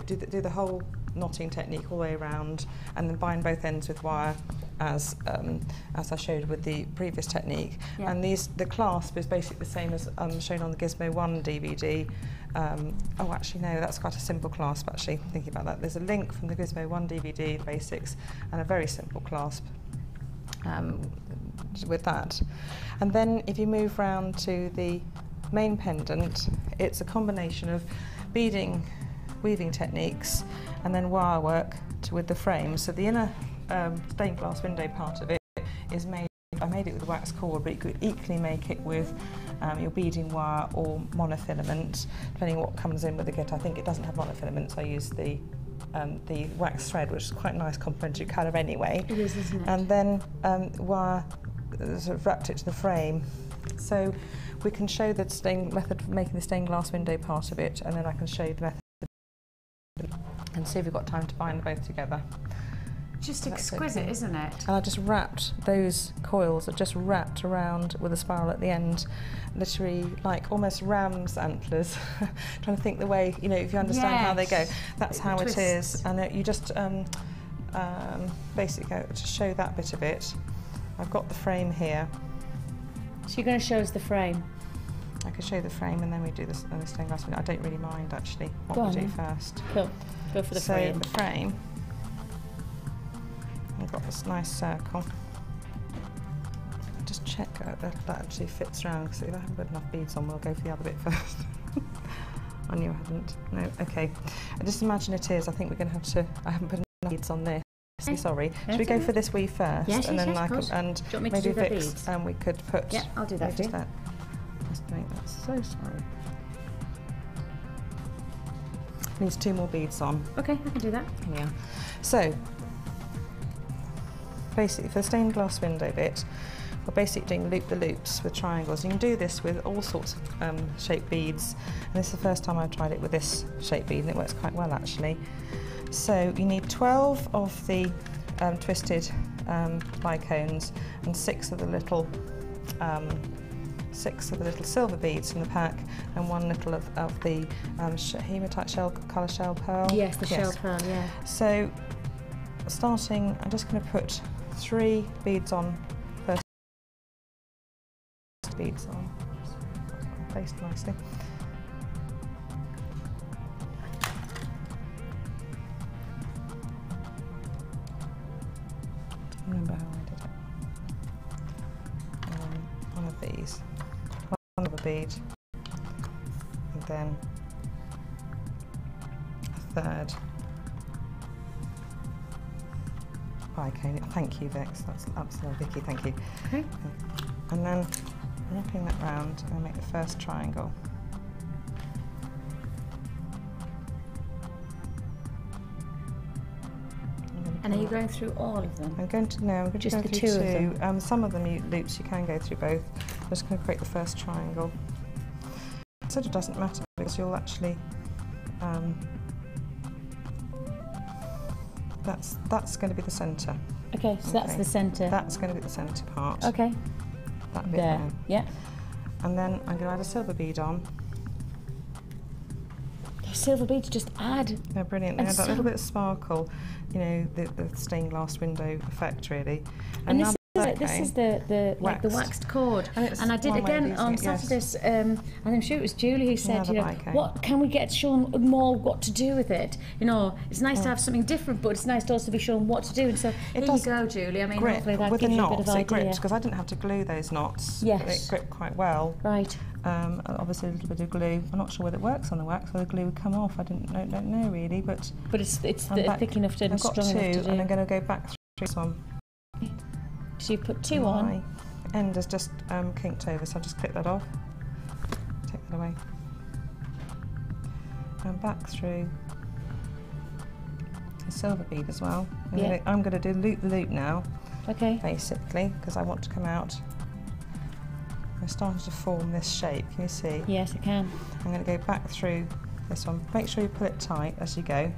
do the whole knotting technique all the way around, and then bind both ends with wire as I showed with the previous technique. Yeah. And the clasp is basically the same as shown on the Gizmo 1 DVD. Oh, actually no, that's quite a simple clasp actually, thinking about that. There's a link from the Gizmo 1 DVD, the basics, and a very simple clasp with that. And then if you move round to the main pendant, it's a combination of beading, weaving techniques, and then wire work with the frame. So the inner stained glass window part of it is made, I made it with wax cord, but you could equally make it with your beading wire or monofilament, depending on what comes in with the kit. I think it doesn't have monofilament, so I use the wax thread, which is quite a nice complementary colour anyway. It is, isn't it? And then wire sort of wrapped it to the frame. So we can show the method of making the stained glass window part of it, and then I can show you the method and see if we've got time to bind them both together. Just So that's exquisite, okay. isn't it? And I just wrapped those coils, are just wrapped around with a spiral at the end, literally like almost ram's antlers. Trying to think the way, you know, if you understand how they go, that's how it is. And you just basically go to show that bit of it. I've got the frame here. So you're going to show us the frame? I can show you the frame and then we do the stained glass window. I don't really mind actually what we do first. Cool. Go for the frame. So the frame, I've got this nice circle. Just check that actually fits around, because if I haven't put enough beads on, we'll go for the other bit first. I knew I hadn't. No, okay. And just imagine it is. I think we're going to have to. I haven't put enough beads on this. Okay. Sorry. Should we go for this weave first? Yes, and then of course. and Do you want me to maybe do the Vic's, beads? and we could put. Yeah, I'll do that for you. Just make that so sorry. Needs 2 more beads on. Okay, I can do that. Yeah. So basically, for the stained glass window bit, we're basically doing loop-the-loops with triangles. You can do this with all sorts of shaped beads, and this is the first time I've tried it with this shaped bead, and it works quite well actually. So you need 12 of the twisted bicones and 6 of the little silver beads in the pack, and 1 little of the hematite shell, colour shell pearl. Yes, the shell pearl, yeah. So starting, I'm just going to put 3 beads on first. Beads on, placed nicely. Don't remember how I did it. One of these, one of a bead, and then a 3rd bicone. Thank you, Vex. That's absolutely Vicky. Thank you. Okay. And then wrapping that round, I'm going to make the first triangle. And are you going through all of them? I'm going to, no, I'm going Just to go the through 2 of them? Some of them loops you can go through both. I'm just going to create the first triangle. It sort of doesn't matter because you'll actually, that's going to be the centre. Okay, so that's the centre. That's going to be the centre part. Okay. That bit there. there. Yeah. And then I'm going to add a silver bead on. Those silver beads just add. They're brilliant. They And add that so- little bit of sparkle, you know, the stained glass window effect really. And now this is the like the waxed cord, and I did again on Saturdays. And I'm sure it was Julie who said, Another you know, bicone. what can we get shown more what to do with it? You know, it's nice to have something different, but it's nice to also be shown what to do. And so here you go, Julie. I mean, grip hopefully that with gives the you a knots. bit of It idea. gripped because I didn't have to glue those knots. Yes. It gripped quite well. Right. Obviously a little bit of glue. I'm not sure whether it works on the wax, whether the glue would come off. I don't know really, but it's I'm back. thick enough to and I've got strong 2, enough to do. and I'm going to go back through this one. So you put 2 on. My end is just kinked over, so I'll just clip that off. Take that away. And back through the silver bead as well. I'm going to do loop the loop now. Okay. Basically, because I want to come out. I'm starting to form this shape. Can you see? Yes, I can. I'm going to go back through this one. Make sure you pull it tight as you go.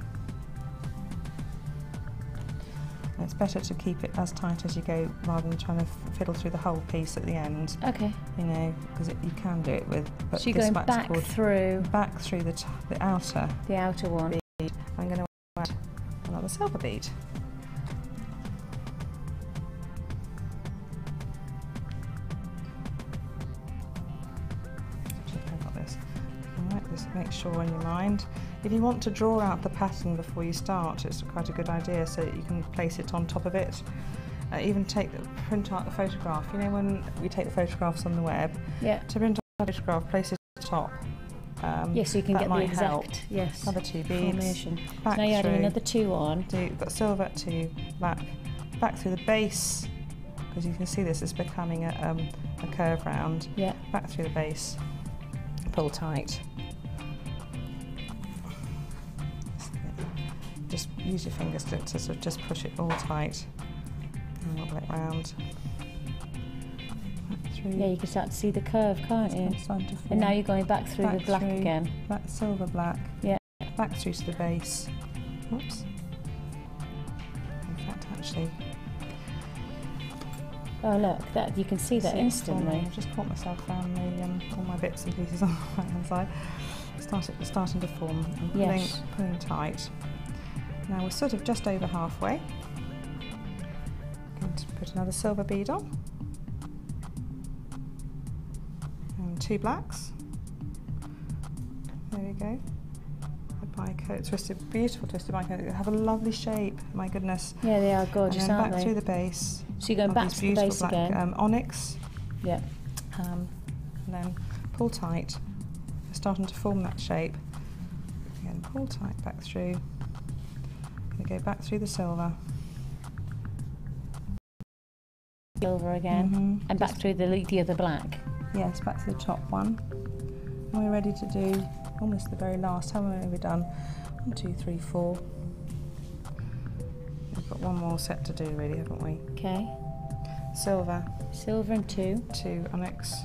And it's better to keep it as tight as you go rather than trying to fiddle through the whole piece at the end. Okay. You know, because you can do it with. But So you're this going wax back cord, through back through the outer. the outer one. Bead. I'm going to add another silver bead. Make sure in your mind. If you want to draw out the pattern before you start, it's quite a good idea so that you can place it on top of it. Even print out the photograph. You know when we take the photographs on the web? Yeah. To print out the photograph, place it at the top. Yes, so you can that get the might exact help. yes, Another 2 beads. formation. Back So now you're adding through. another 2 on. You've got silver, 2 black. Back through the base, because you can see this is becoming a curve round. Yeah. Back through the base. Pull tight. Just use your fingers to sort of just push it all tight and wobble it round. through. Yeah, you can start to see the curve, can't you? It's starting to form. And now you're going back through the black through, again. Back, silver black. Yeah. Back through to the base. Whoops. In fact, actually. Oh look, that you can see that instantly. I've just caught myself around the all my bits and pieces on the right hand side. Starting to form and pulling tight. Now we're sort of just over halfway. Going to put another silver bead on. And 2 blacks. There we go. The bicoat, twisted, beautiful twisted bicoat. They have a lovely shape, my goodness. Yeah, they are gorgeous, and then aren't back they? through the base. So you're going back to the base black, again. Onyx. Yeah. And then pull tight. We're starting to form that shape. Again, pull tight back through. Going to go back through the silver. Silver again, and back through the other black. Yes, back to the top one. And we're ready to do almost the very last. How many have we done? 1, 2, 3, 4. We've got one more set to do, really, haven't we? Okay. Silver. Silver and 2. 2 onyx.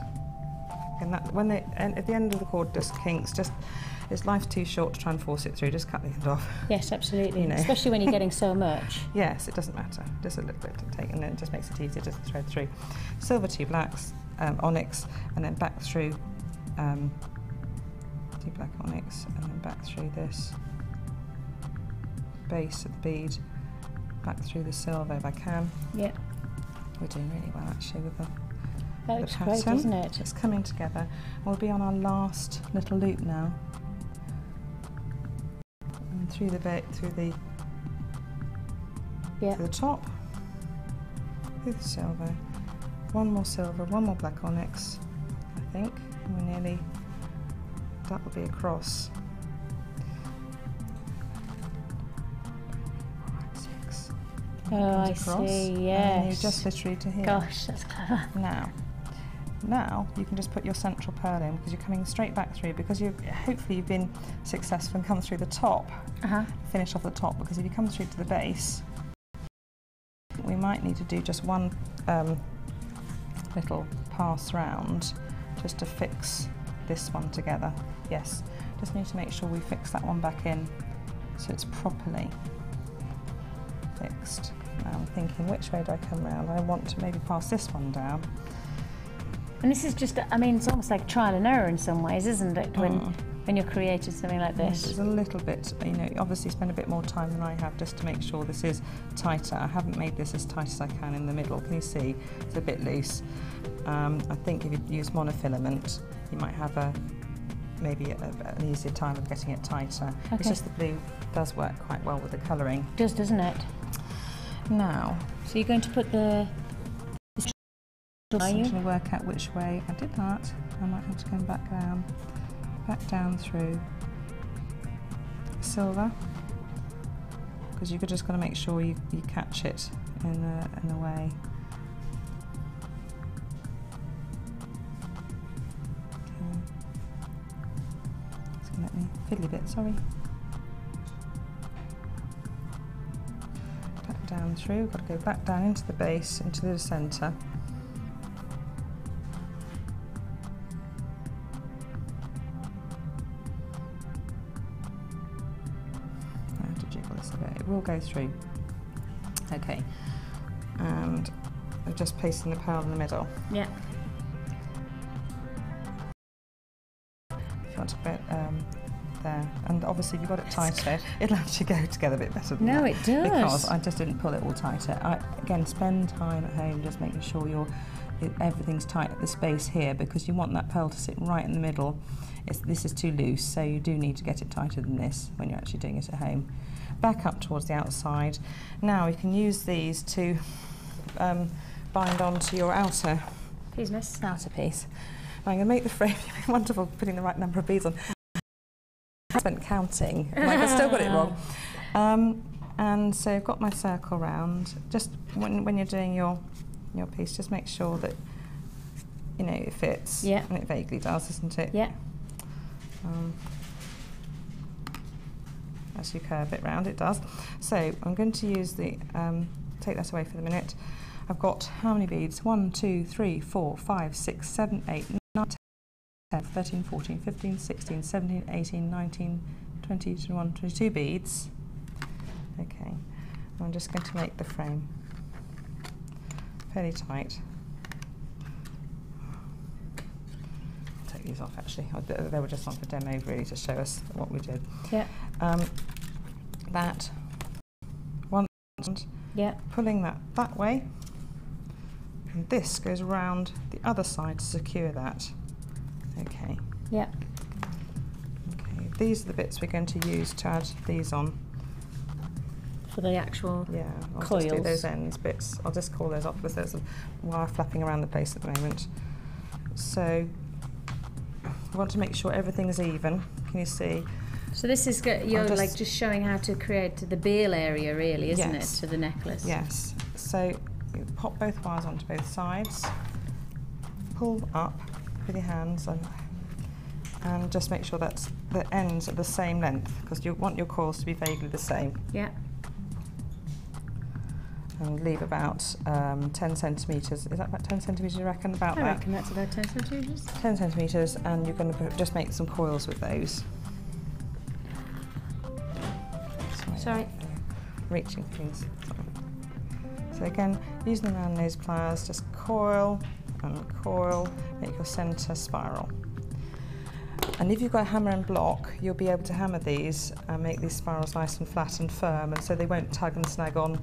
And that when they at the end of the cord just kinks, it's life's too short to try and force it through. Just cut the end off. Yes, absolutely. You know. Especially when you're getting so much. Yes, it doesn't matter. Just a little bit to take, and then it just makes it easier just to thread through. Silver, 2 blacks, onyx, and then back through 2 black onyx, and then back through this base of the bead, back through the silver if I can. Yeah. We're doing really well actually with the That looks pattern. great, doesn't it? It's coming together. We'll be on our last little loop now. And through the to the top, through the silver, one more silver, one more black onyx, I think, and we're nearly, that will be across. 6. Oh, I see, yes. And you just literally to here. Gosh, that's clever. Now you can just put your central pearl in because you're coming straight back through, because hopefully you've been successful and come through the top, finish off the top, because if you come through to the base, we might need to do just one little pass round just to fix this one together. Yes, just need to make sure we fix that one back in so it's properly fixed. Now I'm thinking, which way do I come round? I want to maybe pass this one down. And this is just, I mean, it's almost like trial and error in some ways, isn't it, when you're creating something like this? There's a little bit, you know, obviously spend a bit more time than I have just to make sure this is tighter. I haven't made this as tight as I can in the middle. Can you see? It's a bit loose. I think if you use monofilament, you might have maybe an easier time of getting it tighter. Okay. It's just the blue does work quite well with the colouring. It does, doesn't it? Now, so you're going to put the... Are you? To work out which way I did that. I might have to come back down through silver, because you've just got to make sure you catch it in a way. Okay. It's going to let me fiddly a bit, sorry. Back down through, got to go back down into the base, into the centre. It will go through. Okay, and I'm just placing the pearl in the middle. Yeah. If you want to put it there, and obviously if you've got it tighter, it'll actually go together a bit better than that. No, it does. Because I just didn't pull it all tighter. Again, spend time at home just making sure everything's tight at the space here, because you want that pearl to sit right in the middle. This is too loose, so you do need to get it tighter than this when you're actually doing it at home. Back up towards the outside. Now you can use these to bind onto your outer piece. Now I'm going to make the frame. You've been wonderful putting the right number of beads on. I spent counting, like I still got it wrong. And so I've got my circle round. Just when you're doing your piece, just make sure that it fits. Yeah. And it vaguely does, isn't it? Yeah. As you curve it round, it does. So I'm going to use the, take that away for the minute. I've got how many beads? 1, 2, 3, 4, 5, 6, 7, 8, 9, 10, 13, 14, 15, 16, 17, 18, 19, 20, 21, 22 beads. Okay, I'm just going to make the frame fairly tight. Take these off actually. They were just on for demo really to show us what we did. Yeah. That one, yeah. Pulling that way, and this goes around the other side to secure that. Okay. Yeah. Okay. These are the bits we're going to use to add these on. For the actual I'll just do those ends bits. I'll just call those off because there's a wire flapping around the place at the moment. So I want to make sure everything's even. Can you see? So this is you're like just showing how to create the bail area, really, isn't it, to the necklace? Yes. So you pop both wires onto both sides, pull up with your hands, and just make sure that the ends are the same length because you want your coils to be vaguely the same. Yeah. And leave about 10 centimetres. Is that about 10 centimetres, you reckon? I reckon that's about 10 centimetres. 10 centimetres, and you're going to just make some coils with those. Sorry. Reaching things. So again, using the round nose pliers, just coil and coil, make your centre spiral. And if you've got a hammer and block, you'll be able to hammer these and make these spirals nice and flat and firm, and so they won't tug and snag on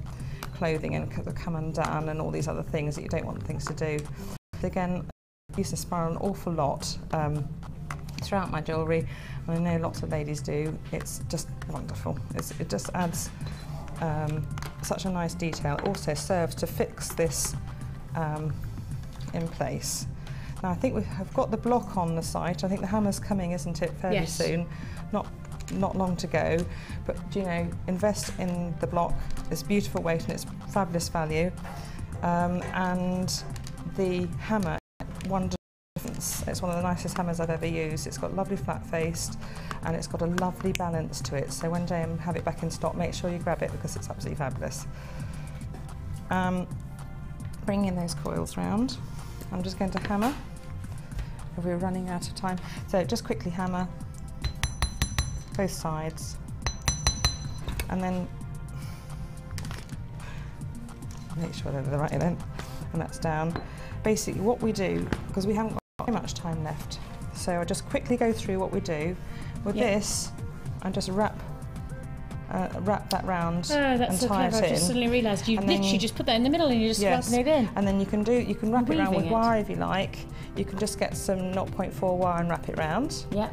clothing and come undone and all these other things that you don't want things to do. Again, I use the spiral an awful lot throughout my jewellery, and I know lots of ladies do. It's just wonderful. It just adds such a nice detail. It also serves to fix this in place. Now I think we have got the block on the site. I think the hammer's coming, isn't it, fairly soon? Not long to go, but you know, invest in the block. It's beautiful weight and it's fabulous value, and the hammer, one difference. It's one of the nicest hammers I've ever used. It's got lovely flat faced and it's got a lovely balance to it, so when JM have it back in stock, make sure you grab it because it's absolutely fabulous. Bring in those coils round. I'm just going to hammer. We're running out of time, so just quickly hammer both sides, and then make sure they're the right length, and that's down. Basically what we do, because we haven't got very much time left, so I'll just quickly go through what we do. With this, I just wrap that round and so tie clever. it in. I just suddenly realised you literally just put that in the middle and you just wrapping it in. And then you can wrap it around with wire if you like. You can just get some 0.4 wire and wrap it round. Yeah.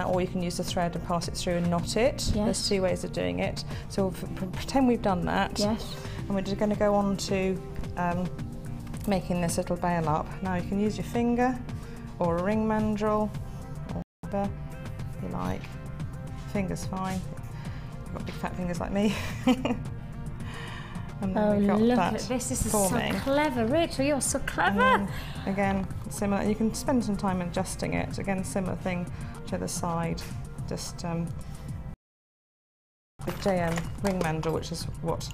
Or you can use the thread and pass it through and knot it. Yes. There's two ways of doing it. So pretend we've done that. Yes. And we're just going to go on to making this little bail up. Now you can use your finger or a ring mandrel or whatever you like. Finger's fine. You've got big fat fingers like me. And then we've got look that at this. This is forming. so clever, Rachel. You're so clever. Again, similar. You can spend some time adjusting it. Again, similar thing to the side. Just the JM ring mandrel, which is what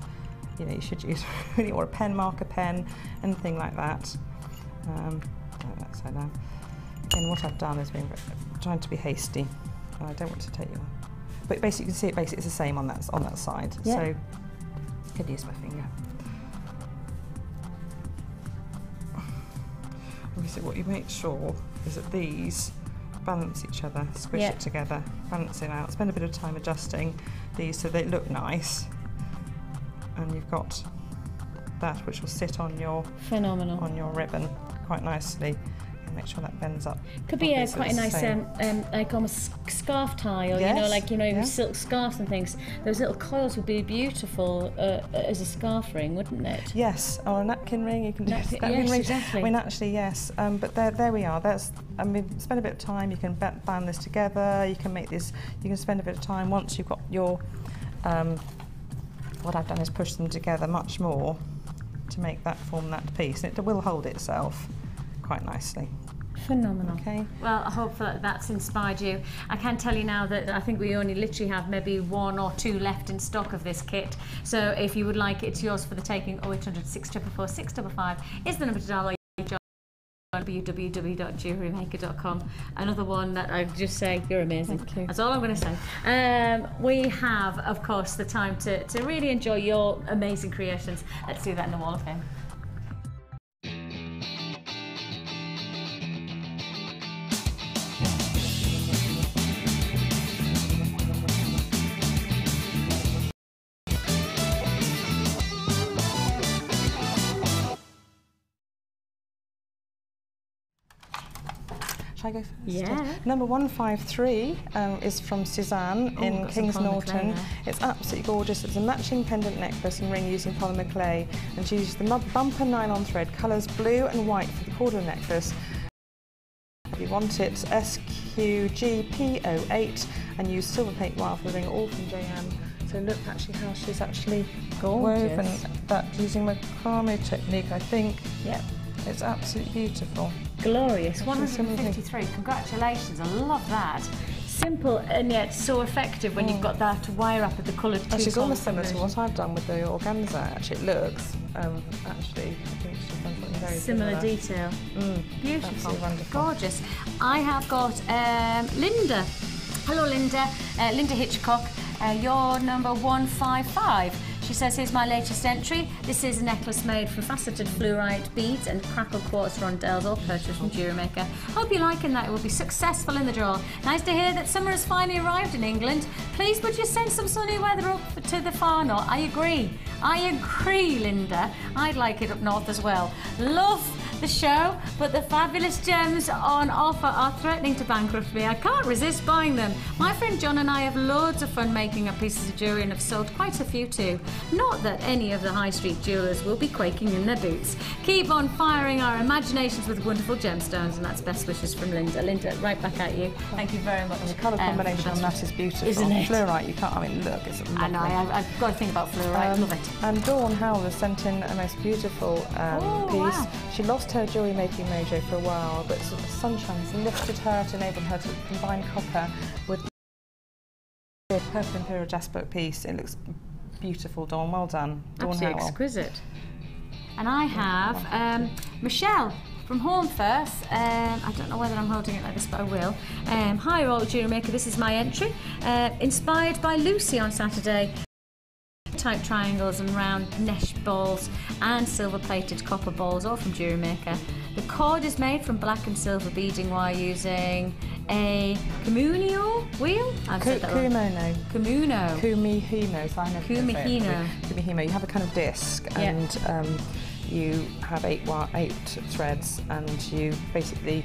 you should use, really, or a pen, marker pen, anything like that. So now, again, what I've done is been trying to be hasty, and I don't want to take you. But basically, you can see it. Basically, it's the same on that side. Yeah. So. I could use my finger. Obviously, what you make sure is that these balance each other, squish it together, balance it out. Spend a bit of time adjusting these so they look nice. And you've got that which will sit on your ribbon quite nicely. And make sure that bends up. Could be quite a nice like almost scarf tie, or silk scarves and things. Those little coils would be beautiful as a scarf ring, wouldn't it? Yes, or a napkin ring. You can do napkin ring. Exactly. I mean, actually, yes. But there we are. Spend a bit of time. You can band this together. You can make this. You can spend a bit of time once you've got your. What I've done is push them together much more to make that form that piece, and it will hold itself quite nicely. Phenomenal. Okay. Well, I hope that that's inspired you. I can tell you now that I think we only literally have maybe 1 or 2 left in stock of this kit. So if you would like it, it's yours for the taking. 0800 644 655 is the number to dial. www.jewellerymaker.com. Another one that I just say, you're amazing. Thank you. That's all I'm going to say. We have, of course, the time to really enjoy your amazing creations. Let's do that in the Wall of Fame. Shall I go first? Yeah. Number 153 is from Suzanne in Kings Norton. It's absolutely gorgeous. It's a matching pendant necklace and ring using polymer clay, and she used the bumper nylon thread, colours blue and white for the border necklace. If you want it, SQGP08, and use silver plate wire for the ring, all from JM. So look actually how she's actually woven that using macrame technique, I think. Yep. It's absolutely beautiful. Glorious. 153. Congratulations. I love that. Simple and yet so effective when you've got that wire up at the coloured two. She's almost similar to what I've done with the organza. Actually, it looks. Actually, I think she's done something very similar detail. Beautiful. Absolutely wonderful. Gorgeous. I have got Linda. Hello, Linda. Linda Hitchcock. You're number 155. She says, here's my latest entry. This is a necklace made from faceted fluorite beads and crackle quartz rondelles, all purchased from Jewellery Maker. Hope you're liking that. It will be successful in the draw. Nice to hear that summer has finally arrived in England. Please would you send some sunny weather up to the far north? I agree, Linda. I'd like it up north as well. Love the show, but the fabulous gems on offer are threatening to bankrupt me. I can't resist buying them. My friend John and I have loads of fun making up pieces of jewellery and have sold quite a few too. Not that any of the high street jewellers will be quaking in their boots. Keep on firing our imaginations with wonderful gemstones, and that's best wishes from Linda. Linda, right back at you. Thank you very much. And the colour combination on that is beautiful. Isn't it? Fluorite, you can't, I mean, look, it's lovely. I know, I've got to think about fluorite, love it. And Dawn Howell has sent in a most beautiful piece. Wow. She lost her jewellery making mojo for a while, but sort of the sunshine has lifted her to enable her to combine copper with a purple imperial jasper piece. It looks beautiful, Dawn. Well done. Dawn Absolutely Howell. exquisite. And I have Michelle from Hornfirth. I don't know whether I'm holding it like this, but I will. Hi, all Jewellery Maker. This is my entry. Inspired by Lucy on Saturday. Type triangles and round mesh balls and silver plated copper balls, all from Jewellery Maker. The cord is made from black and silver beading wire using a Kumihino wheel. I've said that wrong. Kumihino. Kumihino. So I know Kumihino. Kumihino. You have a kind of disc, and you have 8 threads, and you basically.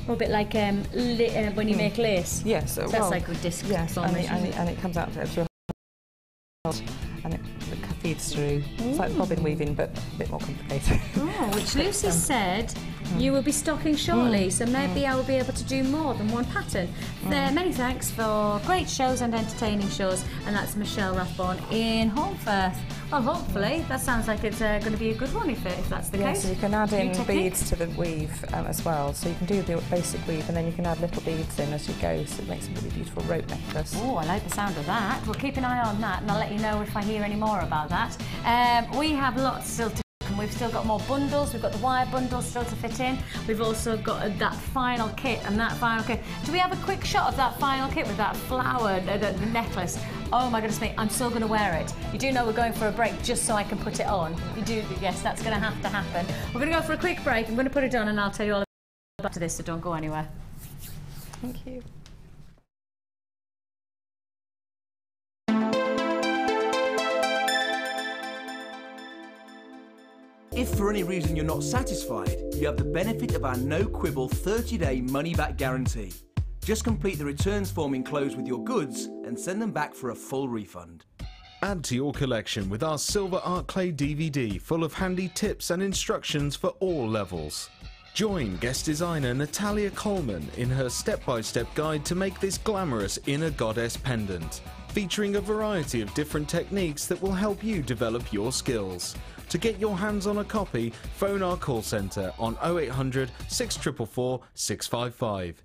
A bit like when you make lace. Yes. So that's like a disc. Yes, and it comes out through. And it feeds through. It's like bobbin weaving, but a bit more complicated. Oh, which Lucy said you will be stocking shortly, so maybe I will be able to do more than one pattern. Many thanks for great shows and entertaining shows, and that's Michelle Rathborn in Hornfirth. Well, hopefully, that sounds like it's going to be a good one if that's the case. So you can add in beads to the weave as well. So you can do the basic weave, and then you can add little beads in as you go, so it makes a really beautiful rope necklace. Oh, I like the sound of that. We'll keep an eye on that, and I'll let you know if I hear any more about that. We have lots still to come. We've still got more bundles. We've got the wire bundles still to fit in. We've also got that final kit and that final kit. Do we have a quick shot of that final kit with that flower, the necklace? Oh my goodness me, I'm still going to wear it. You do know we're going for a break just so I can put it on. You do, yes, that's going to have to happen. We're going to go for a quick break. I'm going to put it on and I'll tell you all about this, so don't go anywhere. Thank you. If for any reason you're not satisfied, you have the benefit of our no-quibble 30-day money-back guarantee. Just complete the returns form enclosed with your goods and send them back for a full refund. Add to your collection with our Silver Art Clay DVD full of handy tips and instructions for all levels. Join guest designer Natalia Coleman in her step-by-step guide to make this glamorous inner goddess pendant, featuring a variety of different techniques that will help you develop your skills. To get your hands on a copy, phone our call centre on 0800 644 655.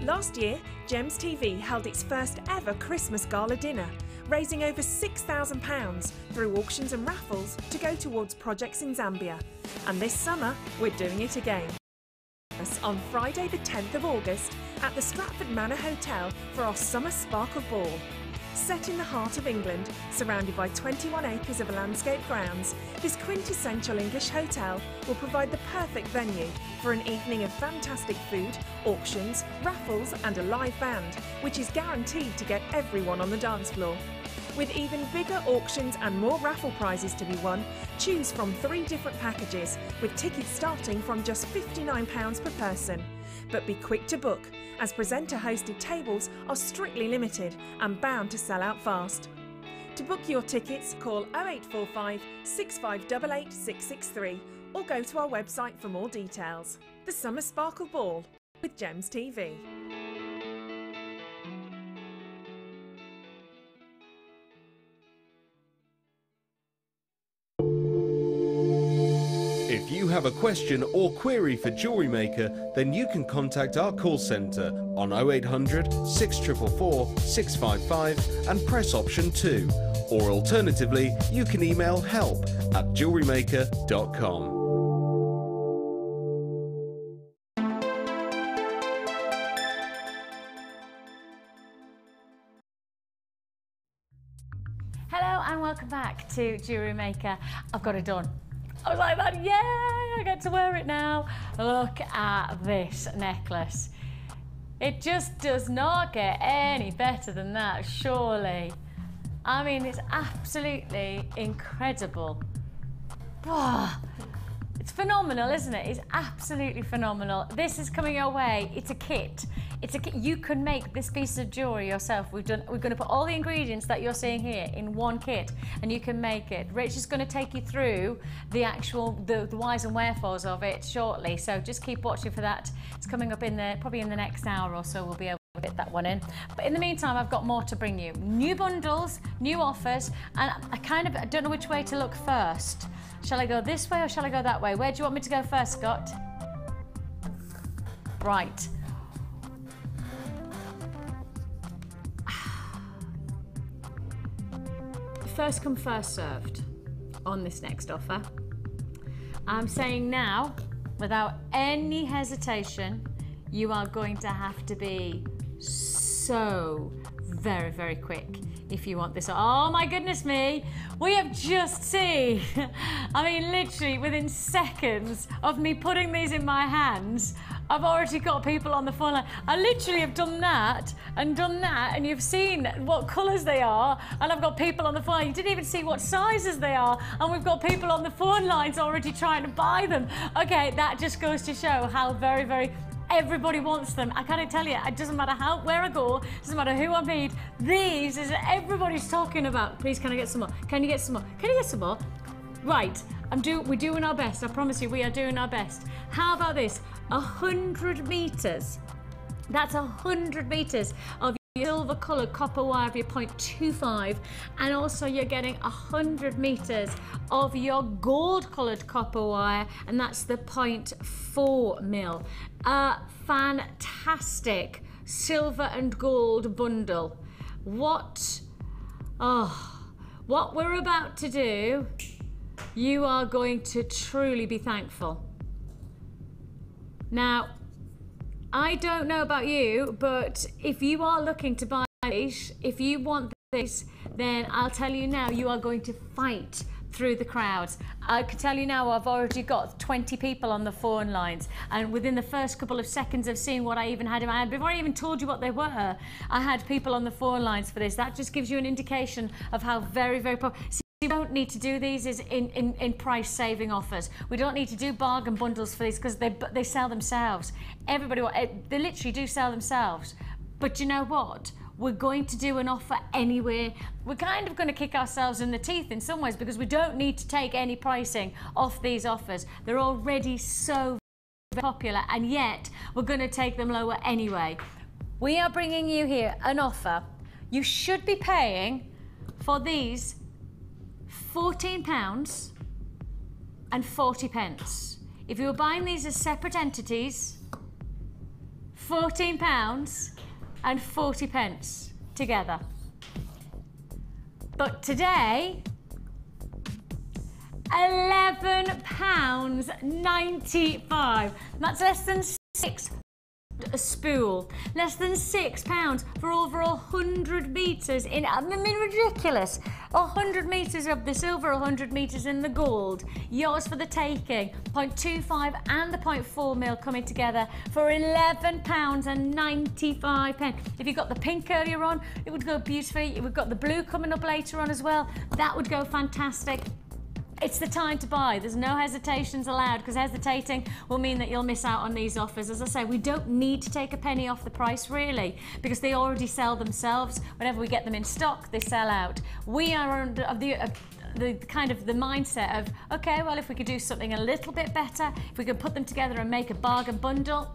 Last year, Gems TV held its first ever Christmas gala dinner, raising over £6,000 through auctions and raffles to go towards projects in Zambia. And this summer, we're doing it again. On Friday the 10th of August at the Stratford Manor Hotel for our Summer Sparkle Ball. Set in the heart of England, surrounded by 21 acres of landscape grounds, this quintessential English hotel will provide the perfect venue for an evening of fantastic food, auctions, raffles and a live band, which is guaranteed to get everyone on the dance floor. With even bigger auctions and more raffle prizes to be won, choose from 3 different packages, with tickets starting from just £59 per person. But be quick to book, as presenter-hosted tables are strictly limited and bound to sell out fast. To book your tickets, call 0845 6588 663 or go to our website for more details. The Summer Sparkle Ball with Gems TV. If you have a question or query for Jewellery Maker, then you can contact our call centre on 0800 644 655 and press option 2. Or alternatively, you can email help@jewellerymaker.com. Hello and welcome back to Jewellery Maker. I've got it done. I was like that, yay, I get to wear it now. Look at this necklace. It just does not get any better than that, surely. I mean, it's absolutely incredible. Oh, it's phenomenal, isn't it? It's absolutely phenomenal. This is coming your way. It's a kit. It's a kit. You can make this piece of jewellery yourself. We're going to put all the ingredients that you're seeing here in one kit, and you can make it. Rich is going to take you through the whys and wherefores of it shortly. So just keep watching for that. It's coming up probably in the next hour or so. We'll be able to get that one in. But in the meantime, I've got more to bring you. New bundles, new offers, and I don't know which way to look first. Shall I go this way or shall I go that way? Where do you want me to go first, Scott? Right. First come, first served on this next offer. I'm saying now, without any hesitation, you are going to have to be so very, very quick if you want this. Oh my goodness me, we have just seen, I mean literally within seconds of me putting these in my hands, I've already got people on the phone line. I literally have done that, and you've seen what colours they are, and I've got people on the phone. You didn't even see what sizes they are, and we've got people on the phone lines already trying to buy them. Okay, that just goes to show how very, very everybody wants them. I can't tell you, it doesn't matter where I go, it doesn't matter who I meet, these is everybody's talking about. Please, can I get some more? Can you get some more? Can you get some more? Right, we're doing our best. I promise you, we are doing our best. How about this? 100 metres. That's 100 metres of silver coloured copper wire of your 0.25, and also you're getting 100 metres of your gold coloured copper wire, and that's the 0.4 mil. A fantastic silver and gold bundle. What we're about to do, you are going to truly be thankful. Now, I don't know about you, but if you are looking to buy these, if you want this, then I'll tell you now, you are going to fight through the crowds. I can tell you now, I've already got 20 people on the phone lines, and within the first couple of seconds of seeing what I even had in my hand, before I even told you what they were, I had people on the phone lines for this. That just gives you an indication of how very, very popular. We don't need to do these in price saving offers. We don't need to do bargain bundles for these because they sell themselves. Everybody, they literally do sell themselves. But you know what? We're going to do an offer anyway. We're kind of going to kick ourselves in the teeth in some ways because we don't need to take any pricing off these offers. They're already so popular, and yet we're going to take them lower anyway. We are bringing you here an offer. You should be paying for these £14.40. If you were buying these as separate entities, £14.40 together. But today, £11.95. That's less than £6 a spool. Less than £6 for over 100 metres in, I mean, ridiculous. 100 metres of the silver, 100 metres in the gold. Yours for the taking. 0.25 and the 0.4 mil coming together for £11.95. If you got the pink earlier on, it would go beautifully. We've got the blue coming up later on as well. That would go fantastic. It's the time to buy. There's no hesitations allowed, because hesitating will mean that you'll miss out on these offers. As I say, we don't need to take a penny off the price really, because they already sell themselves. Whenever we get them in stock, they sell out. We are under the kind of the mindset of, okay, well, if we could do something a little bit better, if we could put them together and make a bargain bundle,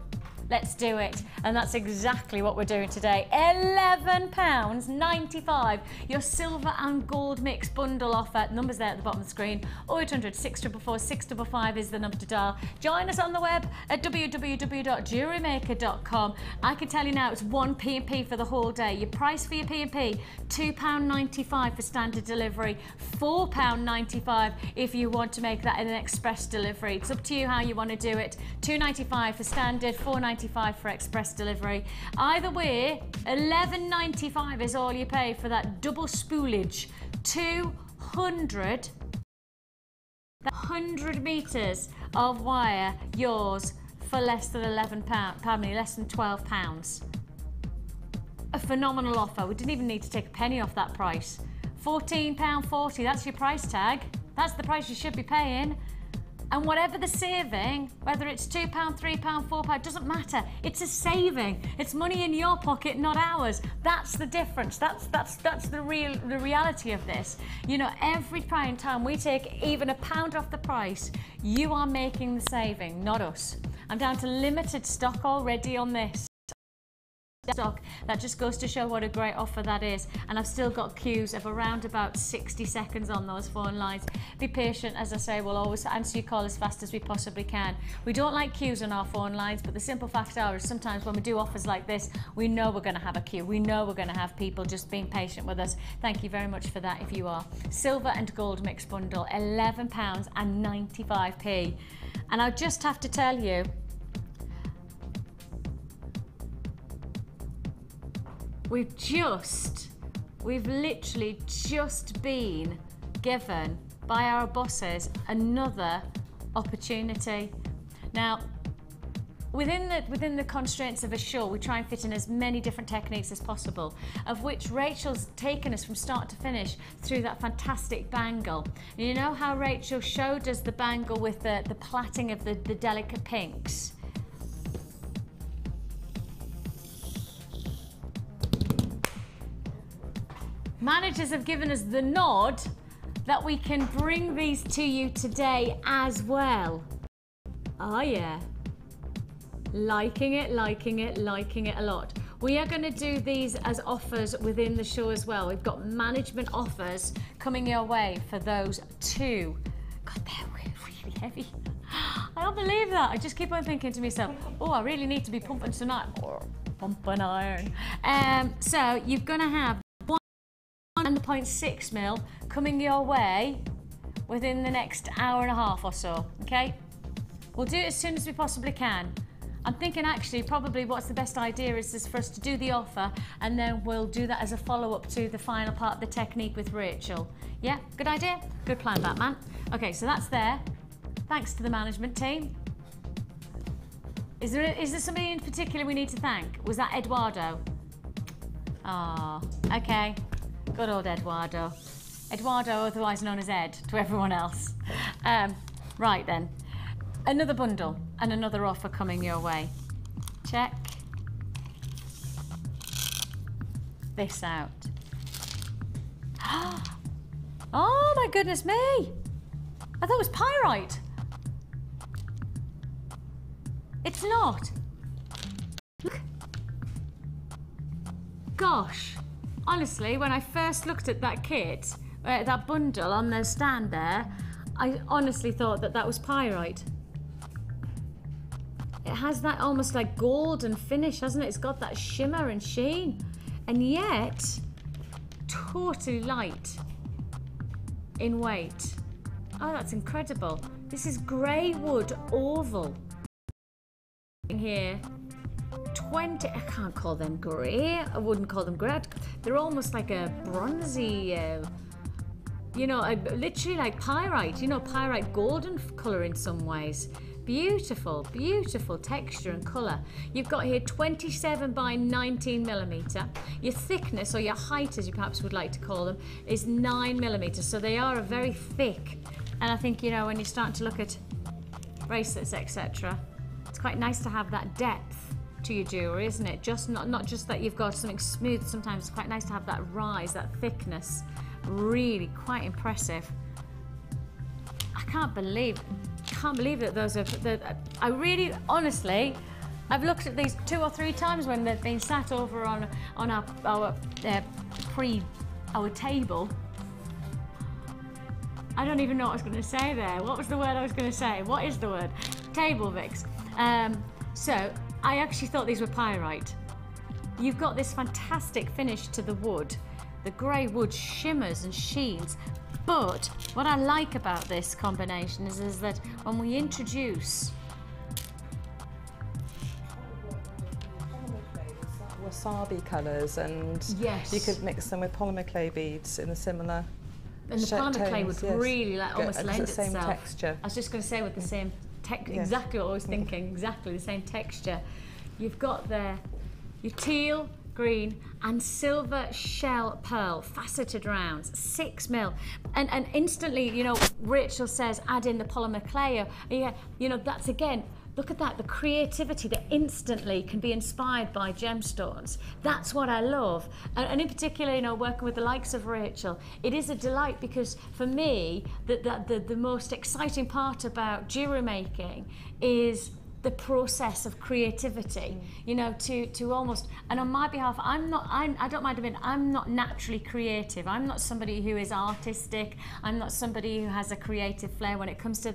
let's do it. And that's exactly what we're doing today. £11.95. Your silver and gold mix bundle offer. Numbers there at the bottom of the screen. 0800 644 655 is the number to dial. Join us on the web at www.jewellerymaker.com. I can tell you now, it's one P&P for the whole day. Your price for your P&P, £2.95 for standard delivery, £4.95 if you want to make that in an express delivery. It's up to you how you want to do it. £2.95 for standard, £4.95 for express delivery. Either way, £11.95 is all you pay for that double spoolage. 100 metres of wire, yours for less than less than £12. A phenomenal offer. We didn't even need to take a penny off that price. £14.40, that's your price tag. That's the price you should be paying. And whatever the saving, whether it's £2, £3, £4, doesn't matter. It's a saving. It's money in your pocket, not ours. That's the difference. That's the reality of this. You know, every time we take even £1 off the price, you are making the saving, not us. I'm down to limited stock already on this. Stock. That just goes to show what a great offer that is, and I've still got queues of around about 60 seconds on those phone lines. Be patient. As I say, we'll always answer your call as fast as we possibly can. We don't like queues on our phone lines, but the simple fact is sometimes when we do offers like this, we know we're going to have a queue. We know we're going to have people just being patient with us. Thank you very much for that if you are. Silver and gold mix bundle, £11.95. And I just have to tell you, we've literally just been given by our bosses another opportunity. Now, within the constraints of a show, we try and fit in as many different techniques as possible, of which Rachel's taken us from start to finish through that fantastic bangle. And you know how Rachel showed us the bangle with the plaiting of the delicate pinks? Managers have given us the nod that we can bring these to you today as well. Oh yeah. Liking it, liking it, liking it a lot. We are going to do these as offers within the show as well. We've got management offers coming your way for those two. God, they're really heavy. I don't believe that. I just keep on thinking to myself, oh, I really need to be pumping tonight. Or pumping iron. So you're going to have and the 0.6 mil coming your way within the next hour and a half or so, okay? We'll do it as soon as we possibly can. I'm thinking actually probably what's the best idea is for us to do the offer, and then we'll do that as a follow-up to the final part of the technique with Rachel. Yeah, good idea? Good plan, Batman. Okay, so that's there. Thanks to the management team. Is there somebody in particular we need to thank? Was that Eduardo? Ah, okay. Good old Eduardo. Eduardo, otherwise known as Ed, to everyone else. Right then, another bundle and another offer coming your way. Check. this out. Oh my goodness me! I thought it was pyrite. It's not. Look. Gosh, honestly, when I first looked at that kit, that bundle on the stand there, I honestly thought that that was pyrite. It has that almost like golden finish, hasn't it? It's got that shimmer and sheen, and yet totally light in weight. Oh, that's incredible. This is grey wood oval. Here, 20, I can't call them grey, I wouldn't call them grey, they're almost like a bronzy, you know, literally like pyrite, you know, pyrite golden colour in some ways. Beautiful, beautiful texture and colour. You've got here 27 by 19 millimetre. Your thickness, or your height as you perhaps would like to call them, is 9 millimetres, so they are a very thick. And I think, you know, when you start to look at bracelets, etc., it's quite nice to have that depth to your jewellery, isn't it? Just not just that you've got something smooth, sometimes it's quite nice to have that rise, that thickness. Really quite impressive. I can't believe that those are, I really, honestly, I've looked at these 2 or 3 times when they've been sat over on our table. I don't even know what I was going to say there. What was the word I was going to say? What is the word? Table Vicks. So I actually thought these were pyrite. You've got this fantastic finish to the wood. The grey wood shimmers and sheens. But what I like about this combination is that when we introduce wasabi colours, and yes, you could mix them with polymer clay beads in a similar. And the polymer clay would really like almost lend itself. Same texture. I was just going to say with the same texture, exactly what I was thinking, exactly the same texture. You've got there your teal, green and silver shell pearl faceted rounds, 6 mil, and instantly, you know, Rachel says add in the polymer clay. Yeah, you know, that's again, look at that, the creativity that instantly can be inspired by gemstones. That's what I love, and in particular, you know, working with the likes of Rachel, it is a delight, because for me the most exciting part about jewellery making is the process of creativity, you know, to almost, and on my behalf, I don't mind admitting, I'm not naturally creative. I'm not somebody who is artistic. I'm not somebody who has a creative flair when it comes to,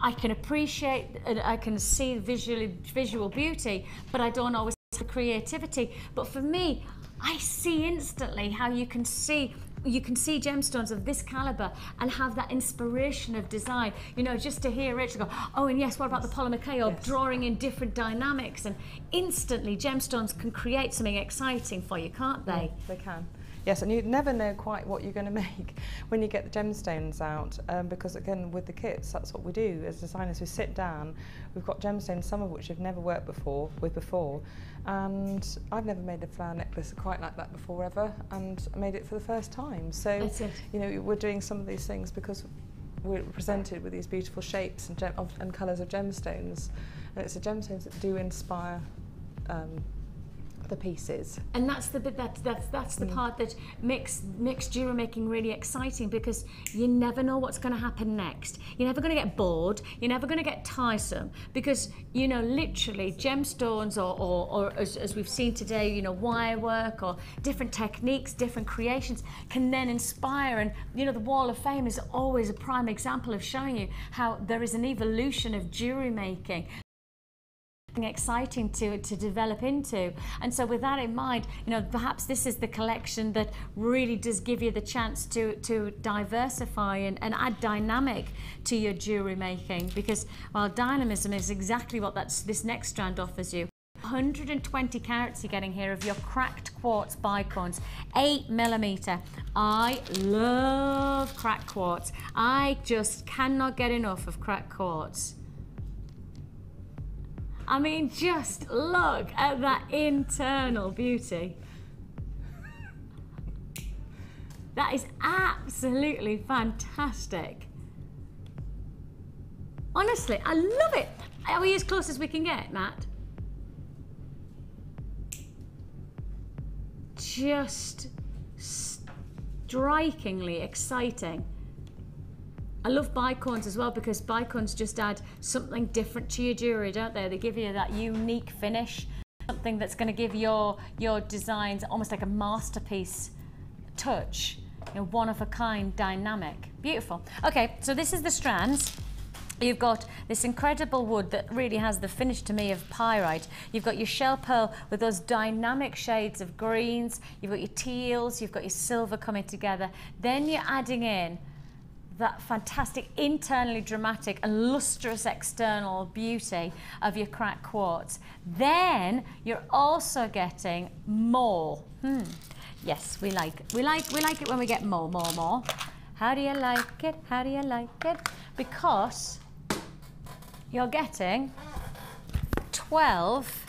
I can appreciate, I can see visual beauty, but I don't always have the creativity. But for me, I see instantly how you can see gemstones of this caliber and have that inspiration of design. You know, just to hear Rachel go, oh, and yes, what about the polymer clay, or drawing in different dynamics, and instantly gemstones can create something exciting for you, can't they? Yeah, they can. Yes, and you never know quite what you're going to make when you get the gemstones out, because again, with the kits, that's what we do as designers. We sit down, we've got gemstones, some of which we've never worked before, and I've never made a flower necklace quite like that before ever, and I made it for the first time. So, you know, we're doing some of these things because we're presented with these beautiful shapes and colours of gemstones, and it's the gemstones that do inspire the pieces. And that's the bit that's the part that makes jewellery making really exciting, because you never know what's going to happen next. You're never going to get bored, you're never going to get tiresome, because, you know, literally gemstones or as we've seen today, you know, wire work or different techniques, different creations can then inspire. And, you know, the Wall of Fame is always a prime example of showing you how there is an evolution of jewellery making, exciting to develop into. And so with that in mind, you know, perhaps this is the collection that really does give you the chance to diversify and add dynamic to your jewellery making, because, well, dynamism is exactly what this next strand offers you. 120 carats you're getting here of your cracked quartz bicones, 8 millimetre. I love cracked quartz. I just cannot get enough of cracked quartz. I mean, just look at that internal beauty. That is absolutely fantastic. Honestly, I love it. Are we as close as we can get, Matt? just strikingly exciting. I love bicorns as well because bicorns just add something different to your jewellery, don't they? They give you that unique finish, something that's going to give your designs almost like a masterpiece touch, you know, one of a kind, dynamic. Beautiful. Okay, so this is the strands. You've got this incredible wood that really has the finish to me of pyrite. You've got your shell pearl with those dynamic shades of greens. You've got your teals, you've got your silver coming together. Then you're adding in that fantastic internally dramatic and lustrous external beauty of your cracked quartz. Then you're also getting more. Yes, we like it when we get more. How do you like it? How do you like it? Because you're getting 12.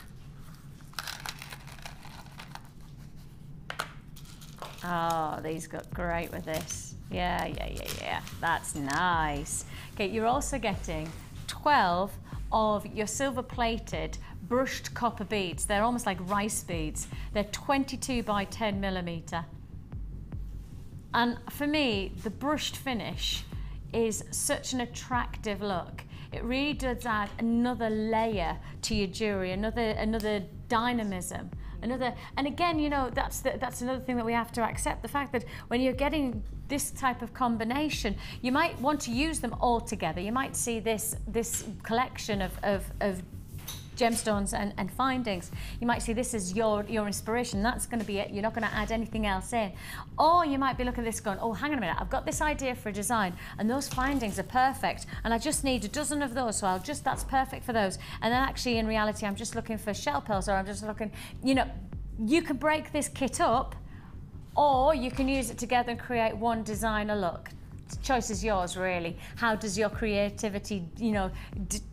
Oh, these got great with this. Yeah. That's nice. Okay, you're also getting 12 of your silver plated brushed copper beads. They're almost like rice beads. They're 22 by 10 millimeter. And for me, the brushed finish is such an attractive look. It really does add another layer to your jewellery, another dynamism. And again, you know, that's another thing that we have to accept, the fact that when you're getting this type of combination, you might want to use them all together. You might see this collection of gemstones and findings. You might see this as your inspiration. That's going to be it. You're not going to add anything else in. Or you might be looking at this going, oh, hang on a minute, I've got this idea for a design and those findings are perfect and I just need a dozen of those, so that's perfect for those. And then actually in reality I'm just looking for shell pearls, or I'm just looking, you know, you can break this kit up or you can use it together and create one designer look. The choice is yours, really. How does your creativity, you know,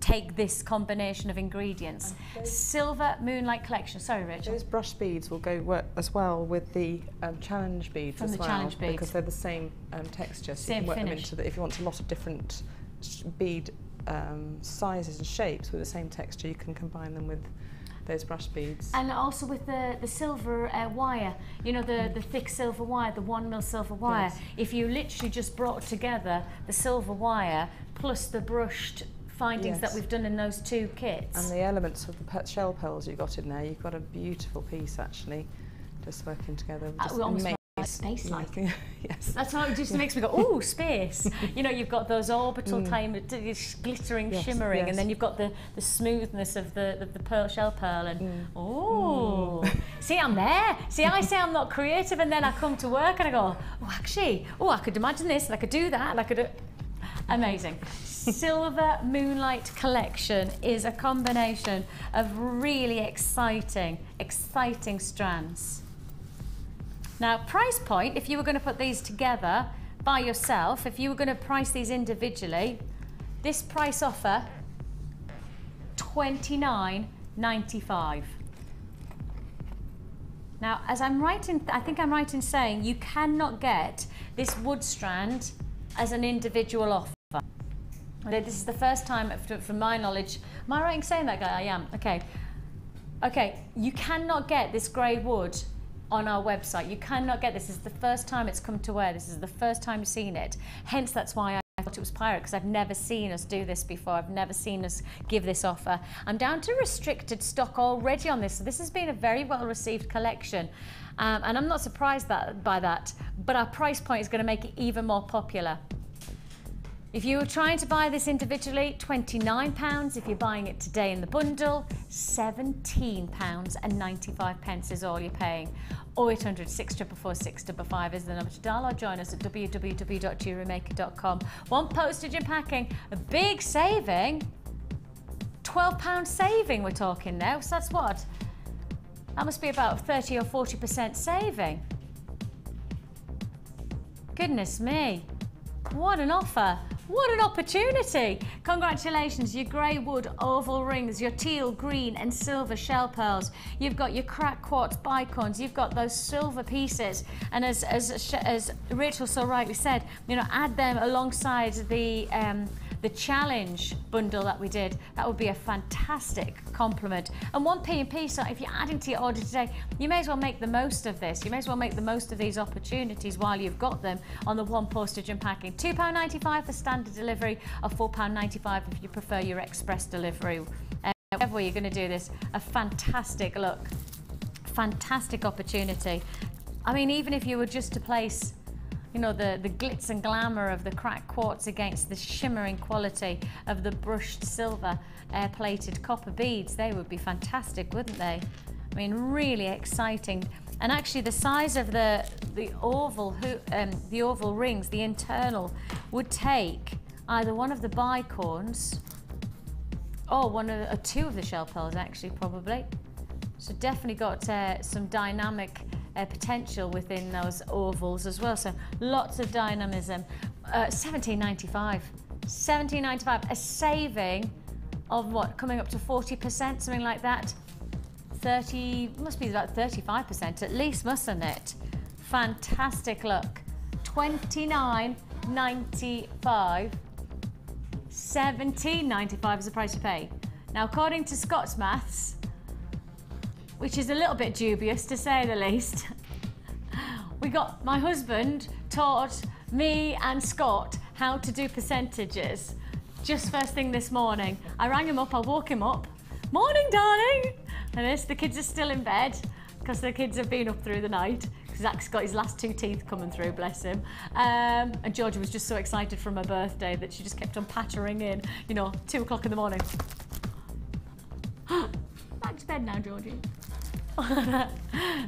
take this combination of ingredients? Silver Moonlight collection. Sorry, Rachel. Those brush beads will go work as well with the challenge beads From as the well, challenge beads. because they're the same texture. So Same you can work finish. them into if you want a lot of different bead sizes and shapes with the same texture, you can combine them with those brush beads. And also with the silver wire, you know, the thick silver wire, the 1 mil silver wire. Yes. If you literally just brought together the silver wire plus the brushed findings that we've done in those two kits. And the elements of the shell pearls you got in there, you've got a beautiful piece actually, just working together. Just almost like space-like. Yes. That's how it just makes me go, oh, space. You know, you've got those orbital time, glittering, shimmering, and then you've got the smoothness of the pearl, shell pearl, and see, I'm there. See, I say I'm not creative, and then I come to work and I go, oh, actually, I could imagine this, and I could do that, and I could do... Amazing. Silver Moonlight collection is a combination of really exciting strands. Now, price point, if you were going to put these together by yourself, if you were going to price these individually, this price offer, $29.95. Now, as I'm right in, I think I'm right in saying you cannot get this wood strand as an individual offer. This is the first time, from my knowledge, am I right in saying that, guy? I am. Okay, you cannot get this grey wood on our website. You cannot get this. This is the first time it's come to wear. This is the first time you've seen it. Hence, that's why I thought it was pirate, because I've never seen us do this before. I've never seen us give this offer. I'm down to restricted stock already on this. So this has been a very well received collection. And I'm not surprised by that, but our price point is going to make it even more popular. If you were trying to buy this individually, £29. If you're buying it today in the bundle, £17.95 is all you're paying. 0800 644 655 is the number to dial, or join us at www.jewellerymaker.com. One postage and packing, a big saving, £12 saving we're talking now. So that's what? That must be about 30 or 40% saving. Goodness me, what an offer. What an opportunity! Congratulations, your grey wood oval rings, your teal, green and silver shell pearls. You've got your cracked quartz bicorns, you've got those silver pieces. And as Rachel so rightly said, you know, add them alongside the the challenge bundle that we did, that would be a fantastic complement. And 1p&p, so if you're adding to your order today, you may as well make the most of this. You may as well make the most of these opportunities while you've got them on the one postage and packing. £2.95 for standard delivery, or £4.95 if you prefer your express delivery. Whatever way you're going to do this, a fantastic look, fantastic opportunity. I mean, even if you were just to place, you know, the glitz and glamour of the cracked quartz against the shimmering quality of the brushed silver air-plated copper beads, they would be fantastic, wouldn't they? I mean, really exciting. And actually the size of the oval rings, the internal, would take either one of the bicorns or two of the shell pearls, actually, probably. So definitely got some dynamic potential within those ovals as well. So lots of dynamism. £17.95. £17.95. A saving of what? Coming up to 40%, something like that. 30, must be about 35% at least, mustn't it? Fantastic look. £29.95. £17.95 is the price you pay. Now, according to Scott's maths, which is a little bit dubious to say the least, my husband taught me and Scott how to do percentages just first thing this morning. I rang him up, I woke him up. Morning, darling! And the kids are still in bed because the kids have been up through the night. Zach's got his last 2 teeth coming through, bless him. And Georgia was just so excited from her birthday that she just kept on pattering in, you know, 2 o'clock in the morning. Back to bed now, Georgie.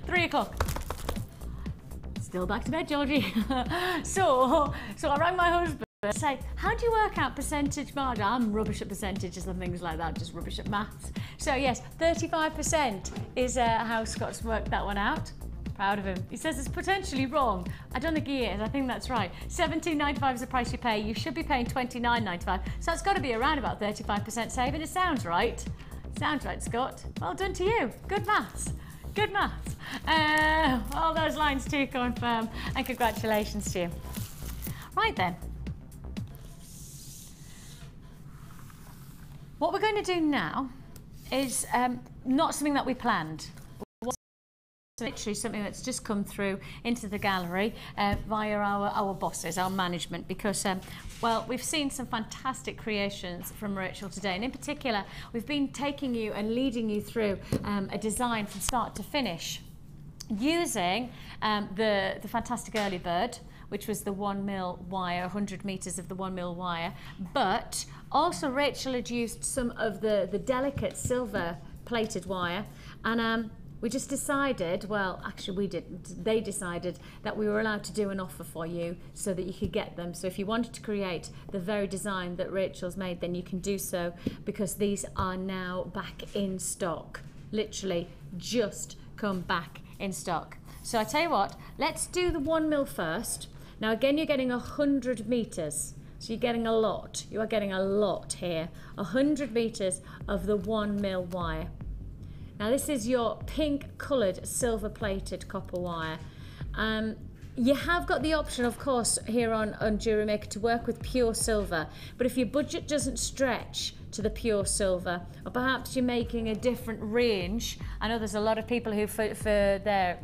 3 o'clock. Still back to bed, Georgie. So I rang my husband and say, how do you work out percentage margin? I'm rubbish at percentages and things like that, just rubbish at maths. So yes, 35% is how Scott's worked that one out. Proud of him. He says it's potentially wrong. I don't think he is. I think that's right. £17.95 is the price you pay. You should be paying £29.95. So it's got to be around about 35% saving. It sounds right. Sounds right, Scott. Well done to you. Good maths. Good maths. All those lines to confirm. And congratulations to you. Right then. What we're going to do now is not something that we planned. Literally something that's just come through into the gallery via our bosses, our management, because well, we've seen some fantastic creations from Rachel today, and in particular we've been taking you and leading you through a design from start to finish using the fantastic early bird, which was the 1mm wire, 100 meters of the 1mm wire, but also Rachel had used some of the delicate silver plated wire, and we just decided, well, actually we didn't, they decided that we were allowed to do an offer for you so that you could get them. So if you wanted to create the very design that Rachel's made, then you can do so, because these are now back in stock. Literally just come back in stock. So I tell you what, let's do the 1mm first. Now again, you're getting 100 meters. So you're getting a lot. You are getting a lot here. 100 meters of the 1mm wire. Now this is your pink coloured silver plated copper wire. You have got the option, of course, here on Jewellery Maker to work with pure silver, but if your budget doesn't stretch to the pure silver, or perhaps you're making a different range. I know there's a lot of people who for their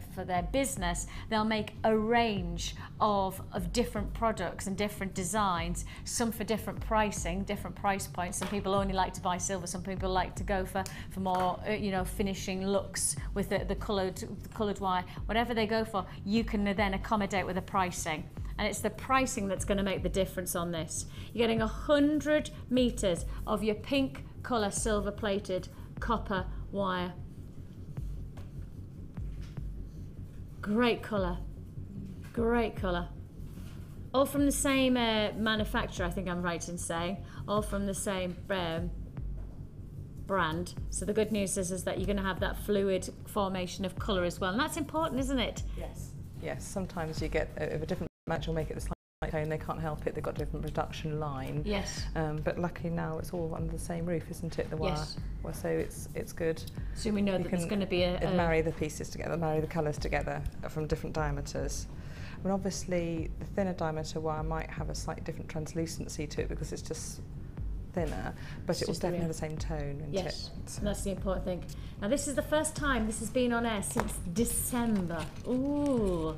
business, they'll make a range of different products and different designs, some for different pricing, different price points. Some people only like to buy silver, some people like to go for more you know, finishing looks with the coloured wire. Whatever they go for, you can then accommodate with the pricing. And it's the pricing that's going to make the difference on this. You're getting 100 meters of your pink colour silver plated copper wire. Great colour, great colour. All from the same manufacturer, I think I'm right in saying. All from the same brand. So the good news is that you're going to have that fluid formation of colour as well. And that's important, isn't it? Yes. Yes, sometimes you get, if a different match will make it the slight tone, they can't help it, they've got a different production line. Yes. But luckily now it's all under the same roof, isn't it, the wire? Yes. Well, so it's good. So we know that it's going to be marry the pieces together, marry the colours together from different diameters. I mean, obviously the thinner diameter wire might have a slightly different translucency to it because it's just thinner, but it will definitely have the same tone and yes, tip. that's the important thing. Now this is the first time this has been on air since December. Ooh,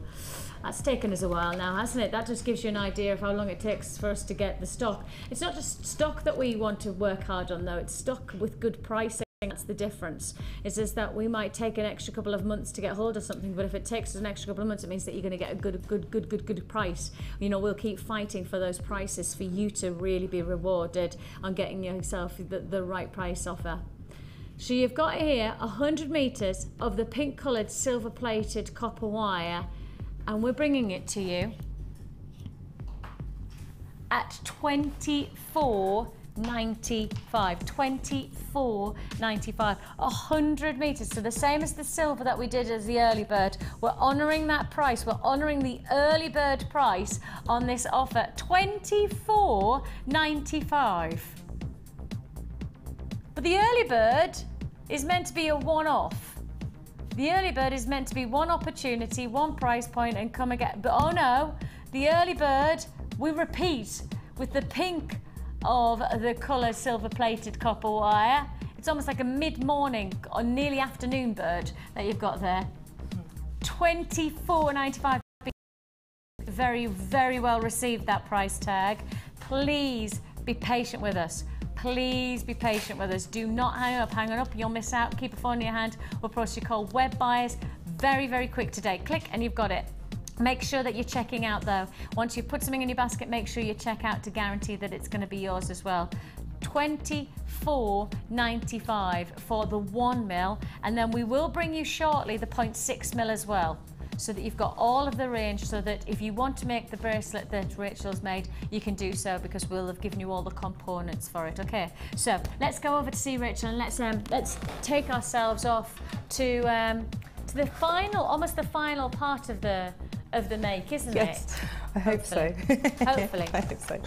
that's taken us a while now, hasn't it? That just gives you an idea of how long it takes for us to get the stock. It's not just stock that we want to work hard on though, it's stock with good pricing. That's the difference, is that we might take an extra couple of months to get hold of something, but if it takes us an extra couple of months, it means that you're going to get a good price. You know, we'll keep fighting for those prices for you to really be rewarded on getting yourself the right price offer. So you've got here 100 metres of the pink coloured silver plated copper wire, and we're bringing it to you at £24.95. £24.95, 100 metres, so the same as the silver that we did as the early bird. We're honouring that price, we're honouring the early bird price on this offer, £24.95. But the early bird is meant to be a one-off. The early bird is meant to be one opportunity, one price point and come again. But oh no, the early bird, we repeat with the pink of the colour silver plated copper wire. It's almost like a mid-morning or nearly afternoon bird that you've got there. £24.95. Very, very well received, that price tag. Please be patient with us. Please be patient with us. Do not hang up. Hang on up, you'll miss out. Keep a phone in your hand. We'll process your call. Web buyers, very, very quick today. Click and you've got it. Make sure that you're checking out though. Once you put something in your basket, make sure you check out to guarantee that it's going to be yours as well. £24.95 for the 1mm, and then we will bring you shortly the 0.6mm as well, so that you've got all of the range, so that if you want to make the bracelet that Rachel's made, you can do so, because we'll have given you all the components for it. Okay, so let's go over to see Rachel and let's take ourselves off to the final, almost the final part of the make, isn't it? I hope so. Hopefully. I hope so.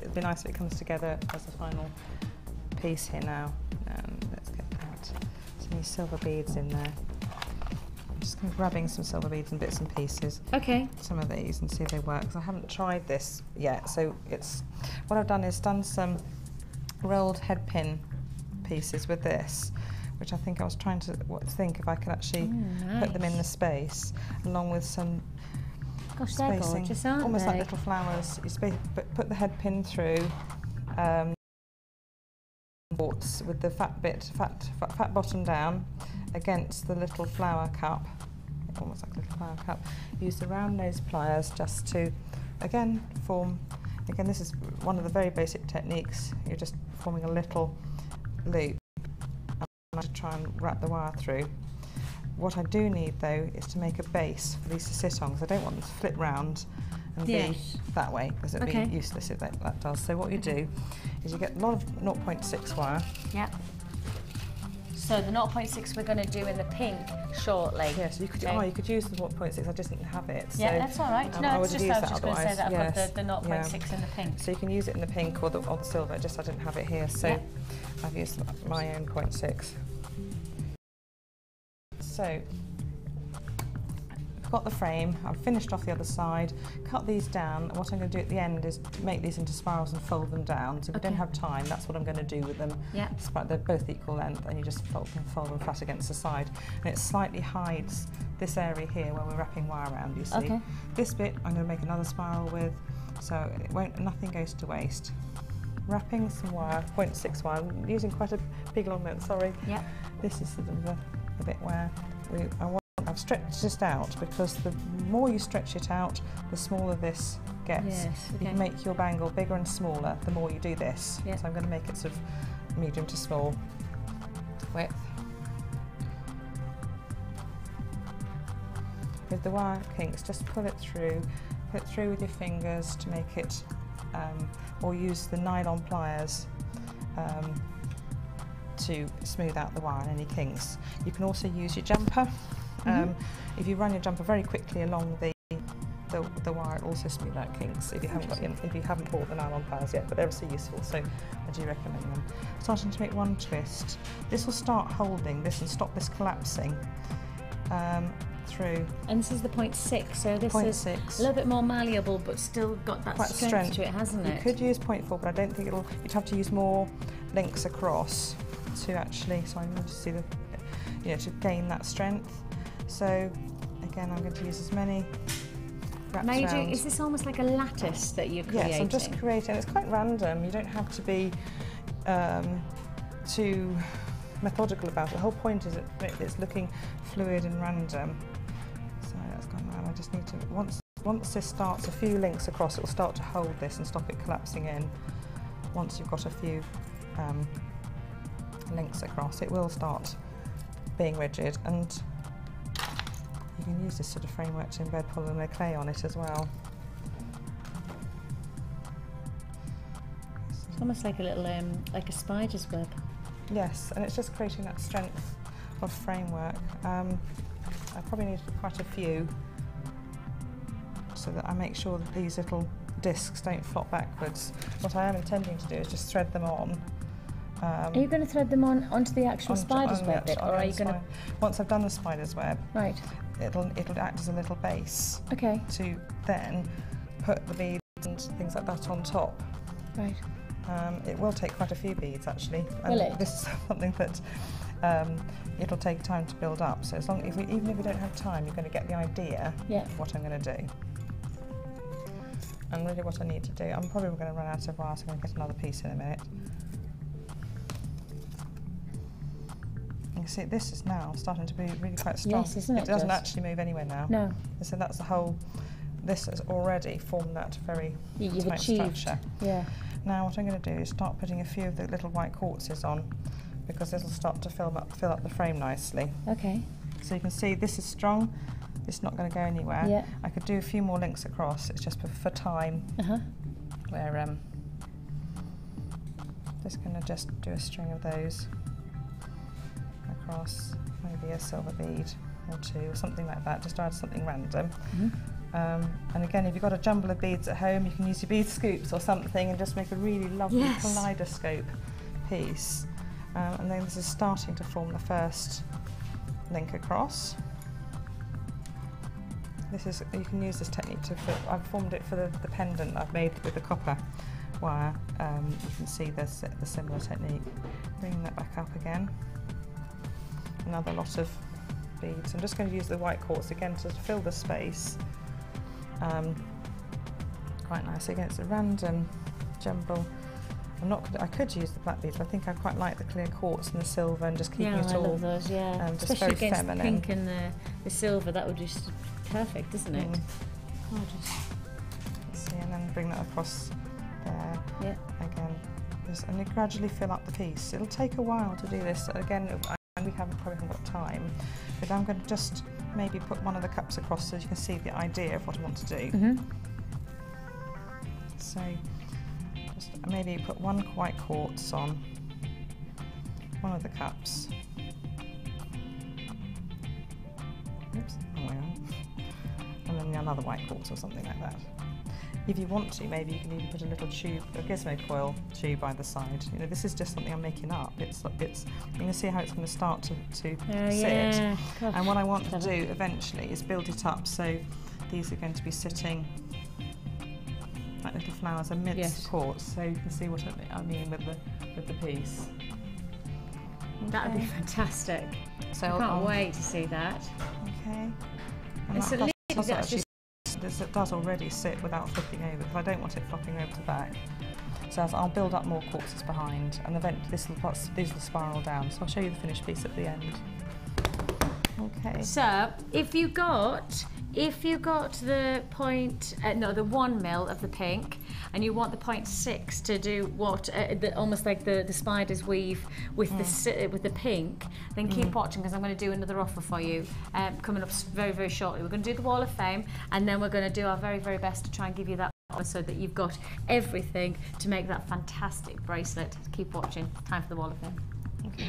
It'd be nice if it comes together as a final piece here now. Let's get that. Some silver beads in there. I'm just grabbing some silver beads and bits and pieces. Okay. Some of these and see if they work, because I haven't tried this yet. So what I've done is done some rolled head pin pieces with this, which I think I was trying to think if I could actually put them in the space, along with some they're gorgeous, aren't almost they? like little flowers. You put the head pin through, with the fat bottom down against the little flower cup, almost like a little flower cup. Use the round nose pliers just to, again, form. Again, this is one of the very basic techniques. You're just forming a little loop. To try and wrap the wire through. What I do need though is to make a base for these to sit on, because I don't want them to flip round and be that way, because it'd be useless if that does. So what you do is you get a lot of 0.6 wire. Yeah. So the 0.6 we're going to do in the pink shortly. Yes, you could. Oh, you could use the 0.6. I just didn't have it. So, yeah, that's all right. No, it's just I was just going to say that I've got the 0.6 in the pink. So you can use it in the pink or the silver. Just I didn't have it here, so I've used my own 0.6. So I've got the frame. I've finished off the other side. Cut these down. And what I'm going to do at the end is to make these into spirals and fold them down. So if you don't have time, that's what I'm going to do with them. Yeah. They're both equal length, and you just fold them flat against the side. And it slightly hides this area here where we're wrapping wire around, you see. Okay. This bit I'm going to make another spiral with, so nothing goes to waste. Wrapping some wire, 0.6 wire. I'm using quite a big long length, sorry. Yeah. This is sort of the bit where I've stretched this out, because the more you stretch it out, the smaller this gets. Yes, okay. You can make your bangle bigger and smaller the more you do this. Yeah. So I'm going to make it sort of medium to small width. With the wire kinks, just pull it through with your fingers to make it, or use the nylon pliers to smooth out the wire and any kinks. You can also use your jumper. If you run your jumper very quickly along the wire, it also smooth out kinks. If you haven't bought the nylon pliers yet, but they're so useful, so I do recommend them. Starting to make one twist. This will start holding this and stop this collapsing. through. And this is the 0.6, so this is 0.6. a little bit more malleable, but still got that Quite strength to it, hasn't it? You could use 0.4, but I don't think you'd have to use more links across to actually, so I'm going to see to gain that strength. So again, I'm going to use as many wraps around. Is this almost like a lattice that you're creating? Yes, I'm just creating. It's quite random. You don't have to be too methodical about it. The whole point is it's looking fluid and random. So that's gone now. I just need to, once this starts, a few links across, it will start to hold this and stop it collapsing in. Once you've got a few links across, it will start being rigid, and you can use this sort of framework to embed polymer clay on it as well. It's almost like a little, like a spider's web. Yes, and it's just creating that strength of framework. I probably need quite a few so that I make sure that these little discs don't flop backwards. What I am intending to do is just thread them on. Are you going to thread them onto the actual spider's web bit, or are you going to? Once I've done the spider's web, right, it'll act as a little base. Okay. To then put the beads and things like that on top. Right. It will take quite a few beads actually. Will it? This is something that it'll take time to build up. So even if we don't have time, you're going to get the idea of what I'm going to do. And really what I need to do, I'm probably going to run out of wire, so I'm going to get another piece in a minute. You can see this is now starting to be really quite strong. Yes, isn't it? It doesn't actually move anywhere now. No. So that's the whole, this has already formed that very tight structure. Yeah. Now what I'm going to do is start putting a few of the little white quartzes on, because this will start to fill up the frame nicely. Okay. So you can see this is strong, it's not going to go anywhere. Yeah. I could do a few more links across, it's just for time, where just going to just do a string of those across, maybe a silver bead or two or something like that, just to add something random. And again, if you've got a jumble of beads at home, you can use your bead scoops or something and just make a really lovely kaleidoscope piece. And then this is starting to form the first link across. You can use this technique to fit. I've formed it for the pendant I've made with the copper wire. You can see the similar technique. Bringing that back up again. Another lot of beads. I'm just going to use the white quartz again to fill the space. Quite nice. Again, it's a random jumble. I could use the black beads, but I think I quite like the clear quartz and the silver, and just keeping it all. I love those. Yeah, just especially very against feminine. the pink and the silver. That would just perfect, isn't it? Let's see, and then bring that across there. Yeah. Again, and you gradually fill up the piece. It'll take a while to do this. Again, we probably haven't got time, but I'm going to just maybe put one of the cups across so you can see the idea of what I want to do. So just maybe put one white quartz on one of the cups. Oops, wrong way around. And then another white quartz or something like that. If you want to, maybe you can even put a little tube, a gizmo coil tube either side. You know, this is just something I'm making up. You can see how it's going to start to sit. Yeah. Gosh, and what I want to do eventually is build it up so these are going to be sitting like little flowers amidst quartz. So you can see what I mean with the piece. That would be fantastic. So I can't wait to see that. Okay. And it's a lid that's just. It does already sit without flipping over, because I don't want it flopping over to back. So I'll build up more quartzes behind, and these will spiral down. So I'll show you the finished piece at the end. Okay. So if you got the the 1 mil of the pink, and you want the 0.6 to do what almost like the spider's weave with the pink, then keep watching, because I'm going to do another offer for you coming up very, very shortly. We're going to do the wall of fame, and then we're going to do our very, very best to try and give you that offer so that you've got everything to make that fantastic bracelet. Keep watching. Time for the wall of fame. Okay.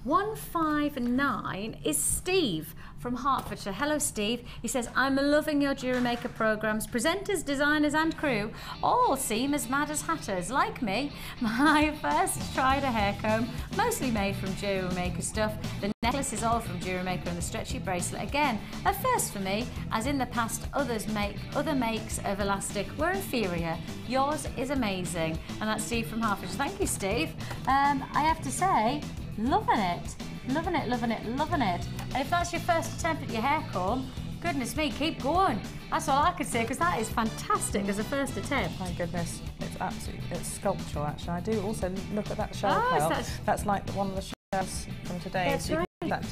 159 is Steve from Hertfordshire. Hello, Steve. He says, I'm loving your Jewellery Maker programmes. Presenters, designers and crew all seem as mad as hatters. Like me, my first tried a hair comb, mostly made from Jewellery Maker stuff. The necklace is all from Jewellery Maker and the stretchy bracelet, again, a first for me, as in the past other makes of elastic were inferior. Yours is amazing. And that's Steve from Hertfordshire. Thank you, Steve. I have to say, loving it. Loving it, loving it, loving it. And if that's your first attempt at your hair comb, goodness me, keep going. That's all I could say, because that is fantastic as a first attempt. My goodness, it's sculptural actually. I do also look at that shell pearl. That's like one of the shells from today. That's right. That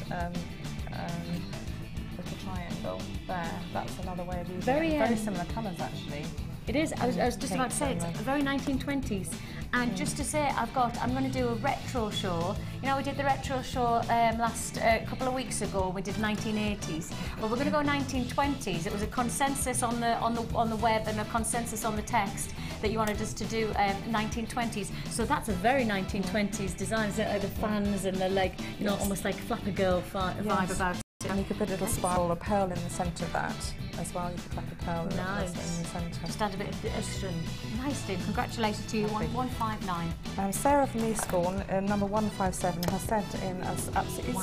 little triangle there. That's another way of using very, it. Very similar colours actually. It is. I was just about to say it's very 1920s. And just to say, I'm going to do a retro show. You know, we did the retro show last couple of weeks ago. We did 1980s. Well, we're going to go 1920s. It was a consensus on the web and a consensus on the text that you wanted us to do 1920s. So that's a very 1920s design. The fans and the almost like Flapper Girl vibe about it. And you could put a little spiral, a pearl in the centre of that as well. You could like a pearl in the centre. Just add a bit of extra. Nice, Steve. Congratulations to you. 159. Sarah from Eastbourne, number 157, has sent in an absolutely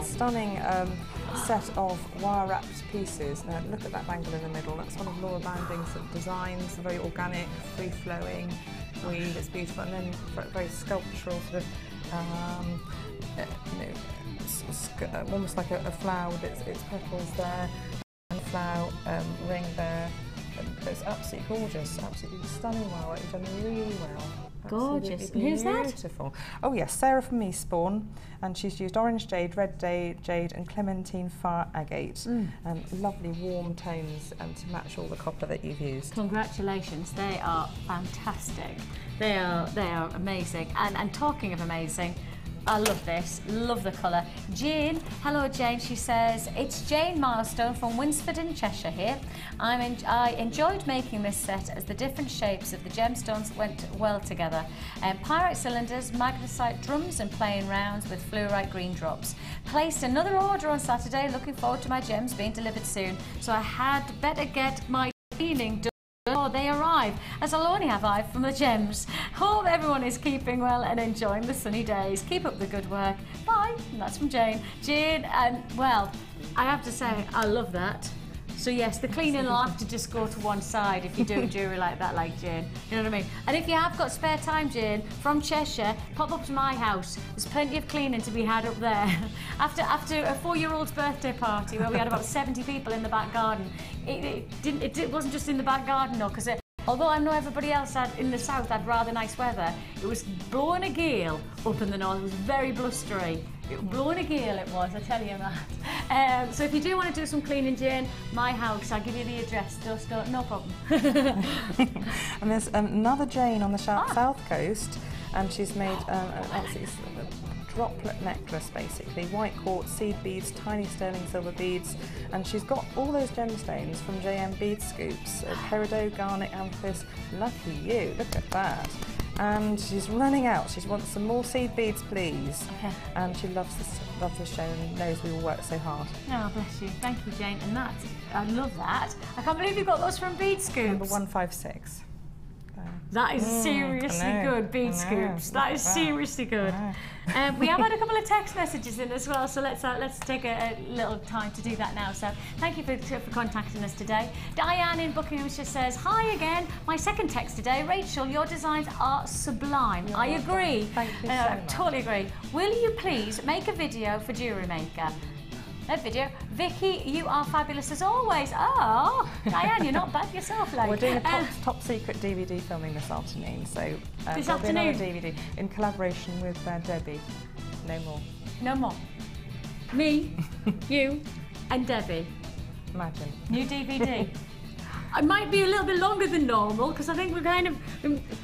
stunning set of wire-wrapped pieces. Now look at that bangle in the middle. That's one of Laura Banding's designs. Very organic, free-flowing weave. It's beautiful, and then very sculptural sort of. Almost like a flower with its petals there, and a flower ring there. It's absolutely gorgeous, absolutely stunning wire. You've done really well. Gorgeous. And who's that? Beautiful. Oh yes, Sarah from Eastbourne, and she's used orange jade, red jade, and clementine fire agate, and lovely warm tones to match all the copper that you've used. Congratulations, they are fantastic. They are amazing. And talking of amazing, I love this, love the colour. Jane, hello Jane, she says, it's Jane Milestone from Winsford in Cheshire here. I enjoyed making this set as the different shapes of the gemstones went well together. Pyrite cylinders, magnesite drums and plain rounds with fluorite green drops. Placed another order on Saturday, looking forward to my gems being delivered soon. So I had better get my cleaning done before they arrive, as I'll only have 5 from the gems. Hope everyone is keeping well and enjoying the sunny days. Keep up the good work. Bye. And that's from Jane. Jane, well, I have to say, I love that. So yes, the cleaning will have to just go to one side if you do jewellery like that, like Jane. You know what I mean? And if you have got spare time, Jane, from Cheshire, pop up to my house. There's plenty of cleaning to be had up there. After a 4-year-old's birthday party where we had about 70 people in the back garden, it wasn't just in the back garden though, because although I know everybody else in the south had rather nice weather, it was blowing a gale up in the north. It was very blustery. Blowing a gale it was, I tell you that. So if you do want to do some cleaning, Jane, my house, I'll give you the address, no problem. And there's another Jane on the south coast, and she's made an absolutely droplet necklace basically, white quartz, seed beads, tiny sterling silver beads, and she's got all those gemstones from JM Bead Scoops, peridot, garnet, amethyst. Lucky you, look at that. And she's running out. She wants some more seed beads, please. Okay. And she loves the show and knows we all work so hard. Oh, bless you. Thank you, Jane. And I love that. I can't believe you got those from Bead Scoops. Number 156. That is seriously good, Bead Scoops. That is seriously good. We have had a couple of text messages in as well, so let's take a little time to do that now. So thank you for contacting us today. Diane in Buckinghamshire says, hi again. My second text today, Rachel, your designs are sublime. I agree. Thank you so much. Totally agree. Will you please make a video for Jewellery Maker? A video. Vicki, you are fabulous as always. Oh, Diane, you're not bad yourself, like. We're doing a top secret DVD filming this afternoon, so this there'll be another afternoon? DVD in collaboration with Debbie. No more. No more. Me, you, and Debbie. Imagine. New DVD. It might be a little bit longer than normal because I think we're kind of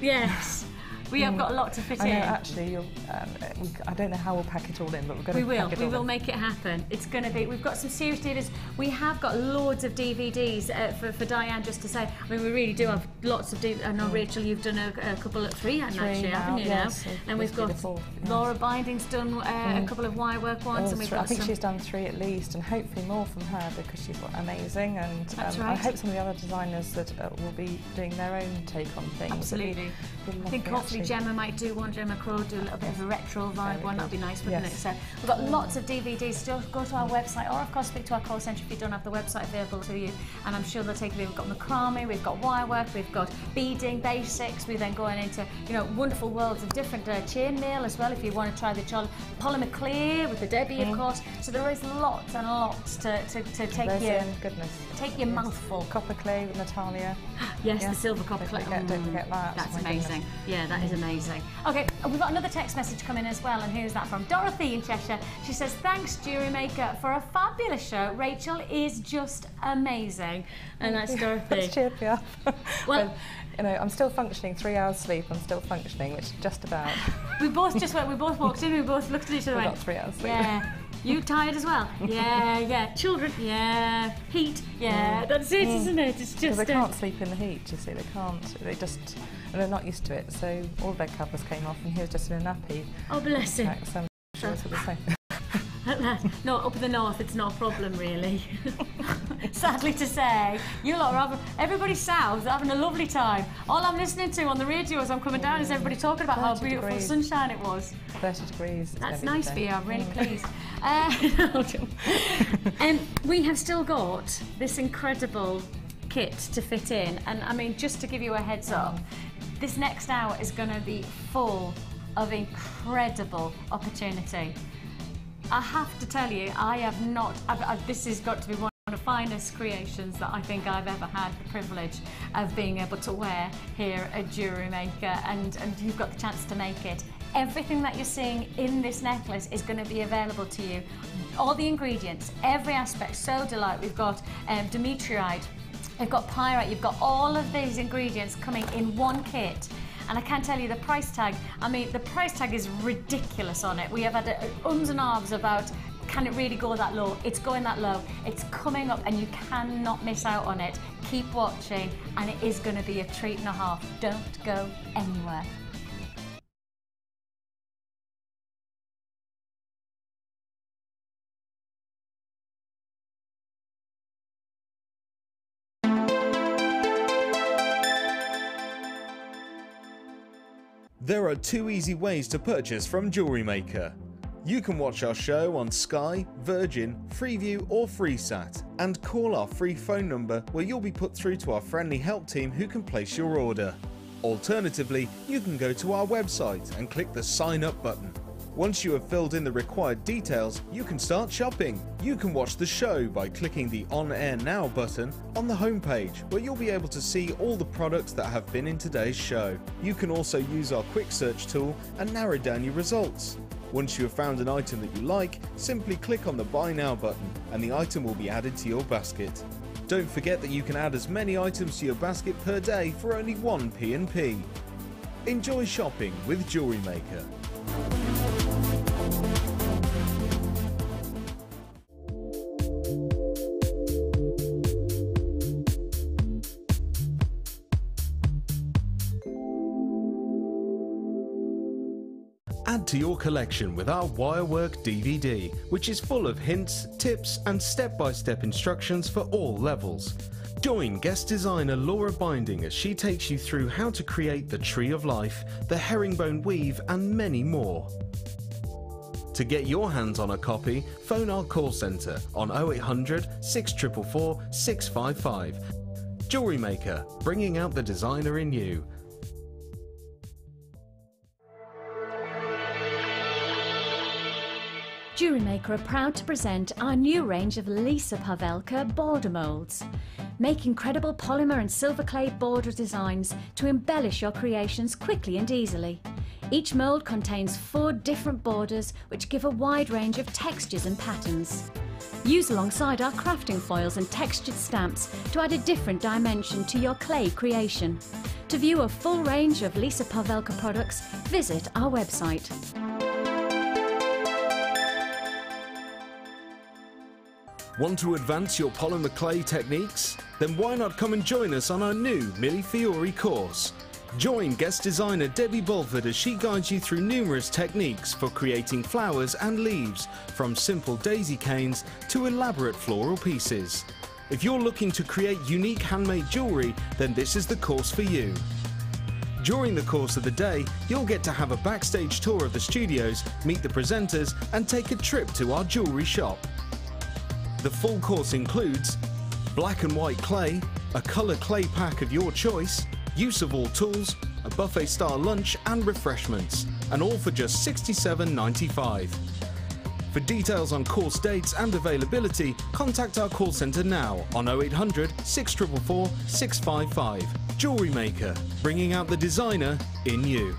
yes. We have got a lot to fit I know, in. actually, I don't know how we'll pack it all in, but we're going to pack it all in. We will make it happen. It's going to be, we've got some serious dealers. We have got loads of DVDs for Diane, just to say. I mean, we really do have lots of DVDs. I know, Rachel, you've done a couple of three actually, haven't you, yes, now? And we've got Laura Binding's done a couple of Wirework ones. And we've got I think she's done 3 at least, and hopefully more from her, because she's amazing. And I hope some of the other designers that will be doing their own take on things. Absolutely. I think hopefully Gemma might do one, Gemma Crow, do a little bit of a retro vibe one. That'd be nice, wouldn't it? So we've got lots of DVDs. Just go to our website, or of course speak to our call centre if you don't have the website available to you, and I'm sure they'll take you. We've got macrame, we've got wirework, we've got beading basics. We're then going into, you know, wonderful worlds of different chainmail as well, if you want to try the polymer clear with the Debbie, of course. So there is lots and lots to take your mouthful. Copper clay with Natalia. Yes, the silver copper clay. Don't forget that. That's amazing. Yeah, that is amazing. Okay, we've got another text message coming as well, and who's that from? Dorothy in Cheshire. She says, thanks, Jewellery Maker, for a fabulous show. Rachel is just amazing. And that's Dorothy. That's cheered me up. Well, you know, I'm still functioning. 3 hours sleep, I'm still functioning, which is just about. We both walked in, we both looked at each other and went, got 3 hours sleep. Yeah. You tired as well? Yeah, yeah. Children? Yeah. Heat? Yeah. That's it, isn't it? It's just... They can't sleep in the heat, you see. They can't. They just... And they're not used to it. So all the bed covers came off, and he was just in a nappy. Oh, bless him. So I'm sure it's the same. No, up in the north, it's not a problem, really. Sadly to say, you lot are having... Everybody south are having a lovely time. All I'm listening to on the radio as I'm coming down is everybody talking about how beautiful sunshine it was. 30 degrees. That's nice for you, I'm really pleased. We have still got this incredible kit to fit in, and I mean, just to give you a heads up, this next hour is going to be full of incredible opportunity. I have to tell you, I have not, this has got to be one of the finest creations that I think I've ever had the privilege of being able to wear here at Jewellery Maker, and you've got the chance to make it. Everything that you're seeing in this necklace is going to be available to you. All the ingredients, every aspect, so delight. We've got Demetriite, we've got Pyrite, you've got all of these ingredients coming in one kit. And I can't tell you the price tag. I mean, the price tag is ridiculous on it. We have had ums and ahs about, can it really go that low? It's going that low. It's coming up, and you cannot miss out on it. Keep watching, and it is going to be a treat and a half. Don't go anywhere. There are 2 easy ways to purchase from Jewellery Maker. You can watch our show on Sky, Virgin, Freeview or FreeSat, and call our free phone number where you'll be put through to our friendly help team who can place your order. Alternatively, you can go to our website and click the sign up button. Once you have filled in the required details, you can start shopping. You can watch the show by clicking the On Air Now button on the homepage, where you'll be able to see all the products that have been in today's show. You can also use our quick search tool and narrow down your results. Once you have found an item that you like, simply click on the Buy Now button and the item will be added to your basket. Don't forget that you can add as many items to your basket per day for only 1 P&P. Enjoy shopping with Jewellery Maker. Add to your collection with our Wirework DVD, which is full of hints, tips and step-by-step instructions for all levels. Join guest designer Laura Binding as she takes you through how to create the Tree of Life, the herringbone weave and many more. To get your hands on a copy, phone our call centre on 0800 644 655. Jewellery Maker, bringing out the designer in you. Jewellery Maker are proud to present our new range of Lisa Pavelka border moulds. Make incredible polymer and silver clay border designs to embellish your creations quickly and easily. Each mould contains 4 different borders which give a wide range of textures and patterns. Use alongside our crafting foils and textured stamps to add a different dimension to your clay creation. To view a full range of Lisa Pawelka products, visit our website. Want to advance your polymer clay techniques? Then why not come and join us on our new Mille Fiori course? Join guest designer Debbie Bulford as she guides you through numerous techniques for creating flowers and leaves, from simple daisy canes to elaborate floral pieces. If you're looking to create unique handmade jewellery, then this is the course for you. During the course of the day, you'll get to have a backstage tour of the studios, meet the presenters and take a trip to our jewellery shop. The full course includes black and white clay, a colour clay pack of your choice, use of all tools, a buffet-style lunch and refreshments, and all for just $67.95. For details on course dates and availability, contact our call centre now on 0800 644 655. Jewellery Maker, bringing out the designer in you.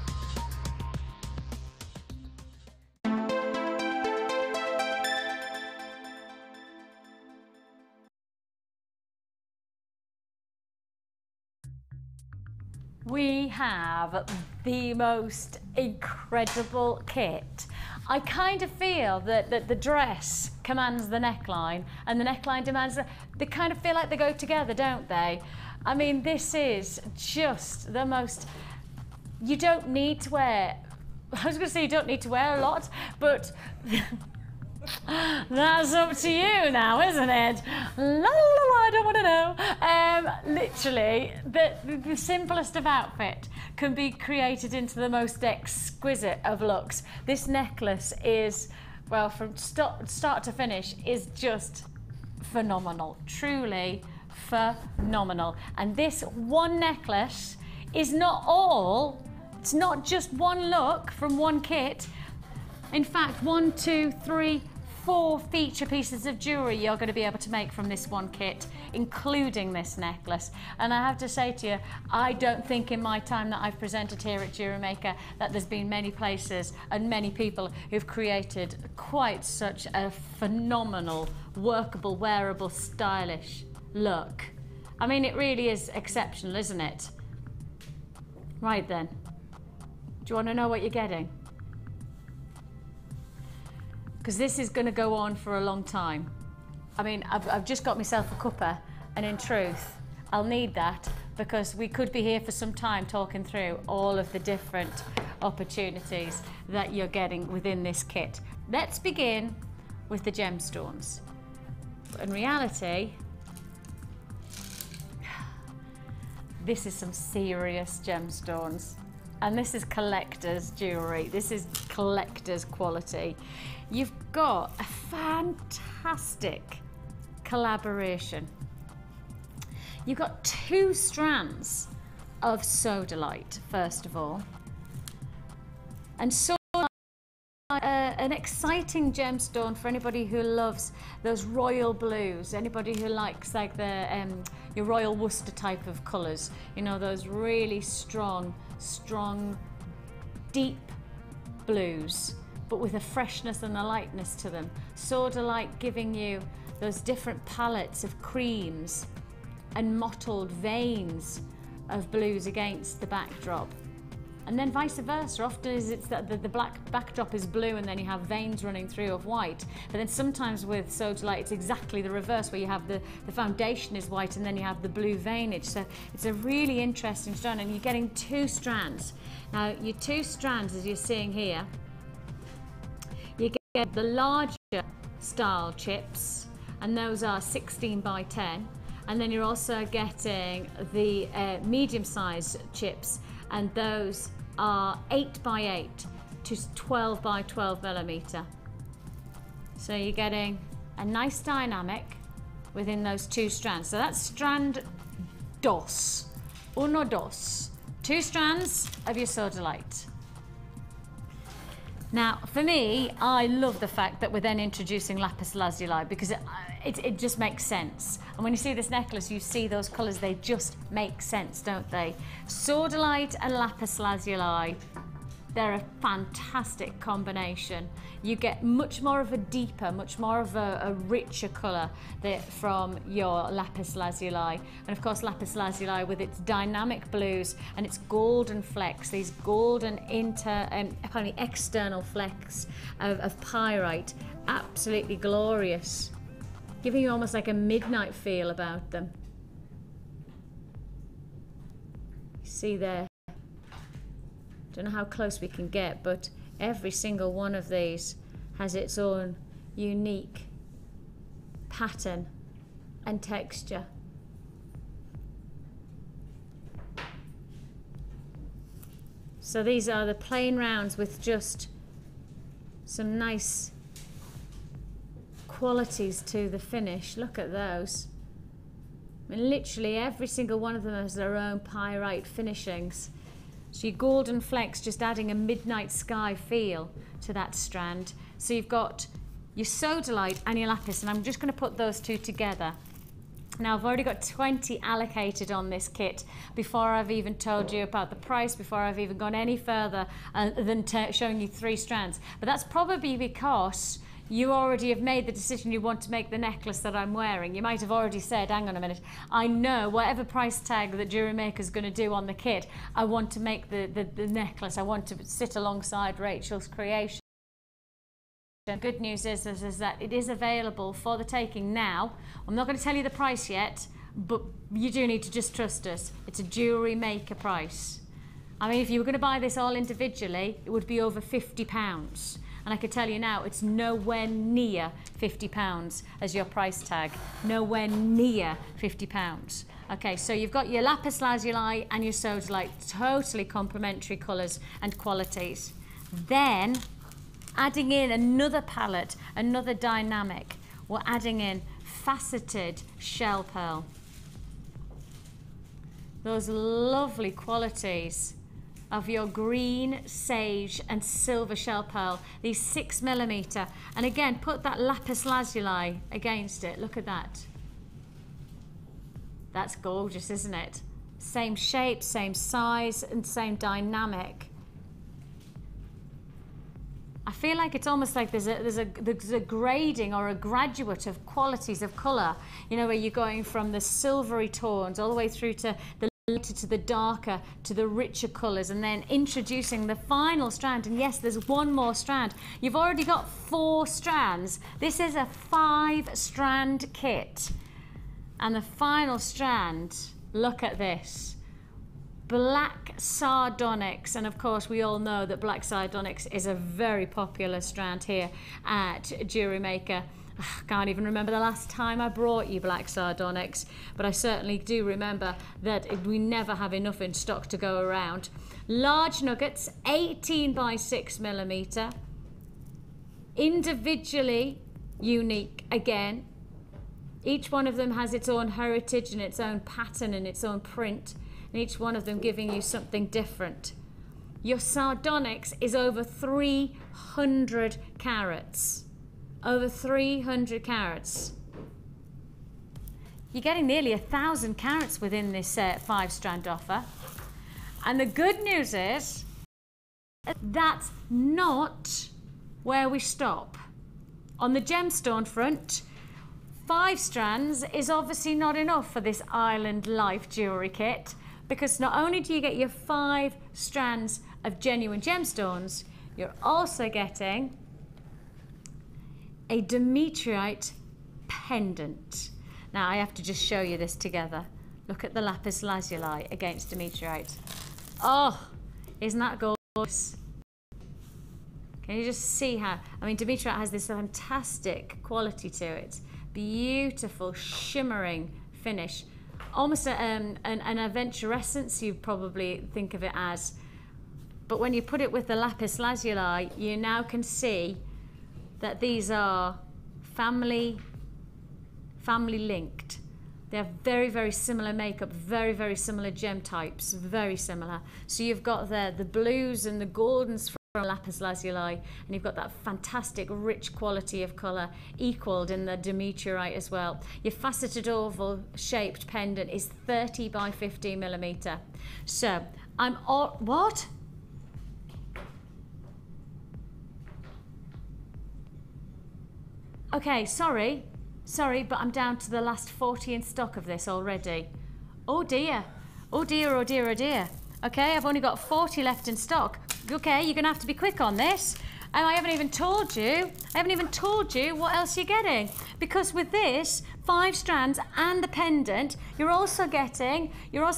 We have the most incredible kit. I kind of feel that the dress commands the neckline and the neckline demands they kind of feel like they go together, don't they? I mean, this is just the most, you don't need to wear, I was going to say you don't need to wear a lot, but that's up to you now, isn't it? La, la, la, I don't want to know. Literally, the simplest of outfit can be created into the most exquisite of looks. This necklace is, well, from start to finish, is just phenomenal. Truly phenomenal. And this one necklace is not all, it's not just one look from one kit. In fact, 1, 2, 3, 4 feature pieces of jewellery you're going to be able to make from this one kit, including this necklace. And I have to say to you, I don't think in my time that I've presented here at Jewellery Maker that there's been many places and many people who've created quite such a phenomenal, workable, wearable, stylish look. I mean, it really is exceptional, isn't it? Right then, do you want to know what you're getting? Because this is going to go on for a long time. I mean, I've just got myself a cuppa, and in truth, I'll need that because we could be here for some time talking through all of the different opportunities that you're getting within this kit. Let's begin with the gemstones. In reality, this is some serious gemstones. And this is collector's jewellery. This is collector's quality. You've got a fantastic collaboration. You've got 2 strands of sodalite, first of all. And sodalite, an exciting gemstone for anybody who loves those royal blues, anybody who likes like the your royal Worcester type of colours, you know, those really strong, deep blues, but with a freshness and a lightness to them. Sodalite giving you those different palettes of creams and mottled veins of blues against the backdrop. And then vice versa, often it's that the black backdrop is blue and then you have veins running through of white. But then sometimes with sodalite it's exactly the reverse, where you have the foundation is white and then you have the blue veinage. So it's a really interesting stone, and you're getting 2 strands. Now your 2 strands, as you're seeing here, you get the larger style chips, and those are 16 by 10. And then you're also getting the medium-sized chips, and those are 8 by 8 to 12 by 12 millimeter. So you're getting a nice dynamic within those 2 strands. So that's strand dos, uno dos, 2 strands of your sodalite. Now, for me, I love the fact that we're then introducing lapis lazuli, because it just makes sense. And when you see this necklace, you see those colours, they just make sense, don't they? Sodalite and lapis lazuli They're a fantastic combination. You get much more of a deeper, much more of a richer colour from your lapis lazuli. And of course lapis lazuli with its dynamic blues and its golden flecks, these golden external flecks of pyrite, absolutely glorious, giving you almost like a midnight feel about them. See there? Don't know how close we can get, but every single one of these has its own unique pattern and texture. So these are the plain rounds with just some nice qualities to the finish. Look at those. I mean, literally every single one of them has their own pyrite finishings. So your golden flecks just adding a midnight sky feel to that strand. So you've got your sodalite and your lapis, and I'm just going to put those two together. Now I've already got 20 allocated on this kit before I've even told you about the price, before I've even gone any further than showing you 3 strands. But that's probably because you already have made the decision you want to make the necklace that I'm wearing. You might have already said, hang on a minute, I know whatever price tag that Jewellery Maker is going to do on the kit, I want to make the necklace, I want to sit alongside Rachel's creation. The good news is that it is available for the taking now. I'm not going to tell you the price yet, but you do need to just trust us. It's a Jewellery Maker price. I mean, if you were going to buy this all individually, it would be over £50. And I could tell you now, it's nowhere near £50 as your price tag. Nowhere near £50. Okay, so you've got your lapis lazuli and your sodalite, totally complementary colours and qualities. Then, adding in another palette, another dynamic, we're adding in faceted shell pearl. Those lovely qualities of your green, sage and silver shell pearl, these 6mm. And again, put that lapis lazuli against it. Look at that. That's gorgeous, isn't it? Same shape, same size and same dynamic. I feel like it's almost like there's a grading or a graduate of qualities of colour, you know, where you're going from the silvery tones all the way through to the lighter to the darker to the richer colours, and then introducing the final strand. And yes, there's one more strand. You've already got 4 strands. This is a 5-strand kit, and the final strand, look at this. Black sardonyx, and of course we all know that black sardonyx is a very popular strand here at Jewellery Maker. I can't even remember the last time I brought you black sardonyx, but I certainly do remember that we never have enough in stock to go around. Large nuggets, 18 by 6mm, individually unique again. Each one of them has its own heritage and its own pattern and its own print, and each one of them giving you something different. Your sardonyx is over 300 carats. Over 300 carats. You're getting nearly 1,000 carats within this 5-strand offer. And the good news is, that's not where we stop. On the gemstone front, 5 strands is obviously not enough for this Island Life jewellery kit, because not only do you get your 5 strands of genuine gemstones, you're also getting a Demetrite pendant. Now I have to just show you this together. Look at the lapis lazuli against Demetrite. Oh, isn't that gorgeous? Can you just see how, I mean, Demetrite has this fantastic quality to it. Beautiful, shimmering finish. Almost an aventurescence, you probably think of it as. But when you put it with the lapis lazuli, you now can see that these are family linked. They have very, very similar makeup, very, very similar gem types, very similar. So you've got the blues and the goldens from lapis lazuli, and you've got that fantastic rich quality of colour equalled in the Demetrite as well. Your faceted oval shaped pendant is 30 by 15mm. So I'm all, what? Okay, sorry, but I'm down to the last 40 in stock of this already. Oh dear, oh dear, oh dear, oh dear. Okay, I've only got 40 left in stock. Okay, you're gonna have to be quick on this. And I haven't even told you what else you're getting. Because with this, 5 strands and the pendant, you're also getting your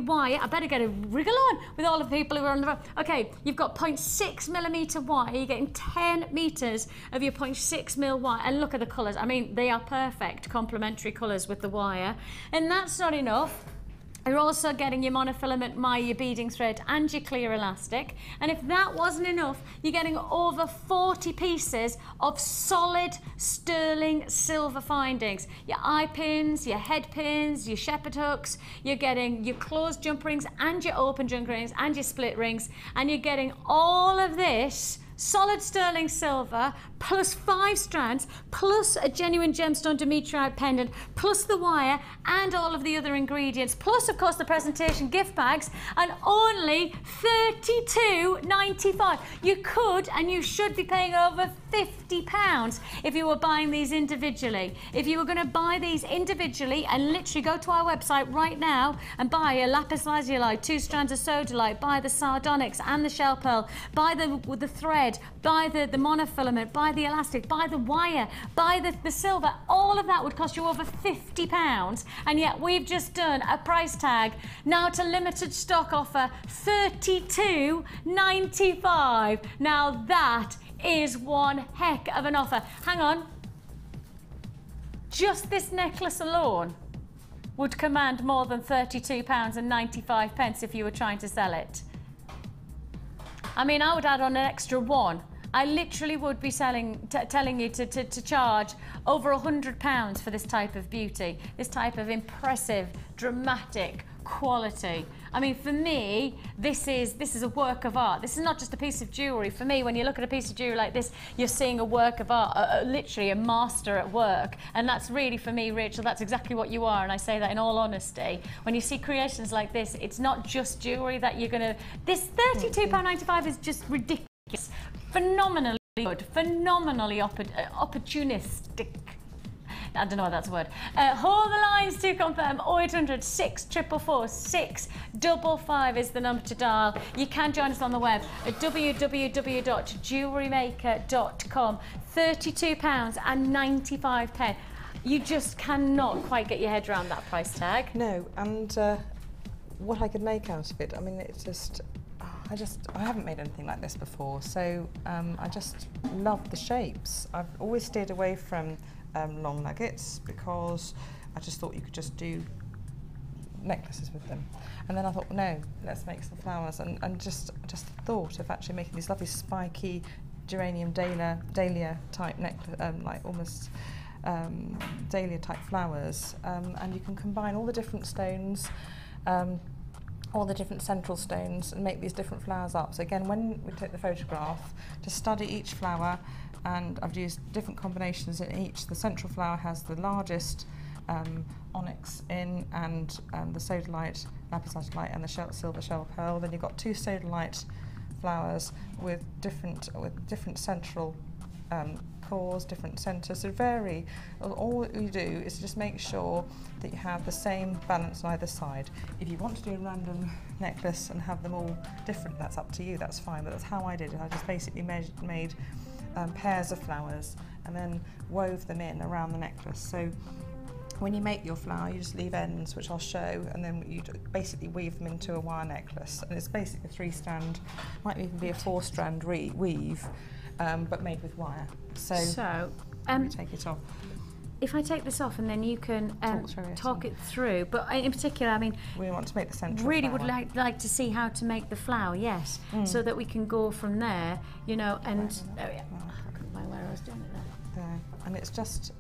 wire. I better get a wriggle on with all of the people who are on the phone. Okay, you've got 0.6mm wire. You're getting 10 meters of your 0.6mm wire. And look at the colours. I mean, they are perfect complementary colours with the wire. And that's not enough. You're also getting your monofilament, your beading thread and your clear elastic. And if that wasn't enough, you're getting over 40 pieces of solid sterling silver findings. Your eye pins, your head pins, your shepherd hooks, you're getting your closed jump rings and your open jump rings and your split rings. And you're getting all of this solid sterling silver, plus 5 strands, plus a genuine gemstone Demetrite pendant, plus the wire and all of the other ingredients, plus of course the presentation gift bags, and only $32.95. You could and you should be paying over £50 if you were buying these individually. If you were going to buy these individually and literally go to our website right now and buy a lapis lazuli, 2 strands of sodalite, buy the sardonyx and the shell pearl, buy the thread, buy the monofilament, buy the elastic, buy the wire, buy the silver, all of that would cost you over £50, and yet we've just done a price tag now to limited stock offer $32.95. Now that is one heck of an offer. Hang on. Just this necklace alone would command more than £32.95 if you were trying to sell it. I mean, I would add on an extra 1. I literally would be telling you to charge over £100 for this type of beauty, this type of impressive, dramatic quality. I mean, for me, this is a work of art. This is not just a piece of jewellery. For me, when you look at a piece of jewellery like this, you're seeing a work of art, literally a master at work. And that's really, for me, Rachel, that's exactly what you are. And I say that in all honesty. When you see creations like this, it's not just jewellery that you're going to... This £32.95 is just ridiculous. Phenomenally good, phenomenally opportunistic. I don't know what that's a word. Hold the lines to confirm. 0800 644 655 is the number to dial. You can join us on the web at www.jewellerymaker.com. £32.95. You just cannot quite get your head around that price tag. No, and what I could make out of it, I mean, it's just... I haven't made anything like this before, so I just love the shapes. I've always steered away from long nuggets because I just thought you could just do necklaces with them. And then I thought, no, let's make some flowers, and just the thought of actually making these lovely spiky geranium dahlia type necklace, like almost dahlia type flowers, and you can combine all the different stones, all the different central stones, and make these different flowers up. So again, when we take the photograph, to study each flower, and I've used different combinations in each. The central flower has the largest onyx in, and the sodalite, lapis lazuli, and the silver shell pearl. Then you've got 2 sodalite flowers with different central cores, different centres. So vary. All you do is just make sure that you have the same balance on either side. If you want to do a random necklace and have them all different, that's up to you, that's fine, but that's how I did it. I just basically made pairs of flowers and then wove them in around the necklace. So when you make your flower, you just leave ends, which I'll show, and then you basically weave them into a wire necklace. And it's basically a 3-strand, might even be a 4-strand weave, but made with wire. So let me take it off. If I take this off and then you can talk it through, but in particular, I mean, we want to make the central really flower. Would like to see how to make the flower, yes, so that we can go from there, you know, and I couldn't find where I was doing it there. And it's just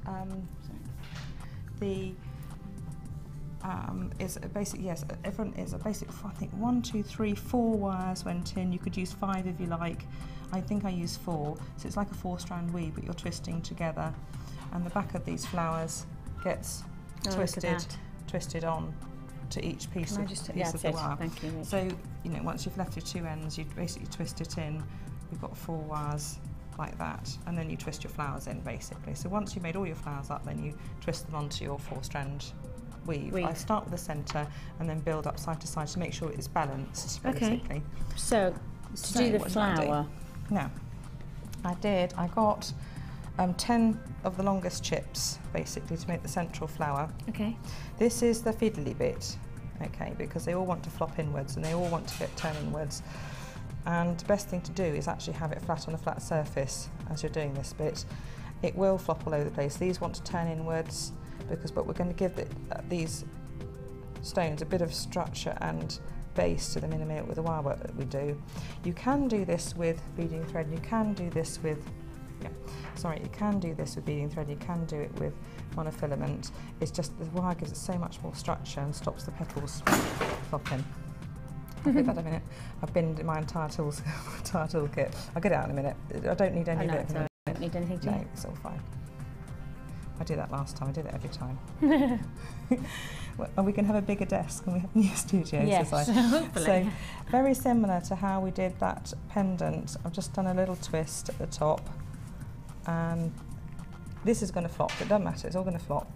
is a basic, yes, everyone is a basic, I think 1, 2, 3, 4 wires went in. You could use 5 if you like. I think I used 4, so it's like a 4-strand weave, but you're twisting together. And the back of these flowers gets twisted on to each piece of the wire. Thank you. So, you know, once you've left your 2 ends, you basically twist it in. You've got 4 wires like that, and then you twist your flowers in basically. So once you've made all your flowers up, then you twist them onto your 4-strand weave. I start with the centre and then build up side to side to make sure it's balanced basically. So to do the flower. Now, I got 10 of the longest chips basically to make the central flower. Okay. This is the fiddly bit, okay, because they all want to flop inwards and they all want to get turn inwards. And the best thing to do is actually have it flat on a flat surface as you're doing this bit. It will flop all over the place. These want to turn inwards, but we're going to give these stones a bit of structure and base to them in a minute with the wire work that we do. You can do this with beading thread, you can do this with you can do this with beading thread, you can do it with monofilament. It's just the wire gives it so much more structure and stops the petals flopping. I'll give that a minute. I've binned my entire toolkit. I'll get it out in a minute. I don't need any of it. I don't need anything to No, it's all fine. I did that last time. I did it every time. And we can have a bigger desk when we have new studios. Yes, hopefully. So very similar to how we did that pendant. I've just done a little twist at the top, and this is going to flop. It doesn't matter. It's all going to flop.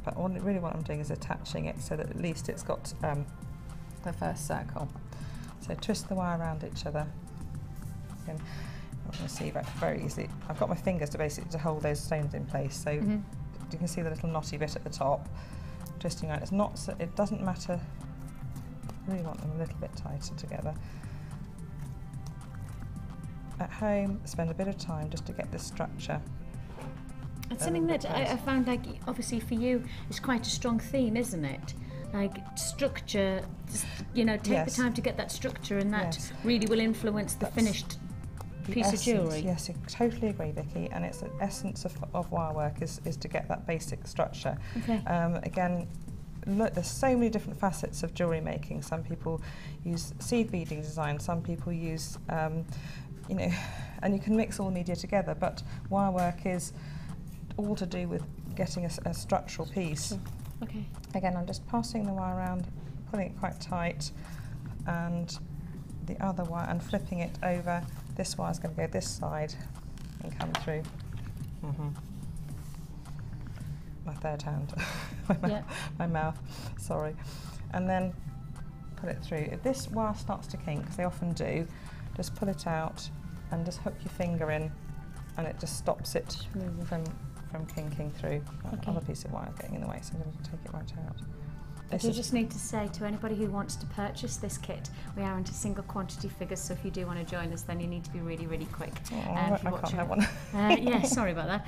But really what I'm doing is attaching it so that at least it's got the first circle. So twist the wire around each other. Again, I'm going to see that very easily. I've got my fingers to hold those stones in place. So you can see the little knotty bit at the top. Twisting around. It's not. So, it doesn't matter. I really want them a little bit tighter together. At home, spend a bit of time just to get this structure. It's something that I found, like, obviously for you, it's quite a strong theme, isn't it? Like structure, just, you know, take the time to get that structure, and that really will influence the finished piece of jewellery. Yes, I totally agree, Vicky, and it's the essence of wire work is to get that basic structure. Okay. Again, look, there's so many different facets of jewellery making. Some people use seed beading design, some people use, you know, and you can mix all the media together, but wire work is all to do with getting a structural piece. Sure. Okay. Again, I'm just passing the wire around, pulling it quite tight, and the other wire, and flipping it over. This wire's going to go this side and come through. My third hand, my mouth, sorry. And then pull it through. If this wire starts to kink, because they often do, just pull it out and just hook your finger in, and it just stops it from kinking through. Okay. Other piece of wire getting in the way, so I'm going to take it right out. I do just need to say to anybody who wants to purchase this kit, we are into single quantity figures, so if you do want to join us, then you need to be really, really quick. I can't have one. Yeah, sorry about that.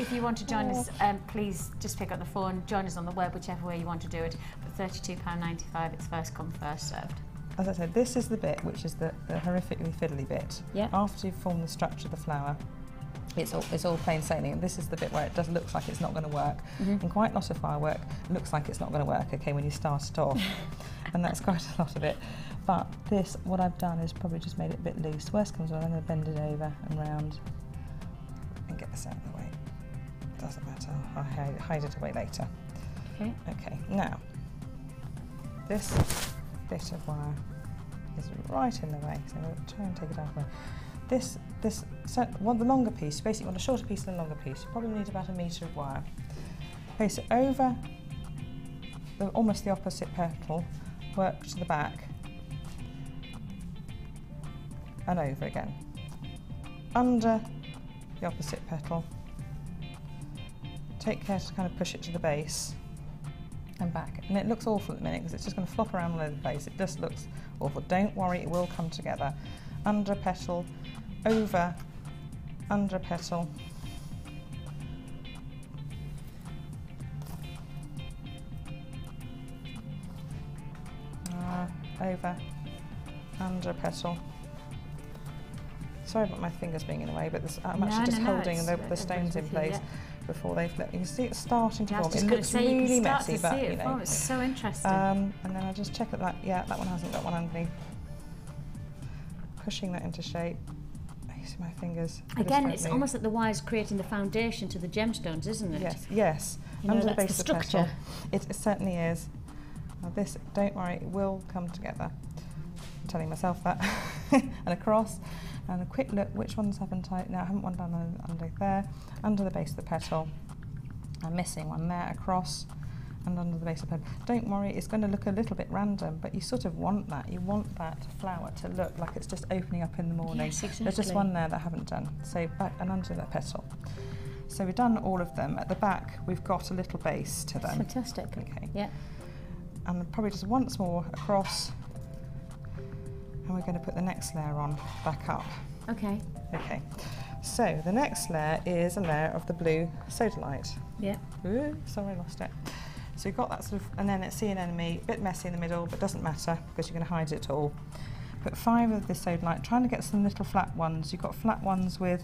If you want to join us, please just pick up the phone, join us on the web, whichever way you want to do it. For £32.95, it's first come, first served. As I said, this is the bit which is the horrifically fiddly bit. Yeah. After you've formed the structure of the flower, it's all plain sailing, and this is the bit where it does look like it's not going to work. And quite a lot of firework looks like it's not going to work, okay, when you start it off. And that's quite a lot of it. But this, what I've done is probably just made it a bit loose. Worst comes to worst, I'm going to bend it over and round and get this out of the way. Doesn't matter, I'll hide it away later. Okay. Okay, now, this bit of wire is right in the way, so we'll try and take it out of the way. The longer piece, you basically want a shorter piece than a longer piece. You probably need about 1 metre of wire. Place it over almost the opposite petal, work to the back, and over again. Under the opposite petal. Take care to kind of push it to the base and back. And it looks awful at the minute because it's just going to flop around all over the place. It just looks awful. Don't worry, it will come together. Under a petal, over, under a petal, over, under a petal. Sorry about my fingers being in the way, but I'm actually just holding the stones in place before they flip. You can see it's starting to form. It looks really messy, but you know. It's so interesting. And then I just check that, yeah, that one hasn't got one underneath. Pushing that into shape. You see my fingers. Again, it's almost like the wire's creating the foundation to the gemstones, isn't it? Yes, yes. Under the base of the structure. It certainly is. Now this, don't worry, it will come together. telling myself that. And across, and a quick look, which ones haven't I? No, I haven't one done under there, under the base of the petal. I'm missing one there, across, and under the base of the petal. Don't worry, it's going to look a little bit random, but you sort of want that. You want that flower to look like it's just opening up in the morning. Yes, exactly. There's just one there that I haven't done. So back and under the petal. So we've done all of them. At the back, we've got a little base to them. Fantastic. Okay. Yeah. And probably just once more across, and we're going to put the next layer on back up. Okay. Okay. So the next layer is a layer of the blue sodalite. Yeah. Ooh, sorry, I lost it. So you've got that sort of, and then it's sea anemone, a bit messy in the middle, but doesn't matter because you're going to hide it all. Put 5 of this sodalite, trying to get some little flat ones. You've got flat ones with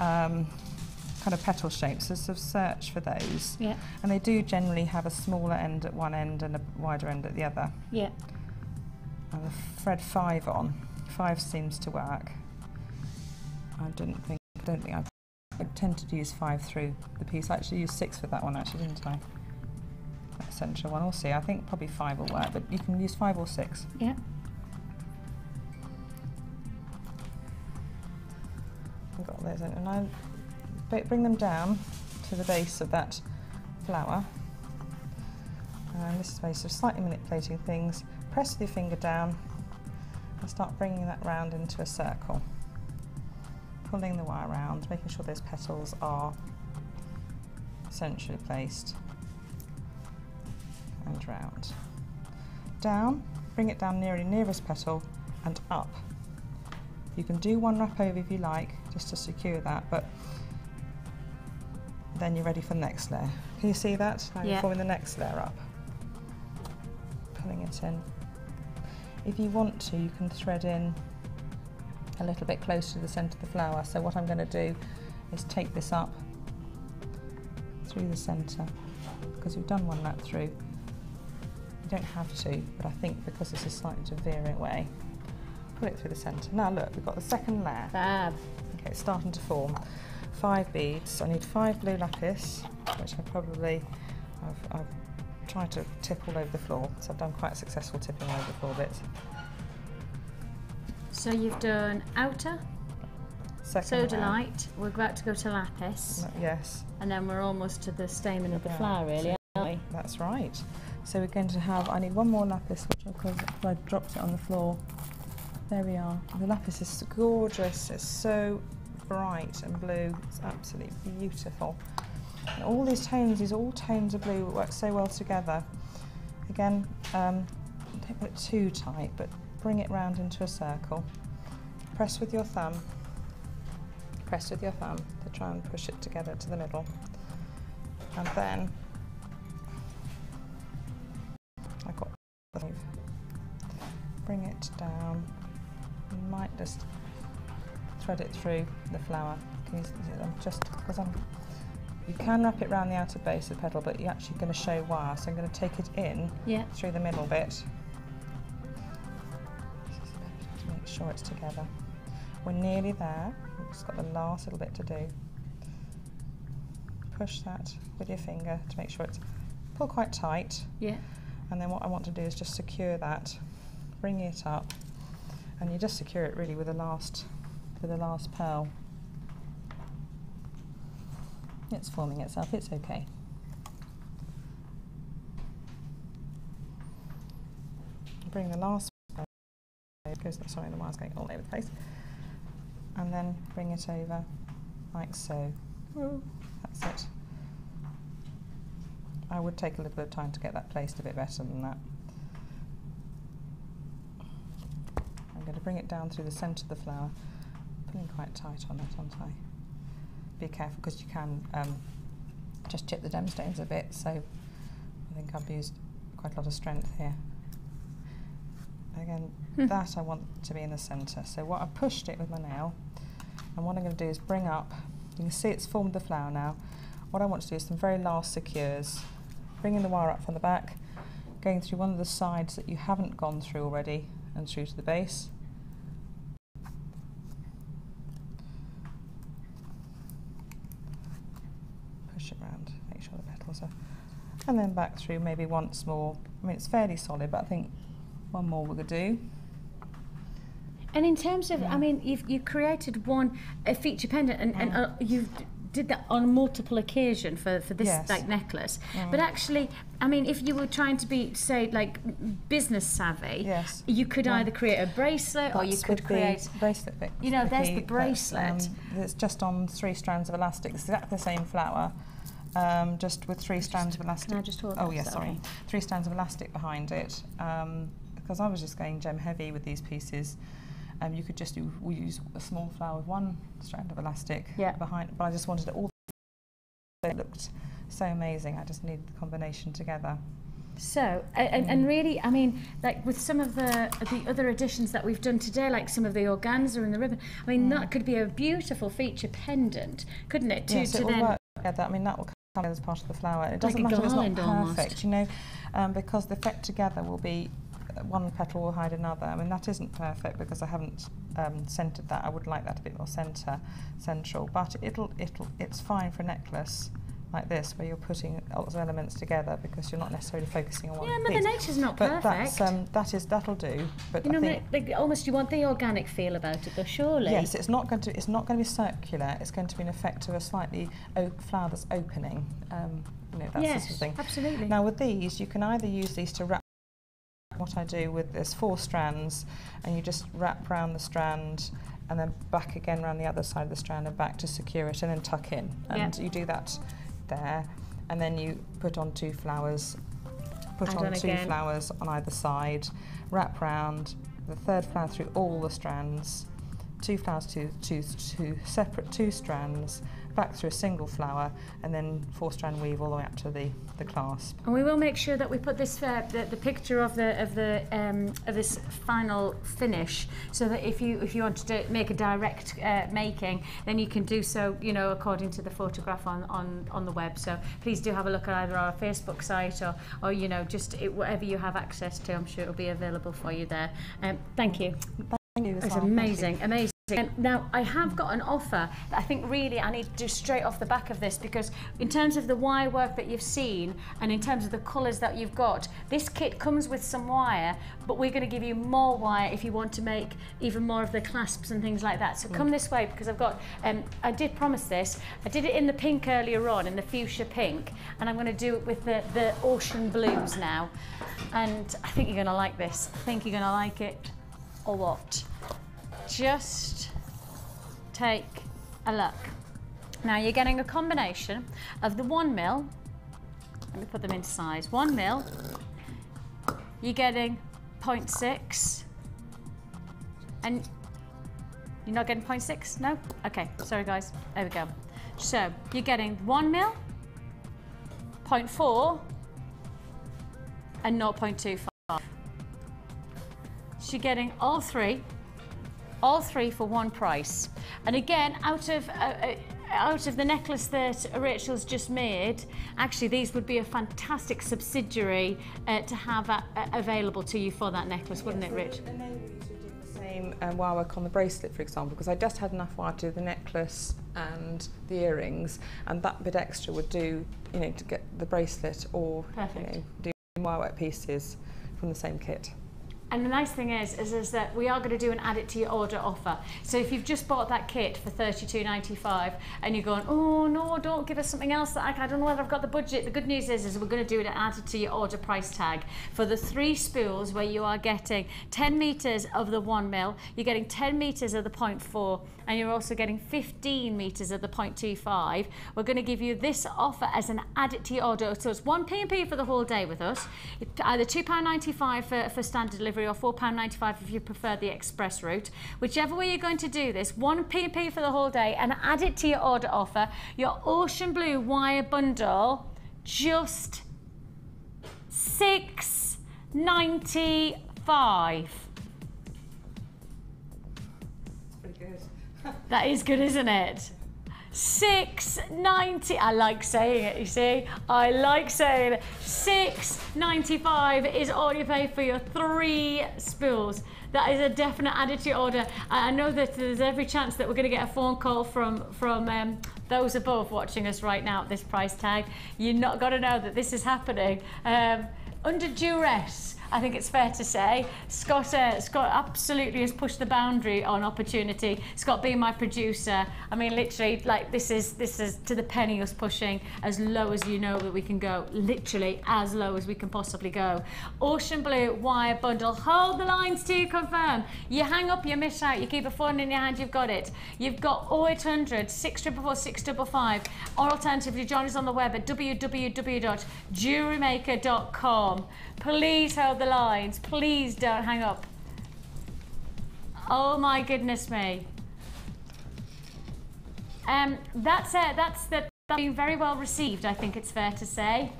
kind of petal shapes, so sort of search for those. Yeah. And they do generally have a smaller end at one end and a wider end at the other. Yeah. And the thread 5 on. 5 seems to work. I don't think I tend to use 5 through the piece. I actually used 6 for that one actually, didn't I? That central one. We'll see. I think probably 5 will work, but you can use 5 or 6. Yeah. I've got those in, and I bring them down to the base of that flower. And this is where you're slightly manipulating things. Press with your finger down and start bringing that round into a circle. Pulling the wire around, making sure those petals are centrally placed and round. Down, bring it down nearest petal and up. You can do one wrap over if you like, just to secure that, but then you're ready for the next layer. Can you see that? Now you're forming the next layer up. Pulling it in. If you want to, you can thread in a little bit closer to the centre of the flower. So what I'm going to do is take this up through the centre, because we've done one wrap through. You don't have to, but I think because this is slightly to veer it away, pull it through the centre. Now look, we've got the second layer. Fab. Okay, it's starting to form. 5 beads. I need 5 blue lapis, which I've tried to tip all over the floor, so I've done quite a successful tipping all over the floor bit. So you've done outer, sodalite, we're about to go to lapis. Yes. And then we're almost to the stamen of the flower, really, aren't we? That's right. So we're going to have, I need one more lapis, which I dropped it on the floor. There we are. The lapis is gorgeous. It's so bright and blue. It's absolutely beautiful. And all these tones, all tones of blue work so well together. Again, don't put it too tight, but bring it round into a circle. Press with your thumb. Press with your thumb to try and push it together to the middle. And then I've got the bring it down. You might just thread it through the flower. You can wrap it around the outer base of the petal, but you're actually going to show wire, so I'm going to take it in through the middle bit to make sure it's together. We're nearly there. We've just got the last little bit to do. Push that with your finger to make sure it's pull quite tight. Yeah. And then what I want to do is just secure that, bring it up, and you just secure it really with the last pearl. It's forming itself, it's okay. Bring the last because sorry, the wire's going all over the place. And then bring it over like so. That's it. I would take a little bit of time to get that placed a bit better than that. I'm going to bring it down through the centre of the flower, pulling quite tight on it, aren't I? Be careful because you can just chip the gemstones a bit, so I think I've used quite a lot of strength here. Again, that I want to be in the centre, so what I've pushed it with my nail, and what I'm going to do is bring up, you can see it's formed the flower now. What I want to do is some very last secures, bringing the wire up from the back, going through one of the sides that you haven't gone through already, and through to the base. Push it round, make sure the petals are, and then back through maybe once more. I mean, it's fairly solid, but I think one more we could do. And in terms of, I mean, you've created a feature pendant, and you've did that on multiple occasions for this like necklace. But actually, I mean, if you were trying to be, say, like business savvy, you could either create a bracelet or you could create bracelet. You know, there's the bracelet. It's just on 3 strands of elastic. It's exactly the same flower, just with 3 strands of elastic. Can I just hold Oh yes, sorry. 3 strands of elastic behind it. Because I was just going gem heavy with these pieces. You could just use a small flower with 1 strand of elastic behind, but I just wanted it all. It looked so amazing. I just needed the combination together. So, and really, I mean, like with some of the other additions that we've done today, like some of the organza and the ribbon, I mean, that could be a beautiful feature pendant, couldn't it? Yes, it will work together. I mean, that will come as part of the flower. It doesn't matter if it's not perfect, you know, because the effect together will be one petal will hide another. I mean, that isn't perfect because I haven't centred that. I would like that a bit more central, but it's fine for a necklace like this, where you're putting lots of elements together because you're not necessarily focusing on one piece. Yeah, Mother Nature's not perfect. But that'll do. But you know, I think like, almost you want the organic feel about it, though, surely. Yes, it's not going to be circular. It's going to be an effect of a slightly flower that's opening. You know, that sort of thing. Absolutely. Now with these, you can either use these to wrap. What I do with there's 4 strands, and you just wrap around the strand and then back again around the other side of the strand and back to secure it, and then tuck in. And you do that there, and then you put on 2 flowers, flowers on either side, wrap round the 3rd flower through all the strands, 2 flowers to separate 2 strands, back through a single flower, and then 4-strand weave all the way up to the clasp. And we will make sure that we put this the picture of this final finish, so that if you wanted to make a direct making, then you can do so, you know, according to the photograph on the web. So please do have a look at either our Facebook site or you know, just whatever you have access to. I'm sure it'll be available for you there. Thank you. Thank you. It's amazing, amazing. Now, I have got an offer that I think really I need to do straight off the back of this, because in terms of the wire work that you've seen and in terms of the colours that you've got, this kit comes with some wire, but we're going to give you more wire if you want to make even more of the clasps and things like that. So come this way, because I've got, I did promise this, I did it in the pink earlier on, in the fuchsia pink, and I'm going to do it with the ocean blues now. And I think you're going to like this. I think you're going to like it a lot. Just take a look. Now you're getting a combination of the 1mm, let me put them in size, 1mm, you're getting 0.6, and you're not getting 0.6? No? Okay, sorry guys, there we go. So you're getting 1mm, 0.4, and 0.25. So you're getting all three for one price. And again, out of the necklace that Rachel's just made, actually these would be a fantastic subsidiary to have available to you for that necklace, wouldn't it, Rich? Enable you to do the same wire work on the bracelet, for example, because I just had enough wire to do the necklace and the earrings, and that bit extra would do, you know, to get the bracelet, or you know, do wire work pieces from the same kit. And the nice thing is that we are going to do an add it to your order offer. So if you've just bought that kit for $32.95 and you're going, oh no, don't give us something else that I don't know whether I've got the budget. The good news is we're going to do it added to your order price tag for the 3 spools, where you are getting 10 meters of the 1mm, you're getting 10 meters of the 0.4, and you're also getting 15 meters of the 0.25. We're going to give you this offer as an add it to your order. So it's 1 P&P for the whole day with us. It's either £2.95 for standard delivery, or £4.95 if you prefer the express route. Whichever way you're going to do this, 1 P&P for the whole day, and add it to your order offer. Your ocean blue wire bundle, just $6.95. Pretty good. That is good, isn't it? $6.90. I like saying it, you see. I like saying it. $6.95 is all you pay for your 3 spools. That is a definite added to your order. I know that there's every chance that we're going to get a phone call from those above watching us right now at this price tag. You're not going to know that this is happening. Under duress, I think it's fair to say. Scott absolutely has pushed the boundary on opportunity. Scott being my producer, I mean, literally, like, this is to the penny us pushing as low as you know that we can go. Literally as low as we can possibly go. Ocean blue wire bundle. Hold the lines to confirm. You hang up, you miss out. You keep a phone in your hand, you've got it. You've got 0800 644 655, or alternatively join us on the web at www.jewellerymaker.com. Please hold the lines. Please don't hang up. Oh my goodness me. That's been very well received, I think it's fair to say.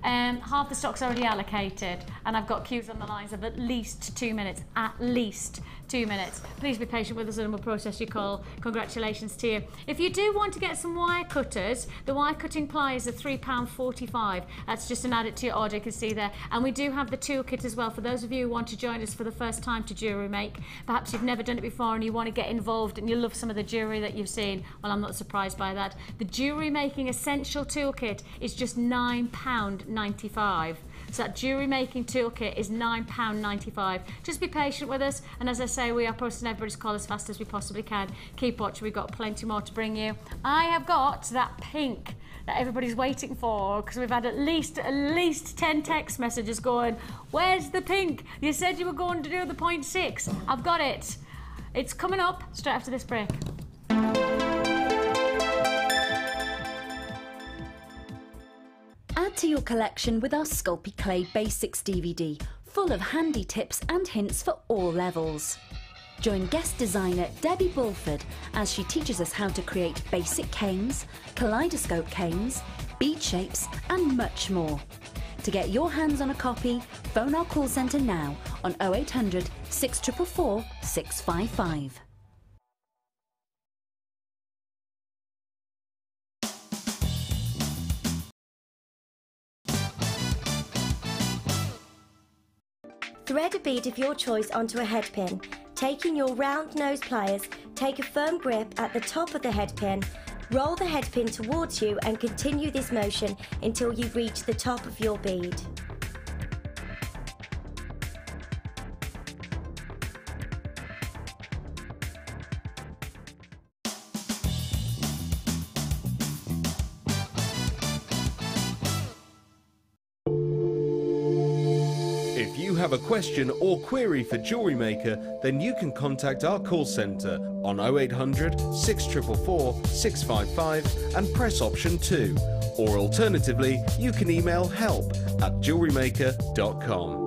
Half the stock's already allocated, and I've got queues on the lines of at least 2 minutes. At least 2 minutes. Please be patient with us and we'll process your call. Congratulations to you. If you do want to get some wire cutters, the wire cutting pliers are £3.45. That's just an added to your order, you can see there. And we do have the toolkit as well for those of you who want to join us for the first time to jewellery make. Perhaps you've never done it before and you want to get involved and you love some of the jewellery that you've seen. Well, I'm not surprised by that. The jewellery making essential toolkit is just £9.95. So that jewellery making toolkit is £9.95. Just be patient with us, and as I say, we are processing everybody's call as fast as we possibly can. Keep watching, we've got plenty more to bring you. I have got that pink that everybody's waiting for, because we've had at least 10 text messages going, where's the pink? You said you were going to do the 0.6. I've got it. It's coming up straight after this break. Add to your collection with our Sculpey Clay Basics DVD, full of handy tips and hints for all levels. Join guest designer Debbie Bulford as she teaches us how to create basic canes, kaleidoscope canes, bead shapes and much more. To get your hands on a copy, phone our call centre now on 0800 644 655. Thread a bead of your choice onto a head pin. Taking your round nose pliers, take a firm grip at the top of the head pin, roll the head pin towards you and continue this motion until you reach the top of your bead. If you have a question or query for Jewellery Maker, then you can contact our call centre on 0800 644 655 and press option 2. Or alternatively, you can email help@jewellerymaker.com.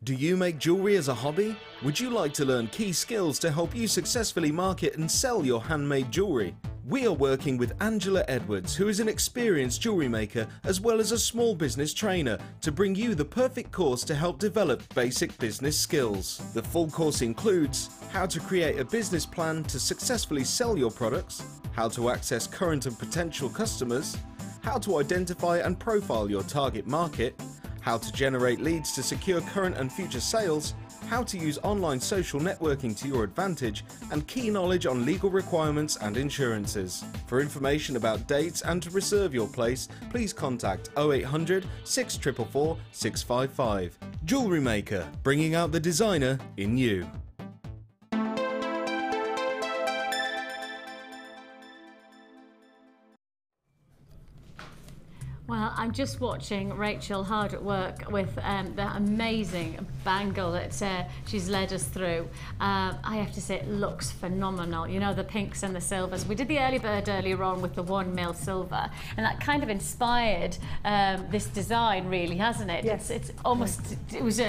Do you make jewellery as a hobby? Would you like to learn key skills to help you successfully market and sell your handmade jewellery? We are working with Angela Edwards, who is an experienced jewellery maker as well as a small business trainer, to bring you the perfect course to help develop basic business skills. The full course includes how to create a business plan to successfully sell your products, how to access current and potential customers, how to identify and profile your target market, how to generate leads to secure current and future sales, how to use online social networking to your advantage, and key knowledge on legal requirements and insurances. For information about dates and to reserve your place, please contact 0800 644 655. Jewellery Maker, bringing out the designer in you. Well, I'm just watching Rachel hard at work with the amazing bangle that she's led us through. I have to say, it looks phenomenal. You know, the pinks and the silvers. We did the early bird earlier on with the 1 mil silver, and that kind of inspired this design, really, hasn't it? Yes. It's almost, it was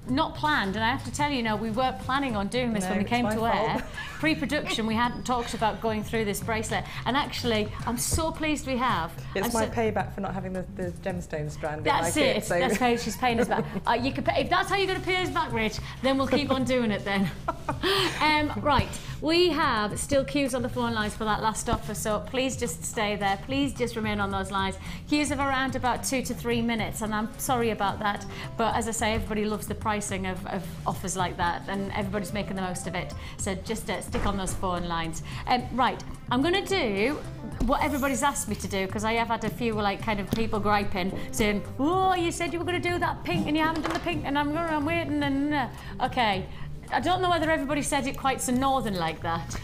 not planned, and I have to tell you, we weren't planning on doing this when we came to air. Pre-production, we hadn't talked about going through this bracelet, and actually, I'm so pleased we have. It's my payback for not having the gemstone strand. That's in my it. kit, so. That's how she's paying us back. You could pay, if that's how you're going to pay us back, Rich, then we'll keep on doing it then. Right, we have still queues on the phone lines for that last offer, so please just stay there. Please just remain on those lines. Queues of around about 2 to 3 minutes, and I'm sorry about that, but as I say, everybody loves the pricing of offers like that, and everybody's making the most of it. So just stick on those phone lines. Right, I'm going to do what everybody's asked me to do, because I have had a few like kind of people griping, saying, "Oh, you said you were going to do that pink and you haven't done the pink, and I'm waiting." And okay, I don't know whether everybody said it quite so northern like that.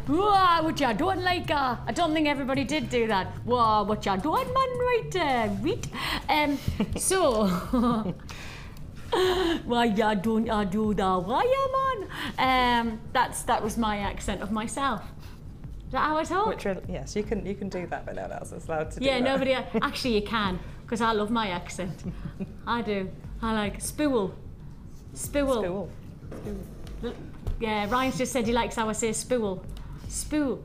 What you doing like? I don't think everybody did do that. Whoa, what you doing, man? Right. So. Why you don't do that? Why, man? That was my accent of myself. Is that how I talk? Yes, you can do that, but no one else is allowed to do yeah, that. nobody. Actually, you can, because I love my accent. I do. I like spool. Yeah, Ryan's just said he likes how I say spool. Spool.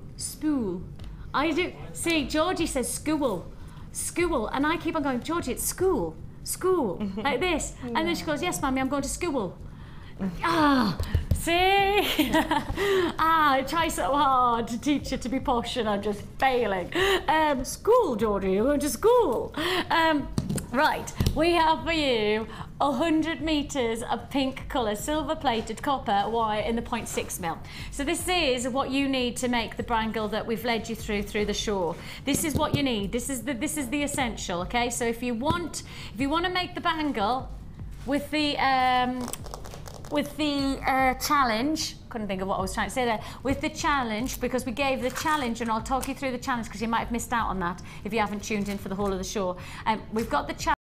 I do. See, Georgie says school, and I keep on going, Georgie, it's school, like this. And then she goes, yes, Mummy, I'm going to school. See? I try so hard to teach her to be posh and I'm just failing. School, Georgie, you're going to school. Right, we have for you 100 metres of pink colour, silver-plated copper wire in the 0.6mm. So this is what you need to make the bangle that we've led you through the show. This is what you need. This is the essential. Okay, so if you want to make the bangle with the challenge, couldn't think of what I was trying to say there, with the challenge, because we gave the challenge, and I'll talk you through the challenge because you might have missed out on that if you haven't tuned in for the whole of the show. We've got the challenge.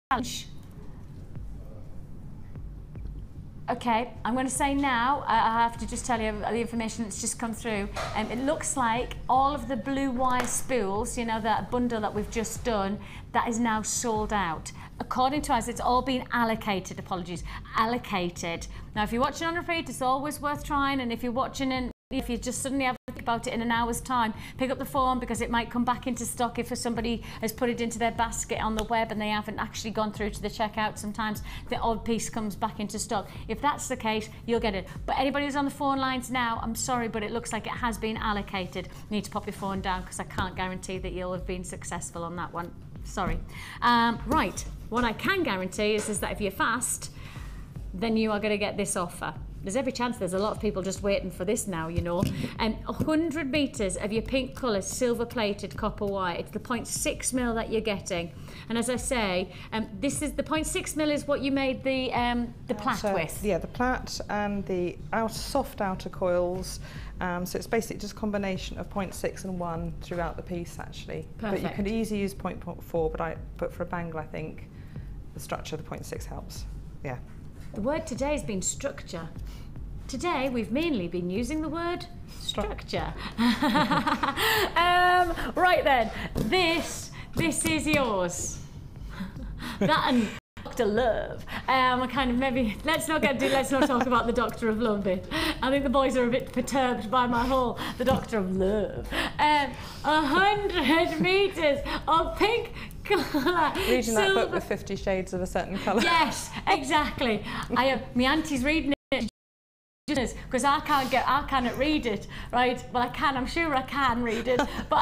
Okay, I'm going to say now, I have to just tell you the information that's just come through. It looks like all of the blue wire spools, you know, that bundle that we've just done, that is now sold out. According to us, it's all been allocated, allocated. Now, if you're watching on repeat, it's always worth trying, and if you're watching and if you just suddenly have to think about it in an hour's time, pick up the phone, because it might come back into stock if somebody has put it into their basket on the web and they haven't actually gone through to the checkout. Sometimes the odd piece comes back into stock. If that's the case, you'll get it. But anybody who's on the phone lines now, I'm sorry, but it looks like it has been allocated. You need to pop your phone down, because I can't guarantee that you'll have been successful on that one. Sorry. Right, what I can guarantee is that if you're fast, then you are going to get this offer. There's every chance there's a lot of people just waiting for this now, you know. 100 metres of your pink colour silver-plated copper wire. It's the 0.6mm that you're getting. And as I say, this is the 0.6mm is what you made the plait with. Yeah, the plait and the soft outer coils. So it's basically just a combination of 0.6 and 1 throughout the piece, actually. Perfect. But you can easily use 0.4, but for a bangle, I think the structure of the 0.6 helps. Yeah. The word today has been structure. Today we've mainly been using the word structure. Right then, this is yours. That and Dr. Love. Kind of maybe let's not talk about the Doctor of Love bit. I think the boys are a bit perturbed by my whole the Doctor of Love. 100 metres of pink colour. Reading that book with 50 shades of a certain colour. Yes, exactly. My auntie's reading it because I cannot read it, right? Well, I can. I'm sure I can read it, but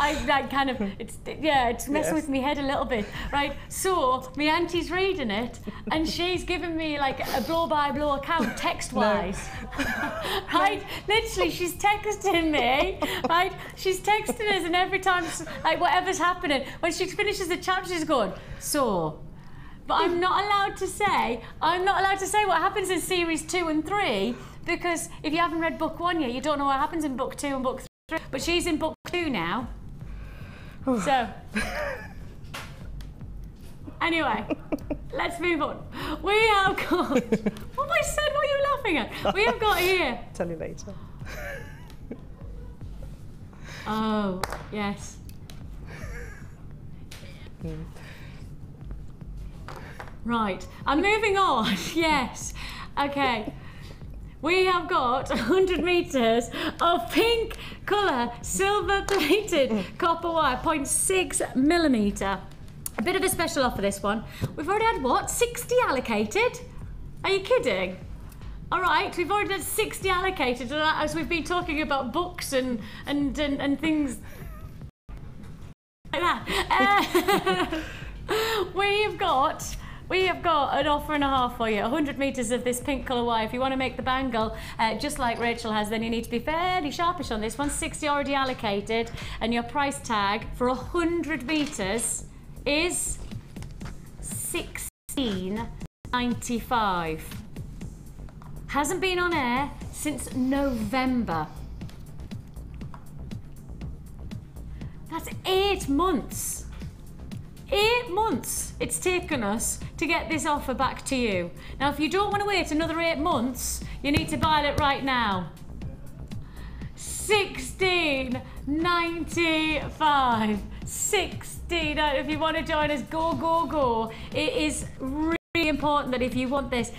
it's messing with my head a little bit, right? So my auntie's reading it, and she's giving me like a blow-by-blow account, text-wise, right? Literally, she's texting me, right? She's texting us, and every time, like whatever's happening, when she finishes the chapter, she's going, so. But I'm not allowed to say what happens in series 2 and 3, because if you haven't read book 1 yet, you don't know what happens in book 2 and book 3. But she's in book 2 now. So, anyway, let's move on. We have got, what have I said? What are you laughing at? We have got here. Tell you later. Oh, yes. Right, I'm moving on. Yes. Okay. We have got 100 metres of pink colour, silver-plated copper wire, 0.6mm. A bit of a special offer, this one. We've already had, what, 60 allocated? Are you kidding? All right, we've already had 60 allocated, and as we've been talking about books and things like that. We have got an offer and a half for you. 100 metres of this pink colour wire. If you want to make the bangle, just like Rachel has, then you need to be fairly sharpish on this one. 60 already allocated, and your price tag for 100 metres is $16.95. Hasn't been on air since November. That's 8 months. 8 months it's taken us to get this offer back to you. Now, if you don't want to wait another 8 months, you need to buy it right now. $16.95. 16. If you want to join us, go, go, go. It is really important that if you want this,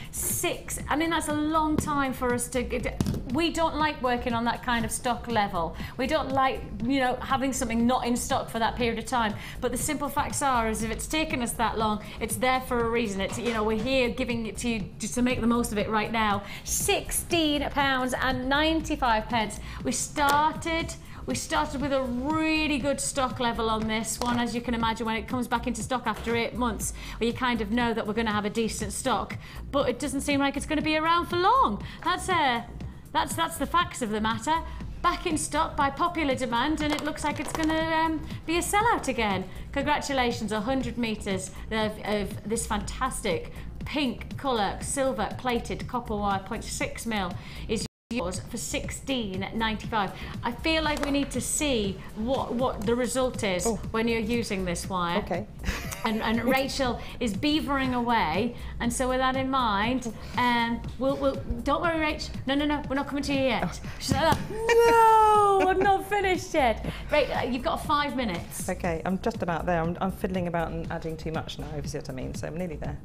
I mean, that's a long time for us to. We don't like working on that kind of stock level. We don't like, you know, having something not in stock for that period of time. But the simple facts are, is if it's taken us that long, it's there for a reason. It's, you know, we're here giving it to you just to make the most of it right now. £16.95. We started with a really good stock level on this one, as you can imagine, when it comes back into stock after 8 months, where you kind of know that we're going to have a decent stock, but it doesn't seem like it's going to be around for long. That's the facts of the matter. Back in stock by popular demand, and it looks like it's going to be a sellout again. Congratulations, 100 metres of this fantastic pink colour, silver plated copper wire, 0.6 mil is yours for $16.95. I feel like we need to see what the result is when you're using this wire. Okay. And Rachel is beavering away, and so with that in mind, we'll don't worry, Rach. No, we're not coming to you yet. She's like, no, I'm not finished yet. Right, you've got 5 minutes. Okay, I'm just about there. I'm fiddling about and adding too much now, if you see what I mean. So I'm nearly there.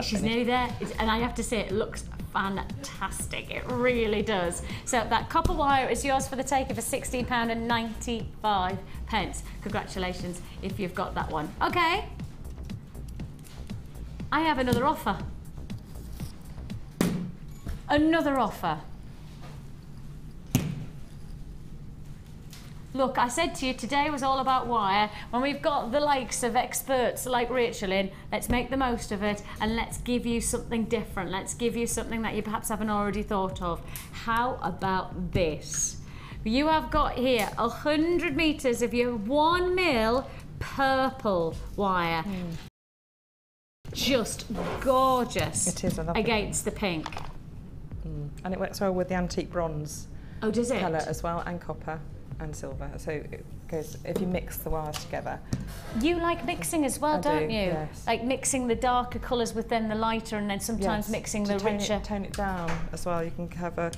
She's nearly there, and I have to say, it looks fantastic. It really does. So that copper wire is yours for the take of £16.95. Congratulations if you've got that one. Okay. I have another offer. Another offer. Look, I said to you, today was all about wire. When we've got the likes of experts like Rachel in, let's make the most of it and let's give you something different. Let's give you something that you perhaps haven't already thought of. How about this? You have got here 100 metres of your 1 mil purple wire. Just gorgeous. It is, I love against the pink. And it works well with the antique bronze does it? colour as well, and copper and silver. So it goes, if you mix the wires together. You like mixing as well, don't you? Yes. Like mixing the darker colours with then the lighter, and then sometimes mixing the richer. Tone it down as well. You can have a,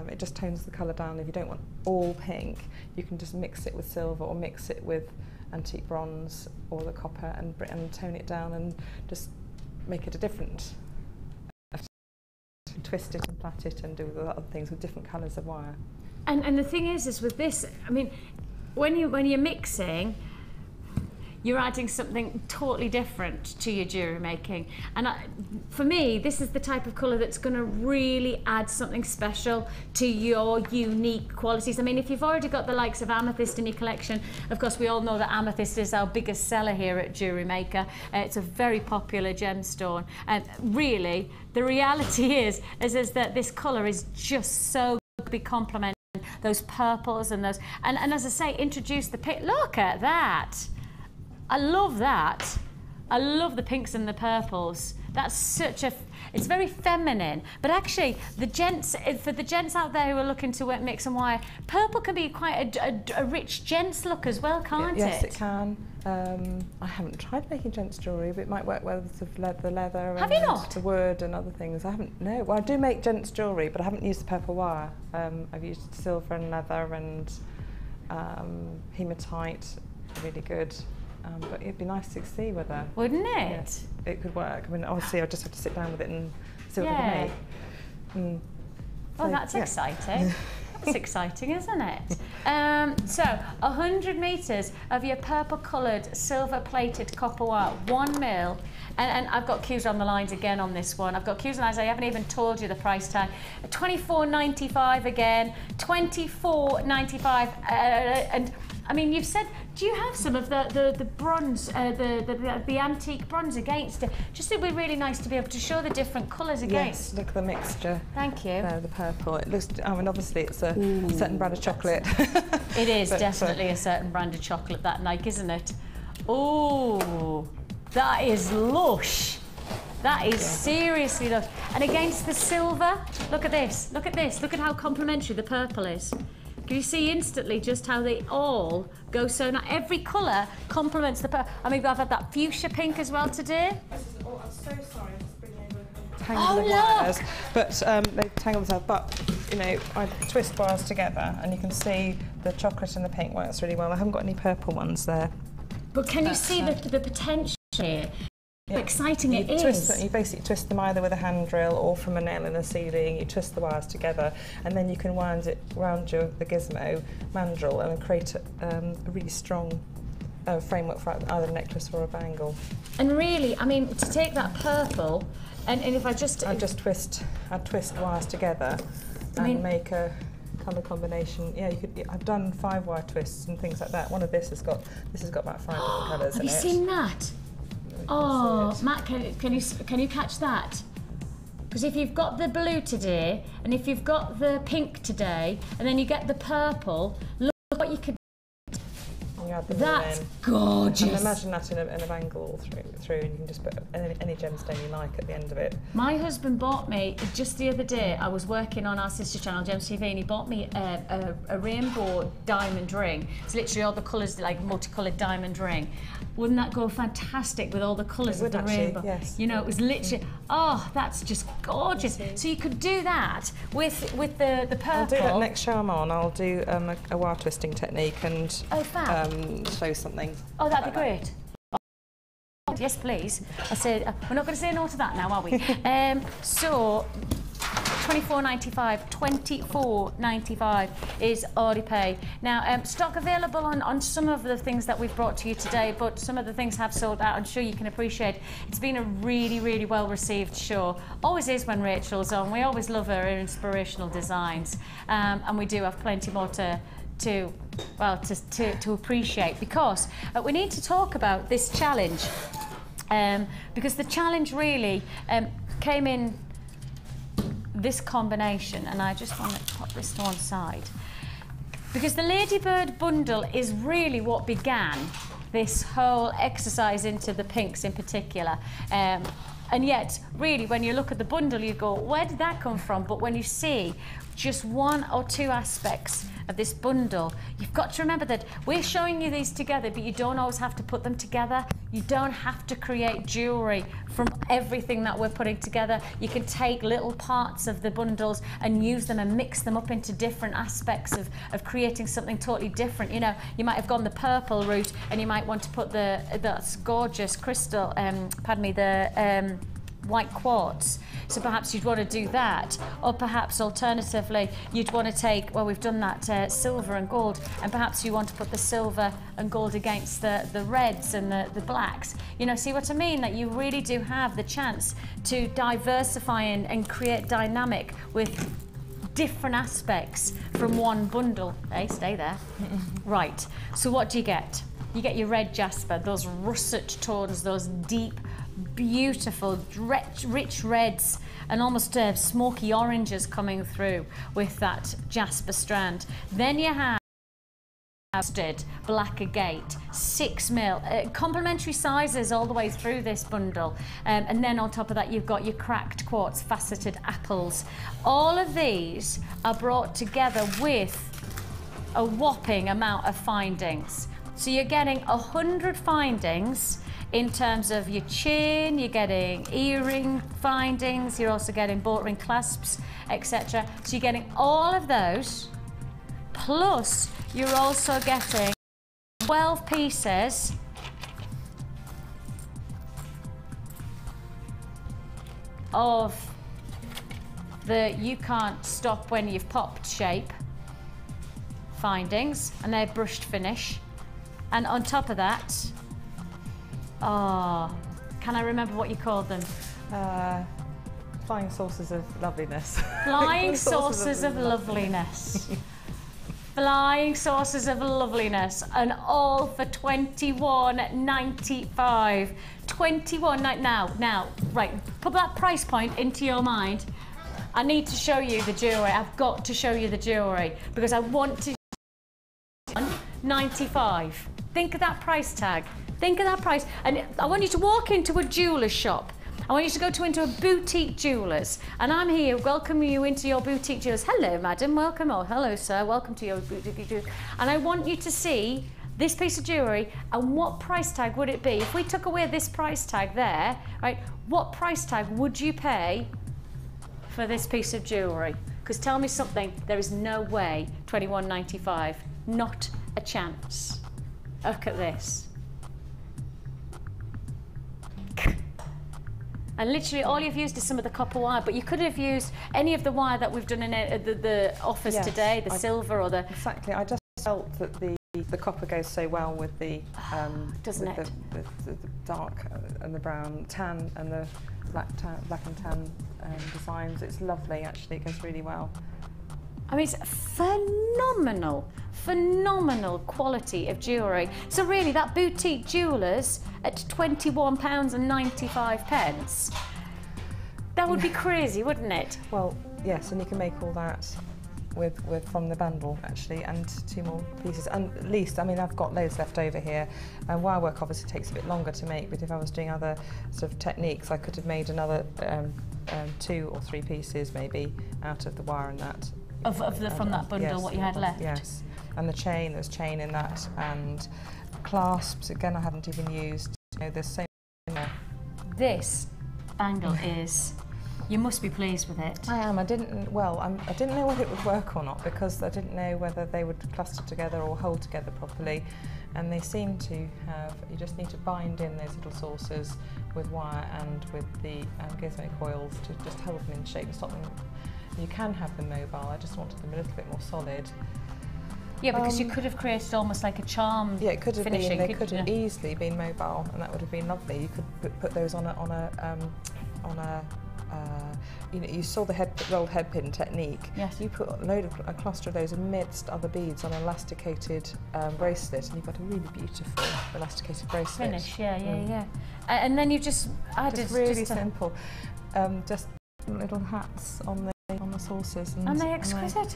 it just tones the colour down. If you don't want all pink, you can just mix it with silver or mix it with antique bronze or the copper and tone it down and just make it a different. Twist it and plait it and do other things with different colours of wire. And the thing is with this, I mean, when you're mixing, you're adding something totally different to your jewellery making. And for me, this is the type of colour that's going to really add something special to your unique qualities. I mean, if you've already got the likes of amethyst in your collection, of course, we all know that amethyst is our biggest seller here at Jewellery Maker. It's a very popular gemstone. And really, the reality is that this colour is just so be complementing those purples and those. And as I say, introduce the pink. Look at that. I love that. I love the pinks and the purples. That's such a, it's very feminine. But actually, the gents, for the gents out there who are looking to mix and wire, purple can be quite a rich gents look as well, can't it? Yes, it can. I haven't tried making gents jewellery, but it might work well with the leather Have and you not? the wood and other things. I haven't, no. Well, I do make gents jewellery, but I haven't used the purple wire. I've used silver and leather and hematite, really good. But it'd be nice to see whether... Wouldn't it? Yes, it could work. I mean, obviously, I just have to sit down with it and see what I can make. Oh, that's exciting. That's exciting, isn't it? So 100 metres of your purple-coloured, silver-plated copper wire, 1 mil. And I've got Qiues on the lines again on this one. I've got Qiues on the lines. I haven't even told you the price tag. $24.95 again. $24.95. And I mean, you've said, do you have some of the bronze, the antique bronze against it? Just it would be really nice to be able to show the different colours against. Yes, look at the mixture. Thank you. The purple. It looks. I mean, obviously, it's a certain brand of chocolate. It is definitely a certain brand of chocolate, that Nike, isn't it? Oh, that is lush. That is seriously lush. And against the silver, look at this. Look at this. Look at how complementary the purple is. Can you see instantly just how they all go so nice? Every colour complements the purple. I mean, I've had that fuchsia pink as well today. Oh, I'm so sorry. I'm just bringing over tangle the wires, but they've tangled themselves. But you know, I twist wires together, and you can see the chocolate and the pink works really well. I haven't got any purple ones there. But can you see the potential here? How exciting it is. You basically twist them either with a hand drill or from a nail in the ceiling. You twist the wires together, and then you can wind it round the gizmo mandrel and create a really strong framework for either a necklace or a bangle. And really, I mean, to take that purple, and if I just... I'd twist wires together and make a colour combination. Yeah, you could. I've done 5 wire twists and things like that. One of this has got about 5 different colours in it. Have you seen that? Oh, Matt, can you catch that? Because if you've got the blue today, and if you've got the pink today, and then you get the purple, look what you could. That's gorgeous. And imagine that in a bangle through, and you can just put any gemstone you like at the end of it. My husband bought me, just the other day, I was working on our sister channel, Gems TV, and he bought me a rainbow diamond ring. It's literally all the colours, like multicoloured diamond ring. Wouldn't that go fantastic with all the colours of the rainbow? Yes. You know, it was literally, oh, that's just gorgeous. So you could do that with the purple. I'll do that next show I'm on. I'll do a wire twisting technique and show something. Oh, that'd be great. Yes, please. I said we're not going to say no to that now, are we? So $24.95. $24.95 is Alipay. Now, stock available on some of the things that we've brought to you today, but some of the things have sold out. I'm sure you can appreciate. It's been a really, really well received show. Always is when Rachel's on. We always love her inspirational designs, and we do have plenty more to appreciate, because we need to talk about this challenge, because the challenge really came in this combination, and I just want to pop this to one side, because the Ladybird bundle is really what began this whole exercise into the pinks in particular. And yet, really, when you look at the bundle, you go, where did that come from? But when you see just 1 or 2 aspects of this bundle, you've got to remember that we're showing you these together, but you don't always have to put them together. You don't have to create jewellery from everything that we're putting together. You can take little parts of the bundles and use them and mix them up into different aspects of creating something totally different. You know, you might have gone the purple route, and you might want to put that's gorgeous crystal, the white quartz. So perhaps you'd want to do that, or perhaps alternatively you'd want to take, well, we've done that silver and gold, and perhaps you want to put the silver and gold against the reds and the blacks. You know, see what I mean? That you really do have the chance to diversify and create dynamic with different aspects from one bundle. Hey, stay there. Right, so what do you get? You get your red jasper, those russet tones, those deep, beautiful, rich reds, and almost smoky oranges coming through with that jasper strand. Then you have black agate, 6 mil, complementary sizes all the way through this bundle, and then on top of that you've got your cracked quartz, faceted apples. All of these are brought together with a whopping amount of findings. So you're getting 100 findings in terms of your chain, you're getting earring findings, you're also getting boat ring clasps, etc. So you're getting all of those, plus you're also getting 12 pieces of the you can't stop when you've popped shape. findings, and they're brushed finish. And on top of that, oh, can I remember what you called them? Flying saucers of loveliness. Flying saucers of loveliness. Flying saucers of loveliness, and all for £21.95. Now, right, put that price point into your mind. I need to show you the jewellery. I've got to show you the jewellery because I want to. 95. Think of that price tag. Think of that price, and I want you to walk into a jeweller's shop. I want you to go into a boutique jeweller's, and I'm here welcoming you into your boutique jeweller's. Hello, madam, welcome. Oh, hello, sir, welcome to your boutique jeweller's. And I want you to see this piece of jewellery and what price tag would it be if we took away this price tag there, right? What price tag would you pay for this piece of jewellery? Because tell me something, there is no way £21.95, not a chance. Look at this. And literally all you've used is some of the copper wire, but you could have used any of the wire that we've done in the offers today, the silver or the... Exactly, I just felt that the copper goes so well with the... doesn't it? The dark and the brown, tan and the black and tan designs. It's lovely, actually, it goes really well. I mean, it's phenomenal, phenomenal quality of jewellery. So really, that boutique jewellers at £21.95, that would be crazy, wouldn't it? Well, yes, and you can make all that with from the Bangle, actually, and 2 more pieces. And at least, I mean, I've got loads left over here. And Wirework obviously takes a bit longer to make, but if I was doing other sort of techniques, I could have made another 2 or 3 pieces, maybe, out of the wire and that. From that bundle, yes, what you had left? Yes, and the chain, there's chain in that, and clasps, again, I haven't even used. You know, there's so much in there. This bangle is, you must be pleased with it. I am. I didn't know whether it would work or not, because I didn't know whether they would cluster together or hold together properly, and they seem to have, you just need to bind in those little saucers with wire and with the gizmo coils to just hold them in shape and stop them. You can have them mobile, I just wanted them a little bit more solid. Yeah, because you could have created almost like a charm. Yeah, it could have finishing, been. They could have easily been mobile, and that would have been lovely. You could put those on a you know, you saw the rolled head pin technique. Yes. You put a cluster of those amidst other beads on an elasticated bracelet, and you've got a really beautiful elasticated bracelet. Finish, yeah. And then you just added really simple. Just little hats on the saucers, and they're exquisite.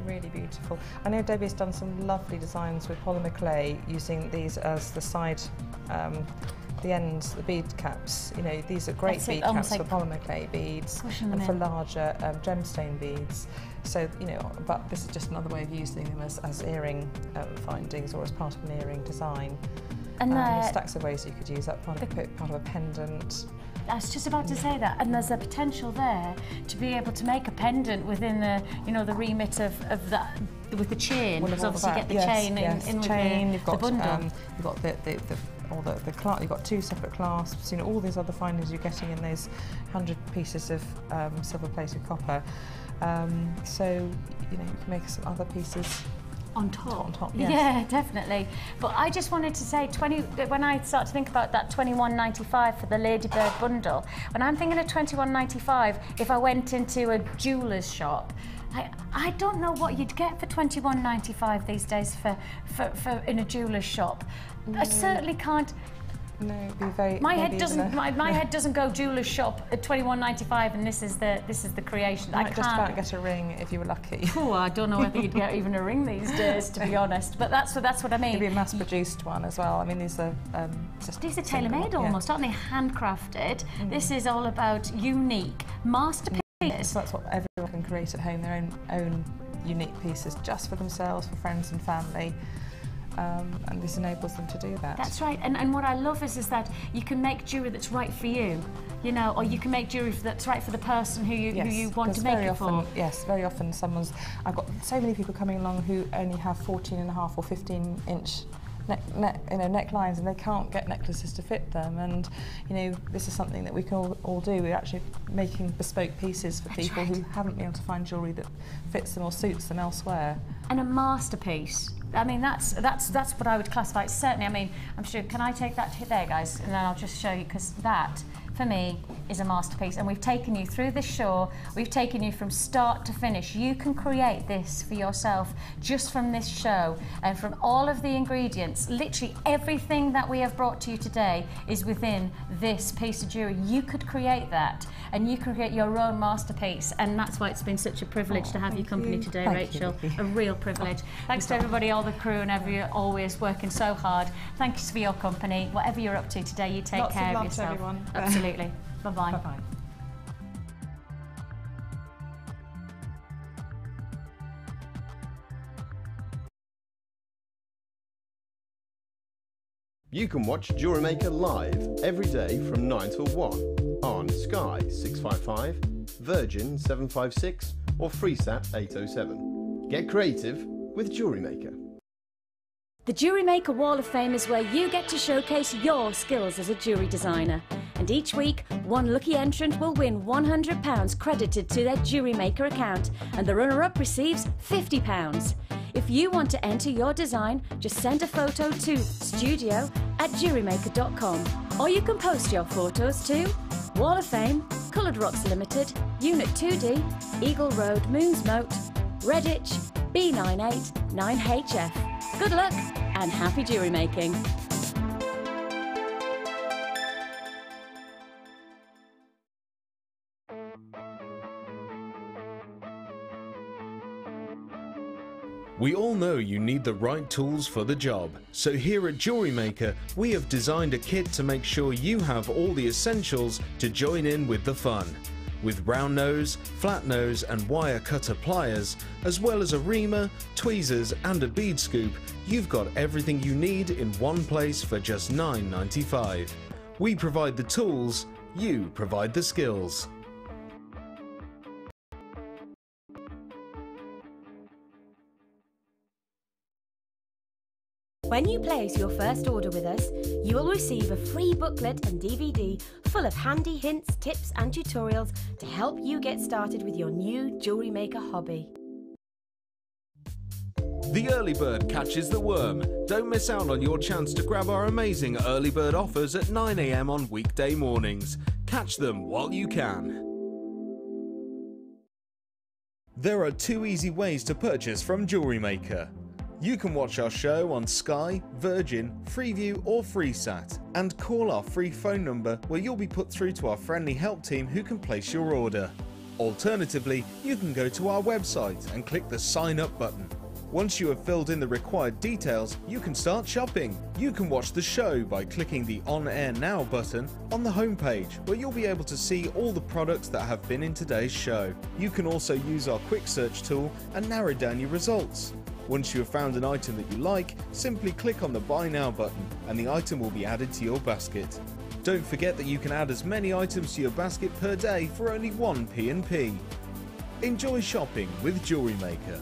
Really beautiful. I know Debbie's done some lovely designs with polymer clay, using these as the side, the ends, the bead caps. You know, these are great bead caps for polymer clay beads and for larger gemstone beads. So, you know, but this is just another way of using them as earring findings or as part of an earring design. And there's stacks of ways you could use that, part of a pendant. I was just about to say that, and there's a potential there to be able to make a pendant within the, you know, the remit of that with the chain. Because obviously you get the chain in with the bundle. You've got you've got 2 separate clasps. You know, all these other findings you're getting in those 100 pieces of silver-plated copper. So you know, you can make some other pieces. On top, yes. Yeah, definitely. But I just wanted to say, when I start to think about that £21.95 for the Ladybird bundle, when I'm thinking of £21.95, if I went into a jeweller's shop, I don't know what you'd get for £21.95 these days for in a jeweller's shop. I certainly can't. No, it'd be very. My head doesn't. My head doesn't go jeweller's shop at £21.95, and this is the creation. You might just about get a ring if you were lucky. Oh, I don't know whether you'd get even a ring these days, to be honest. But that's what I mean. It'd be a mass-produced one as well. I mean, these are tailor-made almost, aren't they? Handcrafted. This is all about unique masterpieces. So that's what everyone can create at home. Their own unique pieces, just for themselves, for friends and family. And this enables them to do that. That's right, and what I love is that you can make jewellery that's right for you, you know, or you can make jewellery that's right for the person who you want to make it for. Yes, very often I've got so many people coming along who only have 14.5 or 15-inch necklines, and they can't get necklaces to fit them. And this is something that we can all do. We're actually making bespoke pieces for people who haven't been able to find jewellery that fits them or suits them elsewhere. And a masterpiece. I mean, that's what I would classify. Certainly, I mean, I'm sure. Can I take that to there, guys? And then I'll just show you, because that, for me, is a masterpiece. And we've taken you through this show. We've taken you from start to finish. You can create this for yourself just from this show and from all of the ingredients. Literally everything that we have brought to you today is within this piece of jewellery. You could create that, and you can create your own masterpiece. And that's why it's been such a privilege to have your company today, Rachel. A real privilege. Thanks to everybody, all the crew, and everyone always working so hard. Thanks for your company. Whatever you're up to today, you take care of yourself. Everyone. Absolutely. Bye-bye. Bye-bye. You can watch Jewellery Maker live every day from 9 till 1 on Sky 655, Virgin 756 or FreeSat 807. Get creative with Jewellery Maker. The Jewellery Maker Wall of Fame is where you get to showcase your skills as a jewellery designer. And each week, one lucky entrant will win £100 credited to their Jewellery Maker account, and the runner-up receives £50. If you want to enter your design, just send a photo to studio@jewellerymaker.com, or you can post your photos to Wall of Fame, Coloured Rocks Limited, Unit 2D, Eagle Road, Moonsmote, Redditch, B989HF. Good luck and happy jewellery making. We all know you need the right tools for the job, so here at Jewellery Maker we have designed a kit to make sure you have all the essentials to join in with the fun. With round nose, flat nose and wire cutter pliers, as well as a reamer, tweezers and a bead scoop, you've got everything you need in one place for just $9.95. We provide the tools, you provide the skills. When you place your first order with us, you will receive a free booklet and DVD full of handy hints, tips and tutorials to help you get started with your new jewellery maker hobby. The early bird catches the worm. Don't miss out on your chance to grab our amazing early bird offers at 9 AM on weekday mornings. Catch them while you can. There are 2 easy ways to purchase from Jewellery Maker. You can watch our show on Sky, Virgin, Freeview or FreeSat, and call our free phone number where you'll be put through to our friendly help team who can place your order. Alternatively, you can go to our website and click the sign up button. Once you have filled in the required details, you can start shopping. You can watch the show by clicking the On Air Now button on the homepage, where you'll be able to see all the products that have been in today's show. You can also use our quick search tool and narrow down your results. Once you have found an item that you like, simply click on the Buy Now button and the item will be added to your basket. Don't forget that you can add as many items to your basket per day for only 1 P&P. Enjoy shopping with Jewellery Maker.